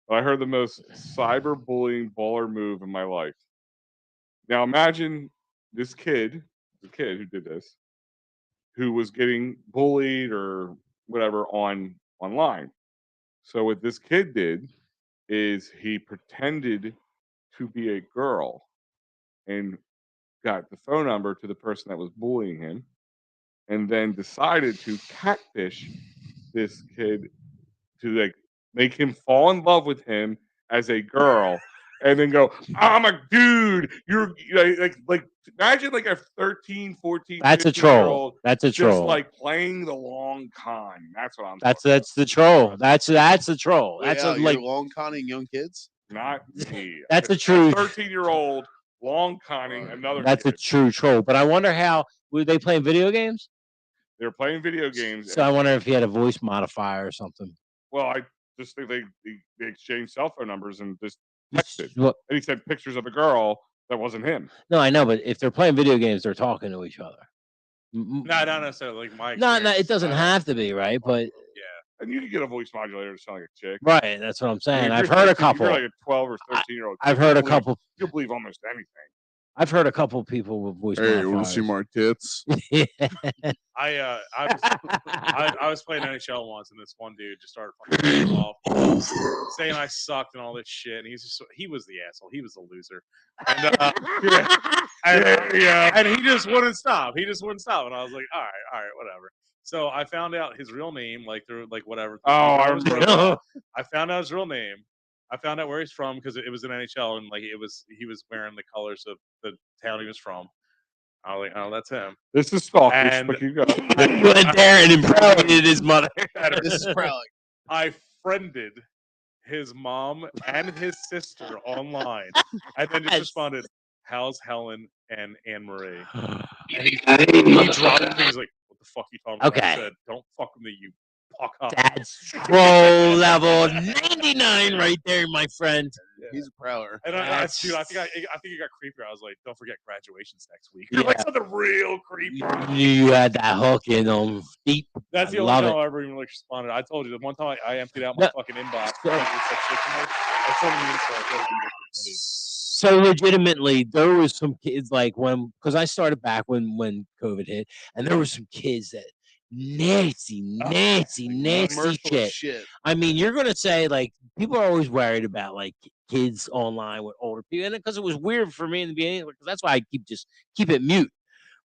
But I heard the most cyberbullying baller move in my life. Now imagine this kid, the kid who did this, who was getting bullied or whatever online. So what this kid did is he pretended to be a girl and got the phone number to the person that was bullying him, and then decided to catfish this kid to like make him fall in love with him as a girl, and then go, I'm a dude. You're like imagine like a 13, 14, That's a 15-year-old troll. That's a just troll. like playing the long con. That's what I'm That's talking the troll. That's the troll. Wait, That's Al, a you're like long conning young kids. about. Not me. that's a true 13-year-old long conning another that's a kid. true troll. But I wonder how were they playing video games? They're playing video games. So I wonder if he had a voice modifier or something. Well, I just think they exchanged cell phone numbers and just texted. Well, And he sent pictures of a girl that wasn't him. no, I know, but if they're playing video games, they're talking to each other. No, not necessarily. Like my No, it experience, doesn't I don't- have to be, right? But Yeah. And you can get a voice modulator to sound like a chick. right, that's what I'm I saying. mean, if I've you're heard a 13 if couple. You're like a 12 or 13-year-old. I've heard a couple. You'll believe almost anything. I've heard a couple people with voice Hey, want to see modifiers. more tits? I was playing NHL once, and this one dude just started fucking off, saying I sucked and all this shit. And he was the asshole. He was the loser. And he just wouldn't stop. And I was like, all right, whatever. So I found out his real name, like through like whatever. Oh, I remember. I found out his real name. I found out where he's from because it was an NHL, and like he was wearing the colors of the town he was from. I was like, oh, that's him. This is stalkish, And- but you go. He went there and impregnated his mother. This is probably I friended his mom and his sister online, and then just responded, "How's Helen and Anne Marie?" And he dropped it. He's like, "What the fuck you talking about?" Okay. I said, "Don't fuck with me, you fuck up." That's troll level 99 right there, my friend. he's a prowler. And I think it got creepier. I was like, "Don't forget graduation's next week." You're like Yeah. something real creepy. You had that hook in them deep. That's the I only love time it. I ever even like responded. I told you the one time I emptied out my No. fucking inbox. So- I told him So legitimately, there was some kids like because I started back when COVID hit, and there were some kids that nasty Merciless shit. I mean, you're gonna say like people are always worried about like kids online with older people, and because it was weird for me in the beginning, because that's why I keep it mute.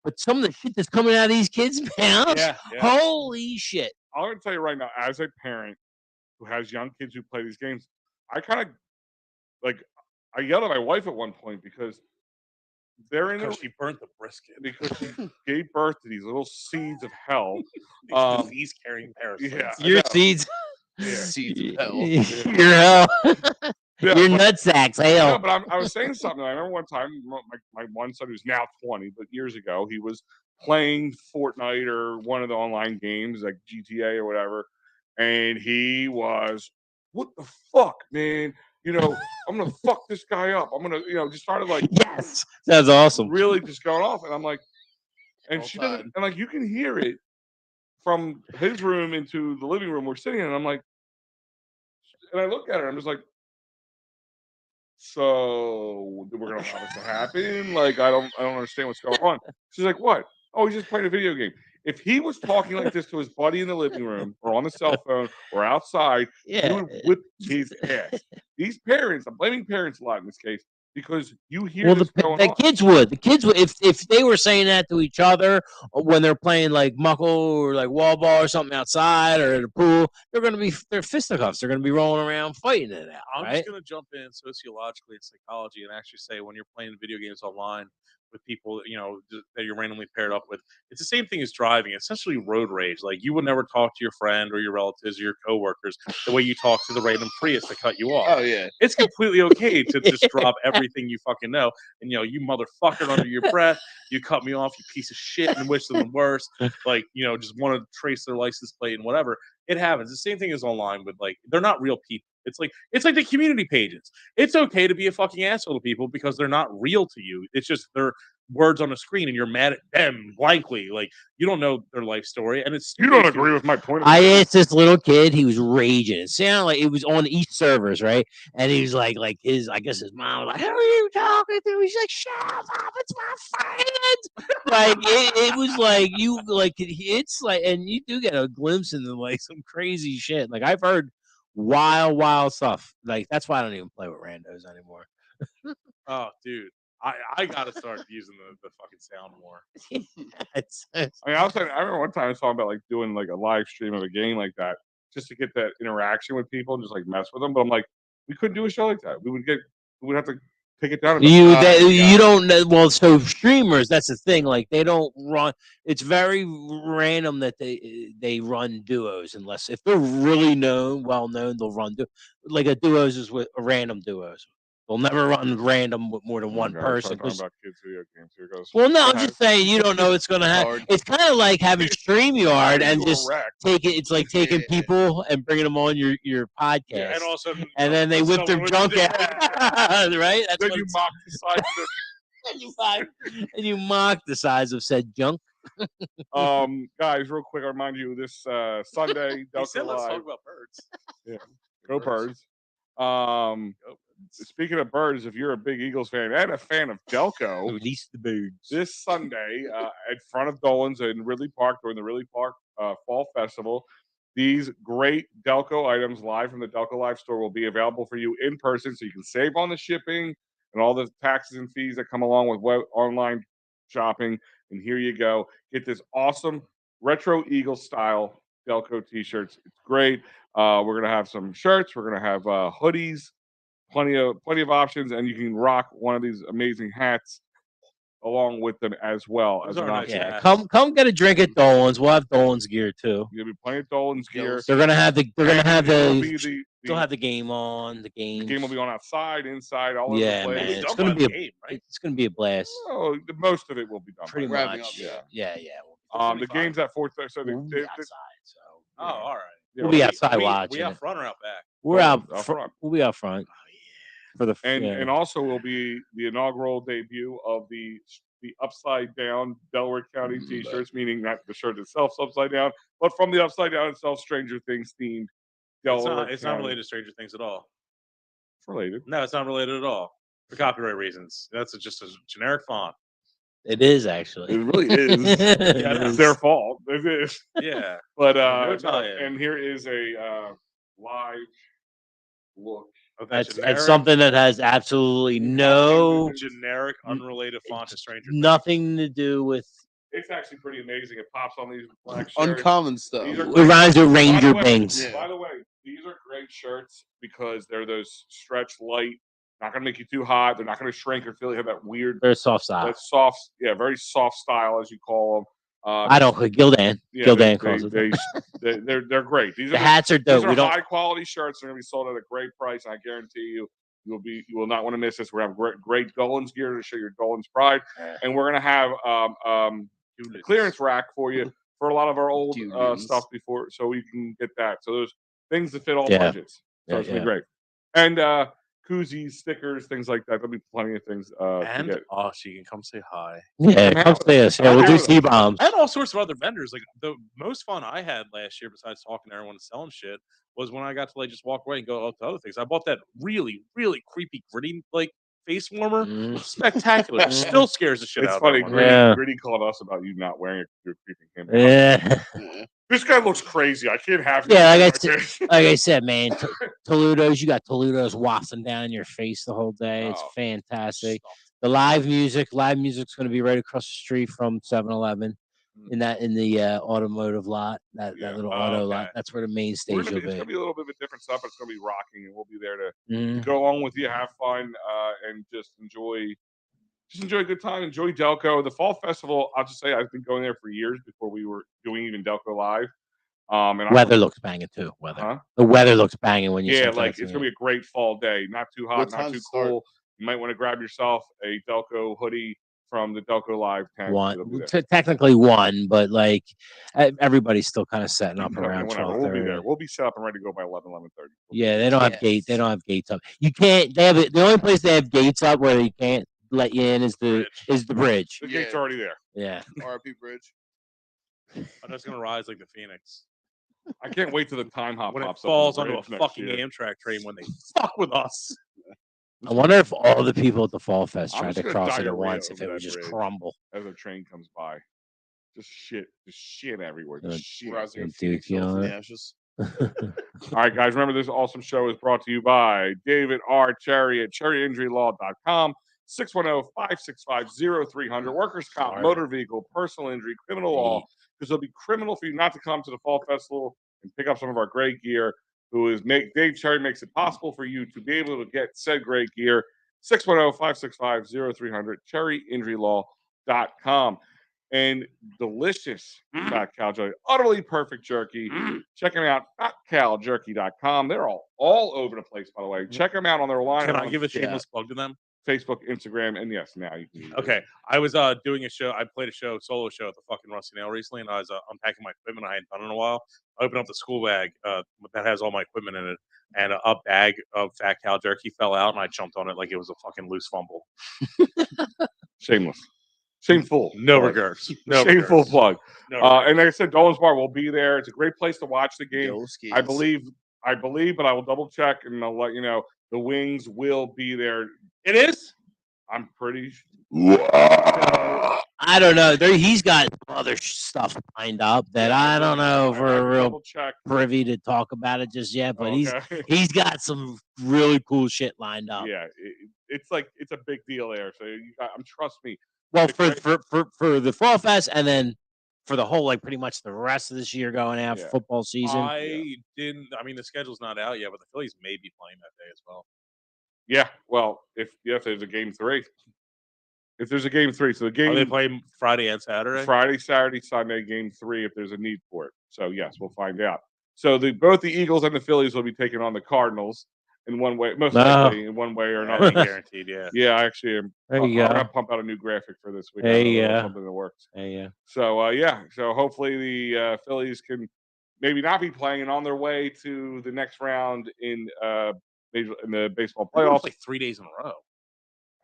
But some of the shit that's coming out of these kids' mouths, Yeah. holy shit! I'm going to tell you right now, as a parent who has young kids who play these games, I kind of like I yelled at my wife at one point because they're in Because the she burnt the brisket. because she gave birth to these little seeds of hell. These disease-carrying parasites. Yeah, I Your know. seeds, Seeds of hell. your hell, Yeah, your but- nutsacks, No, hell. but I was saying something. I remember one time, my one son who's now 20, but years ago, he was playing Fortnite or one of the online games like GTA or whatever, and he was, "What the fuck, man? You know, I'm gonna fuck this guy up. I'm gonna, just started like Yes, that's awesome. really just going off." And I'm like, and All she doesn't, time. and like you can hear it from his room into the living room we're sitting in, and I'm like, and I look at her, I'm just like, so we're gonna allow this to happen? Like, I don't understand what's going on. She's like, what? Oh, he's just playing a video game. If he was talking like this to his buddy in the living room or on the cell phone or outside, he Yeah, would whip his ass. These parents, I'm blaming parents a lot in this case, because you hear Well, this going the on. kids would. The kids would if they were saying that to each other when they're playing like muckle or like wall ball or something outside or at a pool. They're fisticuffs. They're gonna be rolling around fighting it out. I'm right? just gonna jump in sociologically and psychology and actually say when you're playing video games online with people, that you're randomly paired up with, it's the same thing as driving. It's essentially road rage. Like you would never talk to your friend or your relatives or your coworkers the way you talk to the random Prius to cut you off. Oh yeah. It's completely okay to just drop everything you fucking know. And you motherfucker under your breath, you cut me off, you piece of shit, and wish them the worst. Like, just want to trace their license plate and whatever. It happens. The same thing is online with they're not real people. It's like the community pages. It's okay to be a fucking asshole to people because they're not real to you. It's just they're words on a screen and you're mad at them blankly. Like you don't know their life story, and it's You don't agree with my point of I view. asked this little kid. He was raging. It sounded like it was on East servers, right? And he was like I guess his mom was like, "Who are you talking to?" He's like, "Shut up, it's my friend." Like it was like it's like, and you do get a glimpse into like some crazy shit. Like I've heard wild stuff. Like that's why I don't even play with randos anymore. Oh, dude. I gotta start using the fucking sound more. I remember one time I was talking about doing a live stream of a game like that just to get that interaction with people and just mess with them. But I'm like, we couldn't do a show like that. We would have to take it down. You don't know. Well, so streamers, that's the thing. Like they don't run. It's very random that they run duos unless if they're really well known, they'll run like a duos is with random duos. They'll never run random with more than one person. Talking about kids video games. Here goes. Well, no, I'm just saying you don't know what's going to happen. It's kind of like having StreamYard and just it's like taking people and bringing them on your podcast. Yeah, and also, then they whip their junk out, right? That's then what you mock the size of and you mock the size of said junk. Guys, real quick, I remind you this Sunday, Delco let's Live. talk about birds. Yeah, go birds. Speaking of birds, if you're a big Eagles fan and a fan of Delco, Release the birds. this Sunday in front of Dolan's in Ridley Park during the Ridley Park Fall Festival, these great Delco items live from the Delco Live store will be available for you in person, so you can save on the shipping and all the taxes and fees that come along with online shopping. And here you go. Get this awesome retro Eagles style Delco t-shirts. It's great. We're gonna have some shirts. We're gonna have hoodies. Plenty of options, and you can rock one of these amazing hats along with them as well as an option. Yeah, come get a drink at Dolan's. We'll have Dolan's gear too. There'll be plenty of Dolan's gear. They're gonna have the They'll have the game on. The game will be on outside, inside, all over yeah, the place. man, it's gonna be game, right? It's gonna be a blast. Oh, most of it will be done. Pretty wrapping much. up, Yeah. The game's at 4:30. So We'll be outside. So Oh, all right. we'll be outside watching. We out front or out back? We're out front. We'll be out front. For the and also will be the inaugural debut of the upside down Delaware County t-shirts, meaning not the shirt itself upside down, but from the upside down itself, Stranger Things themed Delaware. It's not related to Stranger Things at all. It's related. No, it's not related at all. For copyright reasons. That's just a generic font. It is actually. It really is. It's their fault. It is. Yeah. But and here is a live look. That's something that has absolutely no generic, unrelated font to Stranger Things. Nothing to do with. It's actually pretty amazing. It pops on these black shirts. Uncommon stuff. It reminds me of Ranger Bangs. By the way, these are great shirts because they're those stretch light. Not going to make you too hot. They're not going to shrink or feel you have that weird. They're soft style. That soft, very soft style as you call them. I don't. Gildan. Yeah, Gildan calls it. They're great. These the hats are dope. These are high quality shirts. They're going to be sold at a great price. I guarantee you you will not want to miss this. We're going to have great Dolan's gear to show your Dolan's pride, and we're going to have a clearance rack for you for a lot of our old stuff before, so you can get that. So there's things that fit all budgets. So it's going to be great. And koozies, stickers, things like that. There'll be plenty of things to get. So you can come say hi. Yeah, come say us. Yeah, we'll do C-bombs. I had all sorts of other vendors. Like the most fun I had last year, besides talking to everyone and selling shit, was when I got to just walk away and go to other things. I bought that really, really creepy gritty face warmer. Spectacular. Still scares the shit out of me. It's funny. Gritty called us about you not wearing your creepy camera. Yeah. This guy looks crazy. I can't have. Yeah, him like like this. I said, man, Toledo's. You got Toledo's wafting down in your face the whole day. It's Oh, fantastic. The live music's going to be right across the street from 7-Eleven in the automotive lot, that Yeah. little Oh, auto okay. lot. That's where the main It's stage will gonna be. be a little bit of a different stuff, but it's gonna be rocking, and we'll be there to Mhm. go along with you, have fun, and just enjoy a good time. Enjoy Delco. The Fall Festival. I'll just say I've been going there for years before we were doing even Delco Live. And Weather looks banging too. Huh? The weather looks banging when you. Yeah, sometimes like see it's gonna it. be a great fall day. Not too hot, What not time too to start? cool. You might want to grab yourself a Delco hoodie from the Delco Live tent. It'll be One, there. technically one, but like everybody's still kind of setting up Okay, around whatever. 12:30. We'll be there. We'll be set up and ready to go by 11:30. Yeah, they don't have Yes. gates. They don't have gates up. You can't. They have the only place they have gates up where you can't let you in is the bridge. The gate's Yeah. already there. Yeah. RP Bridge. I'm just gonna rise like the Phoenix I can't wait till the time hop when it pops falls up on onto the a bridge fucking next year. Amtrak train when they fuck with us. I wonder if all the people at the Fall Fest I'm tried just to gonna cross it at diarrhea once, if over it that would just bridge. crumble. As a train comes by. Just shit everywhere. Just shit. Rising Dude, a Phoenix you Hill from know the it. ashes. All right, guys, remember this awesome show is brought to you by David R. Cherry at cherryinjurylaw.com, 610-565-0300, workers' comp, Sorry. motor vehicle, personal injury, criminal law, because it'll be criminal for you not to come to the Fall Festival and pick up some of our great gear. Dave Cherry makes it possible for you to be able to get said great gear, 610-565-0300, cherryinjurylaw.com. And delicious Fat Cow Jerky, utterly perfect jerky. Check them out, fatcaljerky.com. They're all over the place, by the way. Check them out on their line. Can I on give a shameless plug to them? Facebook, Instagram, and yes, now you can use it. Okay, I was doing a show. I played a solo show at the fucking Rusty Nail recently, and I was unpacking my equipment I hadn't done in a while. I opened up the school bag that has all my equipment in it, and a bag of Fat Cow Jerky fell out, and I jumped on it like it was a fucking loose fumble. Shameless. Shameful. No plug. regrets. No Shameful regrets. plug. No And like I said, Dolan's Bar will be there. It's a great place to watch the game. Go Skis. I believe, but I will double check and I'll let you know. The Wings will be there. It is. I'm pretty sure. I don't know. He's got other stuff lined up that I don't know if we're real double check. privy to talk about it just yet. But Okay. he's got some really cool shit lined up. Yeah, it's a big deal there. So trust me. Well, It's for the Fall Fest, and then for the whole, like, pretty much the rest of this year going out for football season. I mean, the schedule's not out yet, but the Phillies may be playing that day as well. Yeah, well, if there's a game 3. If there's a game 3, so the game Are they playing Friday and Saturday? Friday, Saturday, Sunday, game 3 if there's a need for it. So yes, we'll find out. So both the Eagles and the Phillies will be taking on the Cardinals in one way, most likely in one way or another. Guaranteed, yeah. Yeah, I actually am. There you I'm go. gonna pump out a new graphic for this week. Hey, yeah. Something that works. Hey, yeah. So so hopefully the Phillies can maybe not be playing and on their way to the next round in the baseball They're gonna playoffs. play 3 days in a row.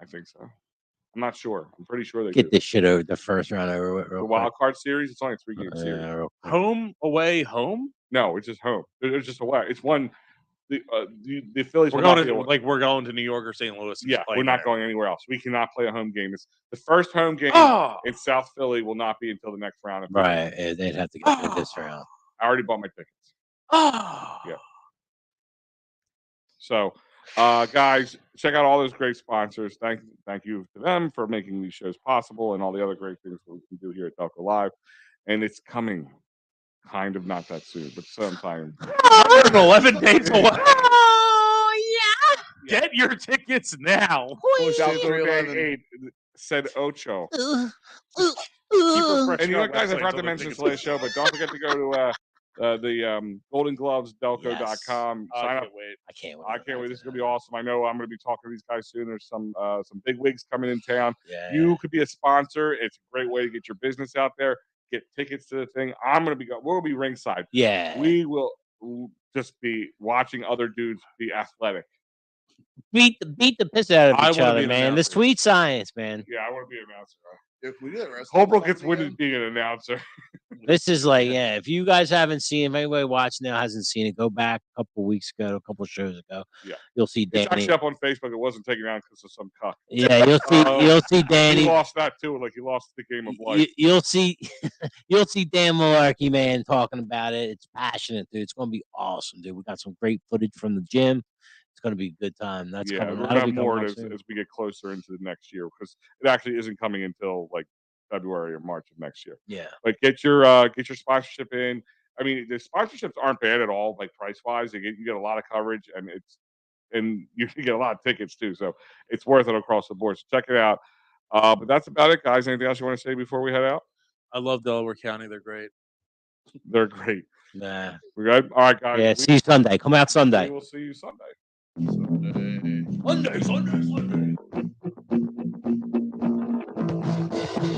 I think so. I'm not sure. I'm pretty sure they Get do. this shit over the first round over with The real wild card series. It's only a 3-game quick. series. Yeah, real quick. Home, away, home. No, it's just home. It's just away. It's one. The Phillies. We're will going not be to we're going to New York or St. Louis. and Yeah, just we're playing not there. going anywhere else. We cannot play a home game. It's the first home game Oh, in South Philly will not be until the next round. Right. They'd have to get through this round. I already bought my tickets. oh, Yeah. So, guys, check out all those great sponsors. Thank you to them for making these shows possible and all the other great things that we can do here at Delco Live. And it's coming, kind of not that soon, but sometime. 11 days away. Oh, yeah. Get your tickets now. South 311. 8 said Ocho. Uh, Keep And refreshing you know our what, guys, I website forgot so to the mention this tickets- last show, but don't forget to go to the Golden Gloves, Delco.com. I Sign up. can't wait. I can't wait. I can't wait. This is going to be awesome. I know I'm going to be talking to these guys soon. There's some big wigs coming in town. Yeah. You could be a sponsor. It's a great way to get your business out there, get tickets to the thing. We'll be ringside. Yeah. We will just be watching other dudes be athletic. beat the piss out of I each wanna other, be an man. The announcer. sweet science, man. Yeah, I want to be an announcer. If we do that wrestling Holbrook stuff gets winded again, being an announcer. This is like, yeah, if you guys haven't seen, if anybody watching now hasn't seen it, go back a couple weeks ago, a couple shows ago. Yeah. You'll see It's Danny. actually up on Facebook. It wasn't taken down because of some cuck. Yeah, you'll see He Danny. lost that too. Like he lost the game of life. You'll see you'll see Dan Malarkey, man, talking about it. It's passionate, dude. It's gonna be awesome, dude. We got some great footage from the gym. It's gonna be a good time. That's Yeah, coming. we're That'll gonna be have more coming up as soon. we get closer into the next year because it actually isn't coming until like February or March of next year. Yeah. Like get your sponsorship in. I mean, the sponsorships aren't bad at all, like price wise. You get a lot of coverage and you get a lot of tickets too. So it's worth it across the board. So check it out. But that's about it, guys. Anything else you want to say before we head out? I love Delaware County. They're great. They're great. Nah. We good? All right, guys. Yeah, see you Sunday. Come out We Sunday. will see you Sunday. Sunday. Sunday.